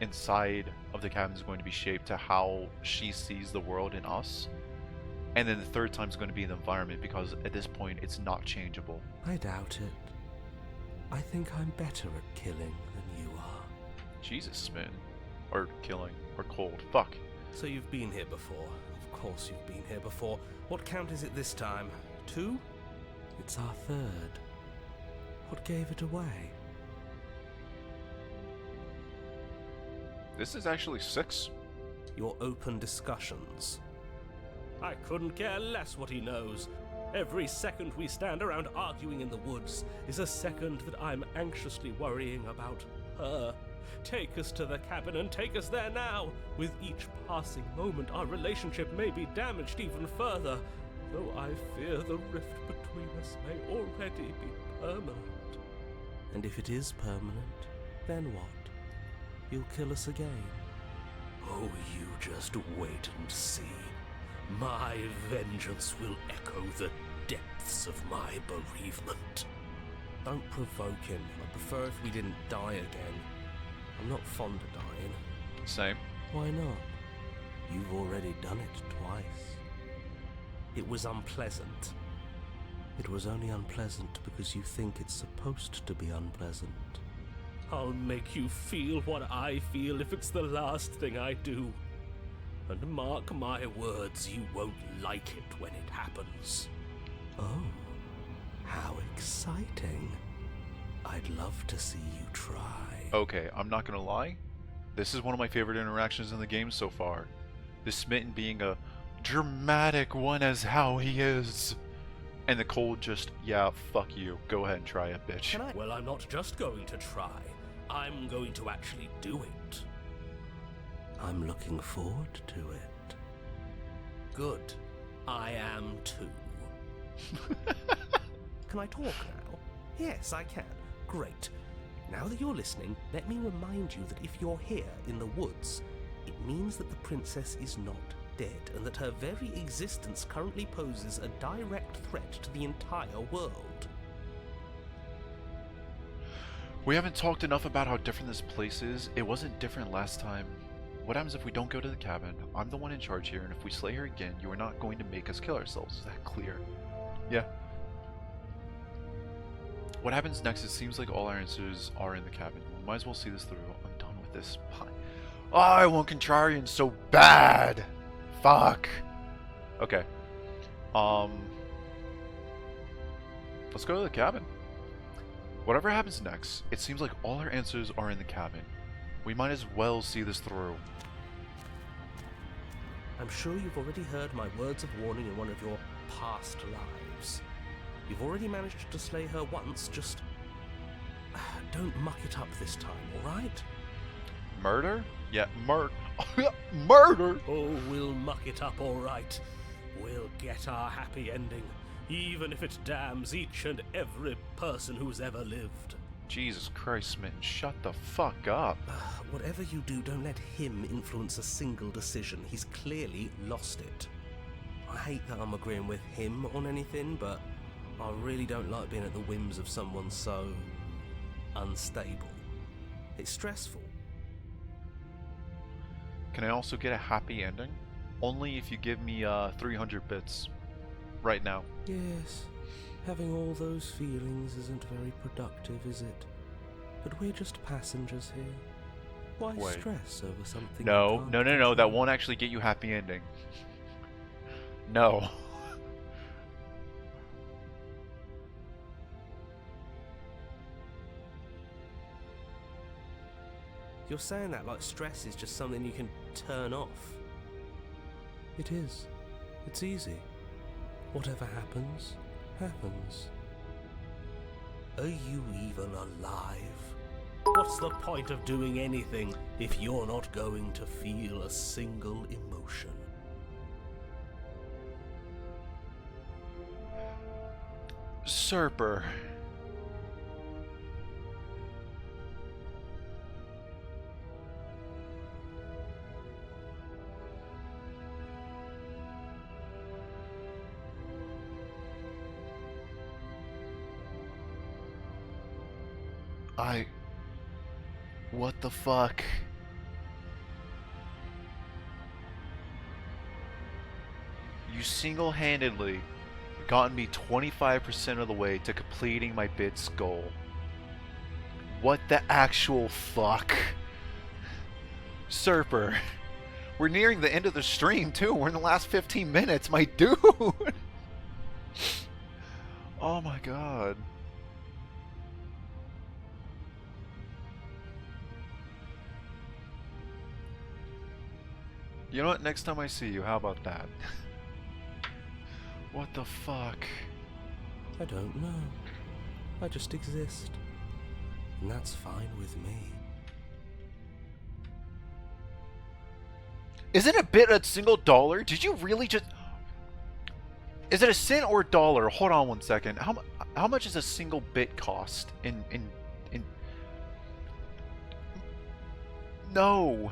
inside of the cabin is going to be shaped to how she sees the world and us. And then the third time is going to be the environment, because at this point it's not changeable. I doubt it. I think I'm better at killing than you are. Jesus, Spin. Or killing. Or Cold. Fuck. So you've been here before. Of course you've been here before. What count is it this time? 2? It's our 3rd. What gave it away? This is actually 6. Your open discussions. I couldn't care less what he knows. Every second we stand around arguing in the woods is a second that I'm anxiously worrying about her. Take us to the cabin and take us there now. With each passing moment, our relationship may be damaged even further, though I fear the rift between us may already be permanent. And if it is permanent, then what? You'll kill us again? Oh, you just wait and see. My vengeance will echo the depths of my bereavement. Don't provoke him. I'd prefer if we didn't die again. I'm not fond of dying. Same. Why not? You've already done it twice. It was unpleasant. It was only unpleasant because you think it's supposed to be unpleasant. I'll make you feel what I feel if it's the last thing I do. And mark my words, you won't like it when it happens. Oh, how exciting. I'd love to see you try. Okay, I'm not gonna lie. This is one of my favorite interactions in the game so far. The Smitten being a dramatic one as how he is. And the Cold just, yeah, fuck you. Go ahead and try it, bitch. Can I? Well, I'm not just going to try. I'm going to actually do it. I'm looking forward to it. Good. I am too. Can I talk now? Yes, I can. Great. Now that you're listening, let me remind you that if you're here in the woods, it means that the princess is not dead, and that her very existence currently poses a direct threat to the entire world. We haven't talked enough about how different this place is. It wasn't different last time. What happens if we don't go to the cabin? I'm the one in charge here, and if we slay her again, you are not going to make us kill ourselves. Is that clear? Yeah. What happens next? It seems like all our answers are in the cabin. We might as well see this through. I'm done with this. Oh, I want Contrarian so bad. Fuck. Okay. Let's go to the cabin. Whatever happens next, it seems like all our answers are in the cabin. We might as well see this through. I'm sure you've already heard my words of warning in one of your past lives. You've already managed to slay her once, just don't muck it up this time, alright? Murder? Yeah, murder! Oh, we'll muck it up alright. We'll get our happy ending, even if it damns each and every person who's ever lived. Jesus Christ, Smitten, shut the fuck up. Whatever you do, don't let him influence a single decision. He's clearly lost it. I hate that I'm agreeing with him on anything, but I really don't like being at the whims of someone so unstable. It's stressful. Can I also get a happy ending? Only if you give me 300 bits. Right now. Yes, having all those feelings isn't very productive, is it? But we're just passengers here. Why Wait. stress over something? No, you can't no, that control? won't actually get you happy ending. No. You're saying that like stress is just something you can turn off. It is. It's easy. Whatever happens, happens. Are you even alive? What's the point of doing anything if you're not going to feel a single emotion? Serper. What the fuck? You single-handedly gotten me 25% of the way to completing my bits goal. What the actual fuck? Serper. We're nearing the end of the stream too. We're in the last 15 minutes, my dude. Oh my god. You know what? Next time I see you, how about that? What the fuck? I don't know. I just exist. And that's fine with me. Isn't a bit a single dollar? Did you really just... Is it a cent or a dollar? Hold on one second. How much does a single bit cost in... No.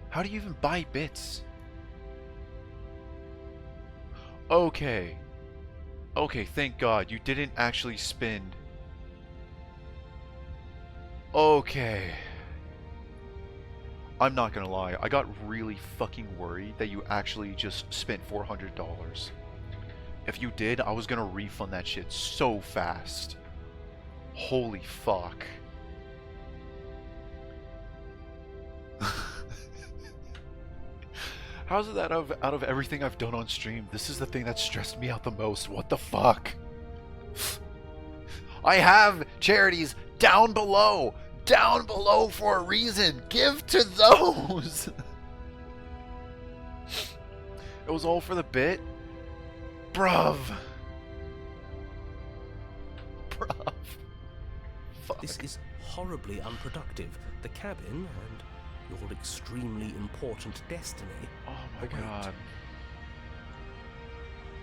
How do you even buy bits? Okay. Okay, thank God. You didn't actually spend... Okay. I'm not gonna lie. I got really fucking worried that you actually just spent $400. If you did, I was gonna refund that shit so fast. Holy fuck. How's it that out of everything I've done on stream, this is the thing that stressed me out the most? What the fuck? I have charities down below for a reason. Give to those. It was all for the bit, bruv. Fuck. This is horribly unproductive. The cabin and your extremely important destiny. Oh my await. god.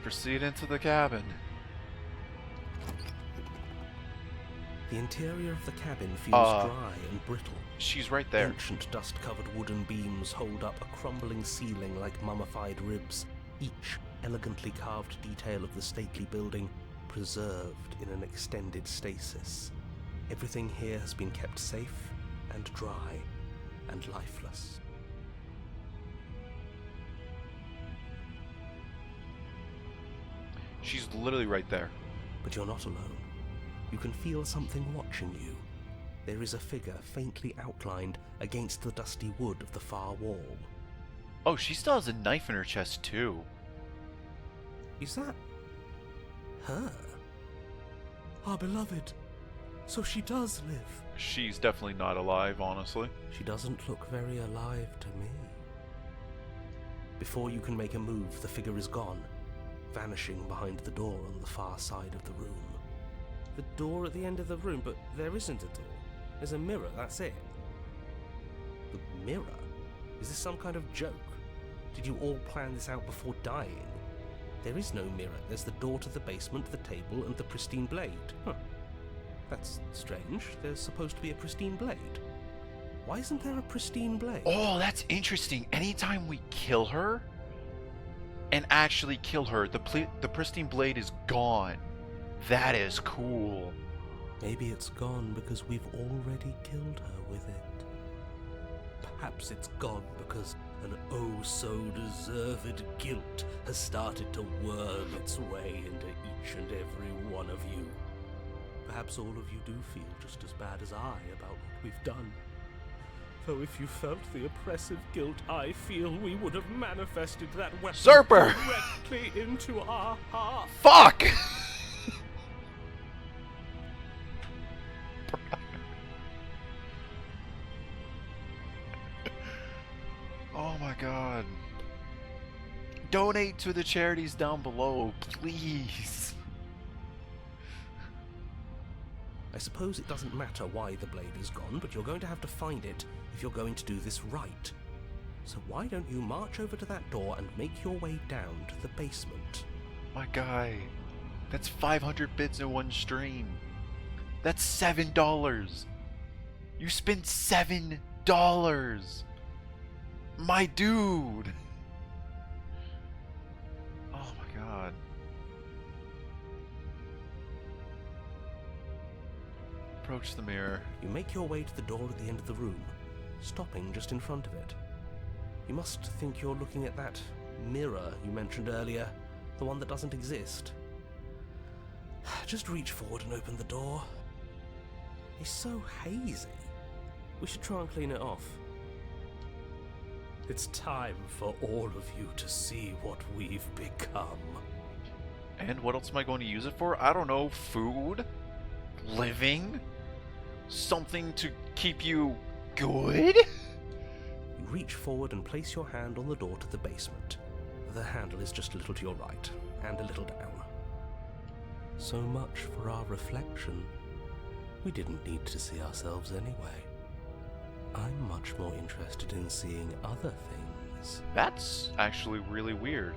Proceed into the cabin. The interior of the cabin feels dry and brittle. She's right there. Ancient dust-covered wooden beams hold up a crumbling ceiling like mummified ribs, each elegantly carved detail of the stately building preserved in an extended stasis. Everything here has been kept safe and dry and lifeless. She's literally right there. But you're not alone. You can feel something watching you. There is a figure faintly outlined against the dusty wood of the far wall. Oh, she still has a knife in her chest too. Is that her? Our beloved. So she does live. She's definitely not alive, honestly. She doesn't look very alive to me. Before you can make a move, the figure is gone, vanishing behind the door on the far side of the room. The door at the end of the room, but there isn't a door. There's a mirror, that's it. The mirror? Is this some kind of joke? Did you all plan this out before dying? There is no mirror. There's the door to the basement, the table, and the pristine blade. Huh. That's strange. There's supposed to be a pristine blade. Why isn't there a pristine blade? Oh, that's interesting. Anytime we kill her, and actually kill her, the pristine blade is gone. That is cool. Maybe it's gone because we've already killed her with it. Perhaps it's gone because an oh-so-deserved guilt has started to worm its way into each and every one of you. Perhaps all of you do feel just as bad as I about what we've done. Though if you felt the oppressive guilt I feel, we would have manifested that weapon Zerper! directly into our heart. Fuck! Oh my god. Donate to the charities down below, please. I suppose it doesn't matter why the blade is gone, but you're going to have to find it if you're going to do this right. So why don't you march over to that door and make your way down to the basement? My guy, that's 500 bits in one stream. That's $7. You spent $7. My dude. Oh my god. Approach the mirror. You make your way to the door at the end of the room, stopping just in front of it. You must think you're looking at that mirror you mentioned earlier, the one that doesn't exist. Just reach forward and open the door. It's so hazy. We should try and clean it off. It's time for all of you to see what we've become. And what else am I going to use it for? I don't know. Food? Living? Something to keep you good? You reach forward and place your hand on the door to the basement. The handle is just a little to your right, and a little down. So much for our reflection. We didn't need to see ourselves anyway. I'm much more interested in seeing other things. That's actually really weird.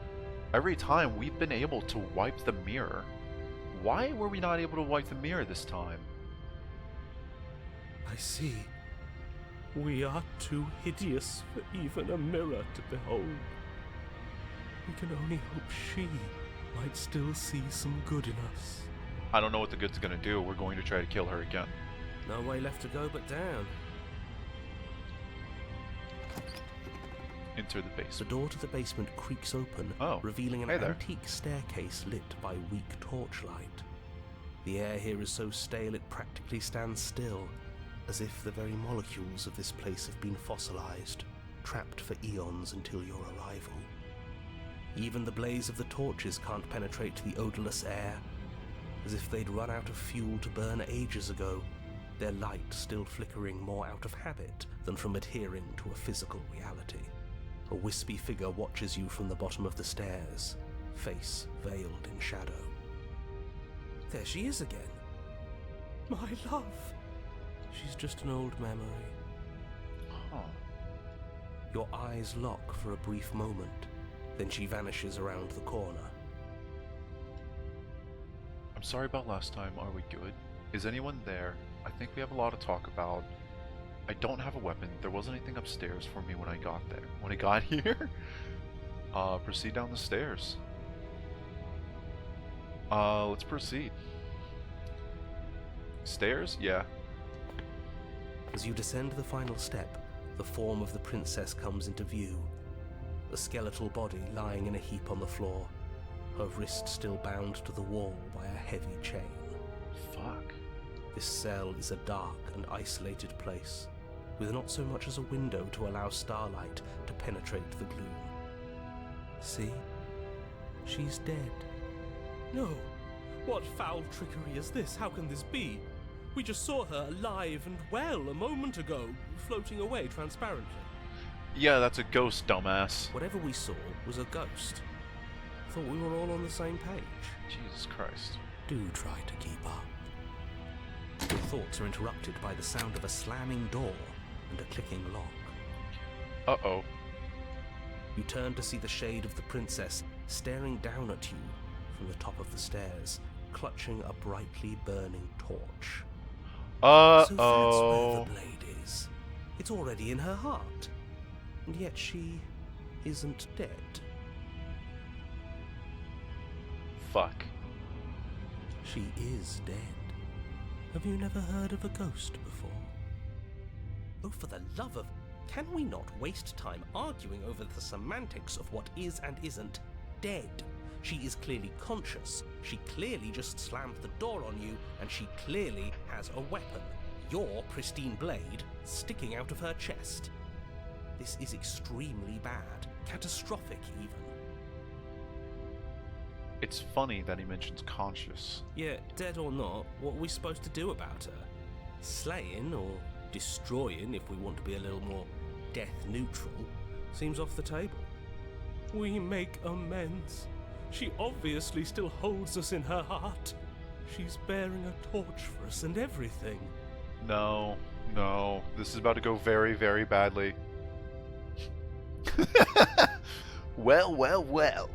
Every time we've been able to wipe the mirror. Why were we not able to wipe the mirror this time? I see. We are too hideous for even a mirror to behold. We can only hope she might still see some good in us. I don't know what the good's gonna do. We're going to try to kill her again. No way left to go but down. Enter the The basement. door to the basement creaks open, Oh, revealing an hey there. antique staircase lit by weak torchlight. The air here is so stale it practically stands still, as if the very molecules of this place have been fossilized, trapped for eons until your arrival. Even the blaze of the torches can't penetrate the odorless air, as if they'd run out of fuel to burn ages ago, their light still flickering more out of habit than from adhering to a physical reality. A wispy figure watches you from the bottom of the stairs, face veiled in shadow. There she is again. My love. She's just an old memory. Huh. Your eyes lock for a brief moment, then she vanishes around the corner. I'm sorry about last time. Are we good? Is anyone there? I think we have a lot to talk about. I don't have a weapon. There wasn't anything upstairs for me when I got there. When I got here, proceed down the stairs. Let's proceed. Stairs? Yeah. As you descend the final step, the form of the princess comes into view. A skeletal body lying in a heap on the floor, her wrist still bound to the wall by a heavy chain. Fuck. This cell is a dark and isolated place, with not so much as a window to allow starlight to penetrate the gloom. See? She's dead. No! What foul trickery is this? How can this be? We just saw her alive and well a moment ago, floating away transparently. Yeah, that's a ghost, dumbass. Whatever we saw was a ghost. Thought we were all on the same page. Jesus Christ. Do try to keep up. Your thoughts are interrupted by the sound of a slamming door and a clicking lock. Uh-oh. You turn to see the shade of the princess staring down at you from the top of the stairs, clutching a brightly burning torch. So that's where the blade is. It's already in her heart. And yet she isn't dead. Fuck. She is dead. Have you never heard of a ghost before? Oh, for the love of... Can we not waste time arguing over the semantics of what is and isn't dead? She is clearly conscious. She clearly just slammed the door on you, and she clearly has a weapon. Your pristine blade sticking out of her chest. This is extremely bad. Catastrophic, even. It's funny that he mentions conscious. Yeah, dead or not, what are we supposed to do about her? Slaying, or destroying, if we want to be a little more death-neutral, seems off the table. We make amends. She obviously still holds us in her heart. She's bearing a torch for us and everything. No, no. This is about to go very, very badly. Well, well, well.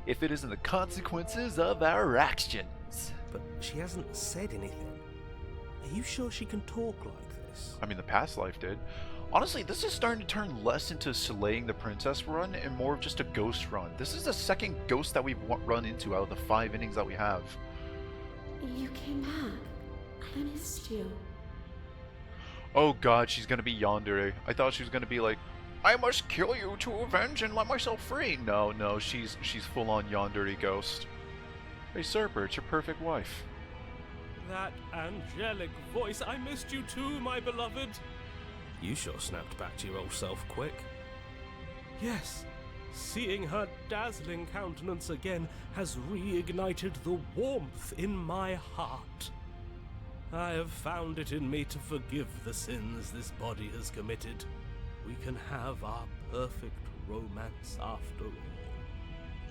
If it isn't the consequences of our actions. But she hasn't said anything. Are you sure she can talk like this? I mean, the past life did. Honestly, this is starting to turn less into slaying the princess run and more of just a ghost run. This is the second ghost that we've run into out of the 5 innings that we have. You came back. I missed you. Oh god, she's gonna be yandere. I thought she was gonna be like, I must kill you to avenge and let myself free. No, no, she's full on yandere ghost. Hey Serper, it's your perfect wife. That angelic voice, I missed you too, my beloved. You sure snapped back to your old self quick. Yes, seeing her dazzling countenance again has reignited the warmth in my heart. I have found it in me to forgive the sins this body has committed. We can have our perfect romance after all.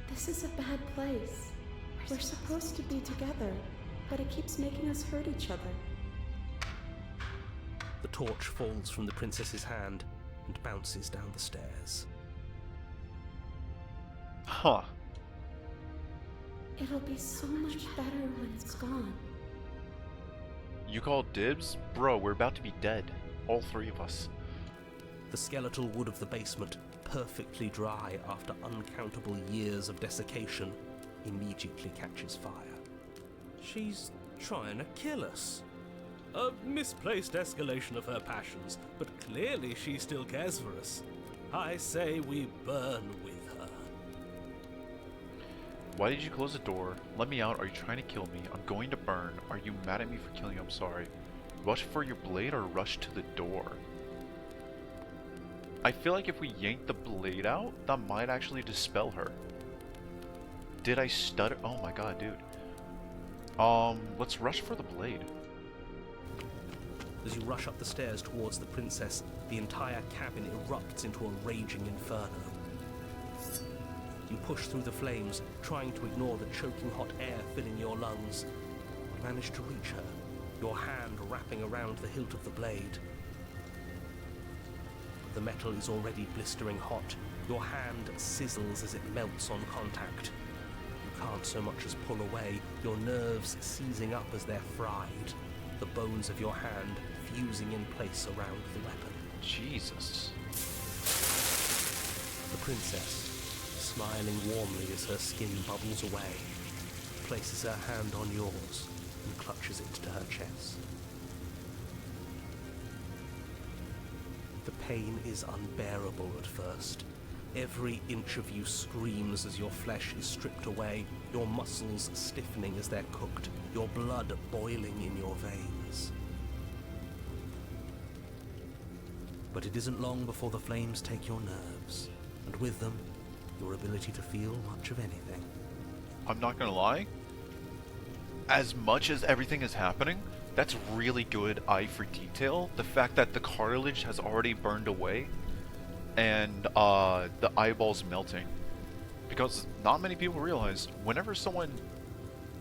This is a bad place. We're supposed to be together, but it keeps making us hurt each other. The torch falls from the princess's hand and bounces down the stairs. Huh. It'll be so much better when it's gone. You call dibs? Bro, we're about to be dead. All 3 of us. The skeletal wood of the basement, perfectly dry after uncountable years of desiccation, immediately catches fire. She's trying to kill us. A misplaced escalation of her passions, but clearly she still cares for us. I say we burn with her. Why did you close the door? Let me out. Are you trying to kill me? I'm going to burn. Are you mad at me for killing you? I'm sorry. Rush for your blade or rush to the door? I feel like if we yank the blade out, that might actually dispel her. Did I stutter? Oh my god, dude. Let's rush for the blade. As you rush up the stairs towards the princess, the entire cabin erupts into a raging inferno. You push through the flames, trying to ignore the choking hot air filling your lungs. You manage to reach her, your hand wrapping around the hilt of the blade. The metal is already blistering hot. Your hand sizzles as it melts on contact. You can't so much as pull away, your nerves seizing up as they're fried, the bones of your hand fusing in place around the weapon. Jesus. The princess, smiling warmly as her skin bubbles away, places her hand on yours and clutches it to her chest. The pain is unbearable at first. Every inch of you screams as your flesh is stripped away, your muscles stiffening as they're cooked, your blood boiling in your veins. But it isn't long before the flames take your nerves, and with them, your ability to feel much of anything. I'm not gonna lie. As much as everything is happening, that's really good eye for detail. The fact that the cartilage has already burned away and the eyeballs melting. Because not many people realize whenever someone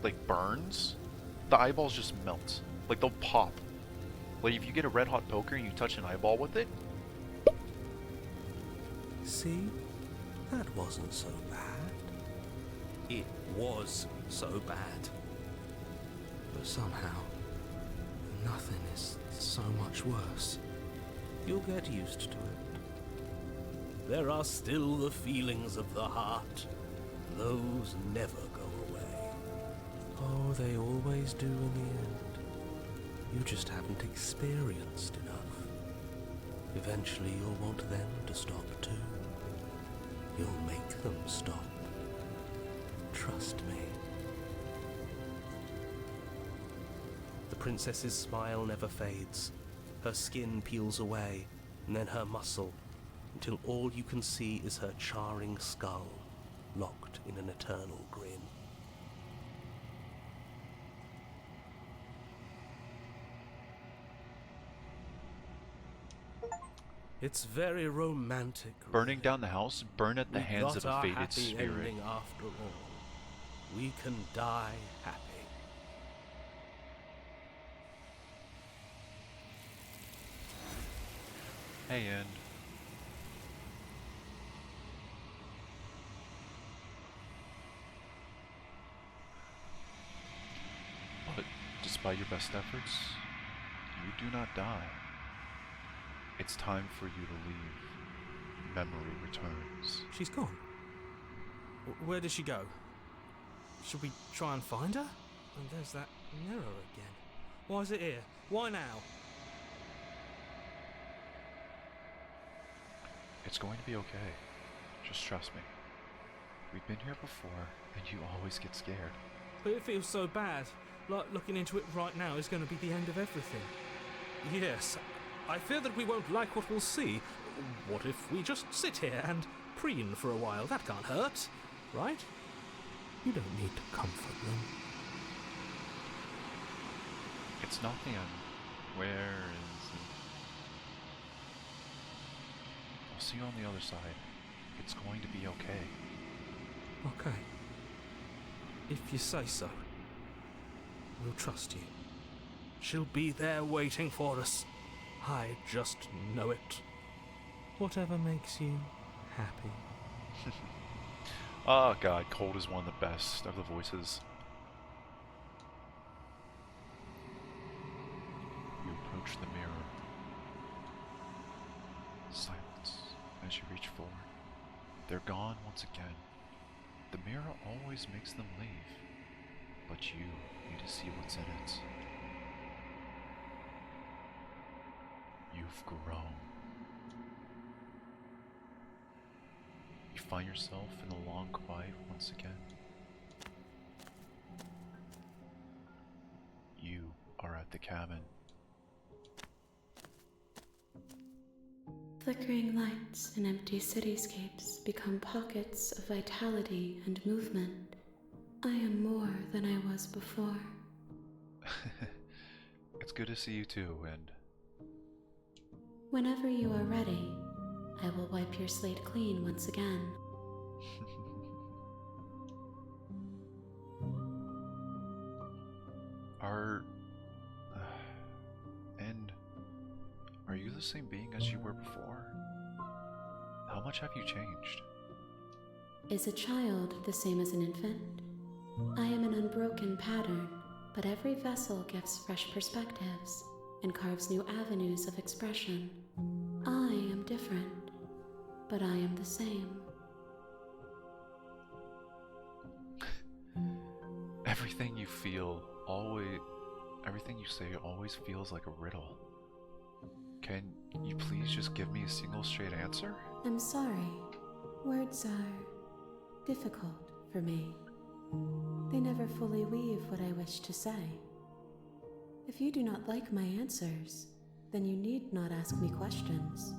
like burns, the eyeballs just melt. Like they'll pop. Like if you get a red hot poker and you touch an eyeball with it. See? That wasn't so bad. It was so bad. But somehow, nothing is so much worse. You'll get used to it. There are still the feelings of the heart. Those never go away. Oh, they always do in the end. You just haven't experienced enough. Eventually you'll want them to stop too. You'll make them stop. Trust me. The princess's smile never fades. Her skin peels away, and then her muscle, until all you can see is her charring skull, locked in an eternal grin. It's very romantic. Burning really. down the house, burn at the We hands got of a our fated happy spirit. ending after all. We can die happy. Hey, and but despite your best efforts, you do not die. It's time for you to leave. Memory returns. She's gone. Where did she go? Should we try and find her? And there's that mirror again. Why is it here? Why now? It's going to be okay. Just trust me. We've been here before, and you always get scared. But it feels so bad. Like looking into it right now is going to be the end of everything. Yes, I fear that we won't like what we'll see. What if we just sit here and preen for a while? That can't hurt, right? You don't need to comfort them. It's not the end. Where is it? I'll see you on the other side. It's going to be okay. Okay. If you say so. We'll trust you. She'll be there waiting for us. I just know it. Whatever makes you happy. Oh god, Cold is one of the best of the voices. You approach the mirror. Silence as you reach forward. They're gone once again. The mirror always makes them leave, but you need to see what's in it. You've grown. You find yourself in the long quiet once again. You are at the cabin. Flickering lights in empty cityscapes become pockets of vitality and movement. I am more than I was before. It's good to see you too, and Whenever you are ready, I will wipe your slate clean once again. and are you the same being as you were before? How much have you changed? Is a child the same as an infant? I am an unbroken pattern, but every vessel gives fresh perspectives and carves new avenues of expression. I am different, but I am the same. Everything you feel everything you say always feels like a riddle. Can you please just give me a single straight answer? I'm sorry. Words are difficult for me. They never fully weave what I wish to say. If you do not like my answers, then you need not ask me questions.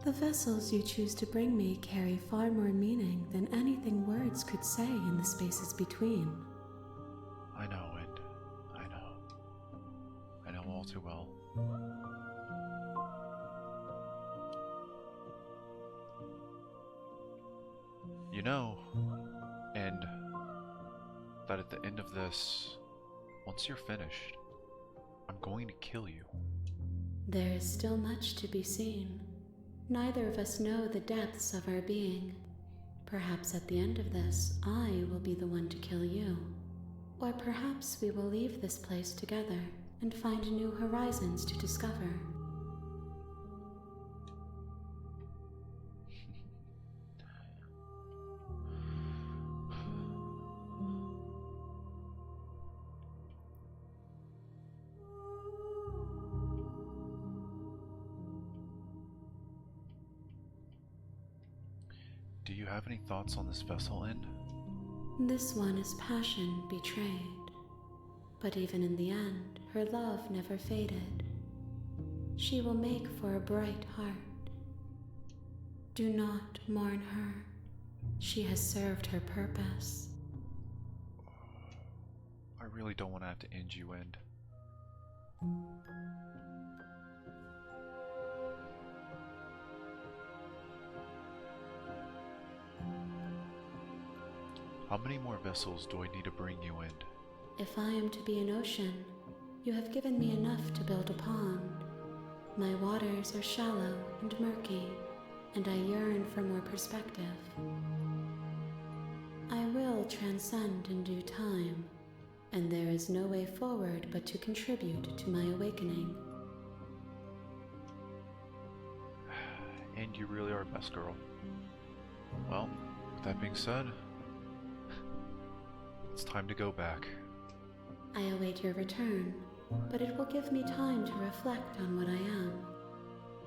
The vessels you choose to bring me carry far more meaning than anything words could say in the spaces between. I know, and I know all too well. You know, and that at the end of this, once you're finished, I'm going to kill you. There is still much to be seen. Neither of us know the depths of our being. Perhaps at the end of this, I will be the one to kill you. Or perhaps we will leave this place together and find new horizons to discover. Do you have any thoughts on this vessel, End? This one is passion betrayed. But even in the end, her love never faded. She will make for a bright heart. Do not mourn her. She has served her purpose. I really don't want to have to end you, End. How many more vessels do I need to bring you in? If I am to be an ocean, you have given me enough to build a pond. My waters are shallow and murky, and I yearn for more perspective. I will transcend in due time, and there is no way forward but to contribute to my awakening. And you really are best girl. Well, with that being said, it's time to go back. I await your return, but it will give me time to reflect on what I am.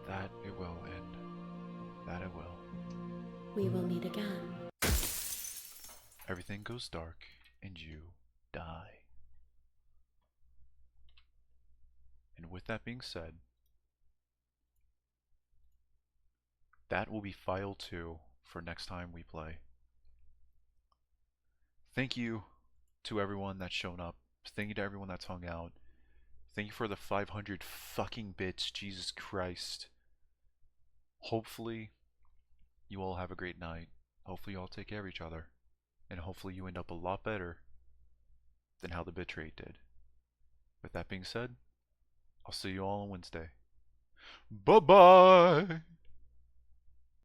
That it will, End. That it will. We will meet again. Everything goes dark, and you die. And with that being said, that will be file 2 for next time we play. Thank you to everyone that's shown up. Thank you to everyone that's hung out. Thank you for the 500 fucking bits, Jesus Christ. Hopefully, you all have a great night. Hopefully you all take care of each other. And hopefully you end up a lot better than how the bitrate did. With that being said, I'll see you all on Wednesday. Bye-bye!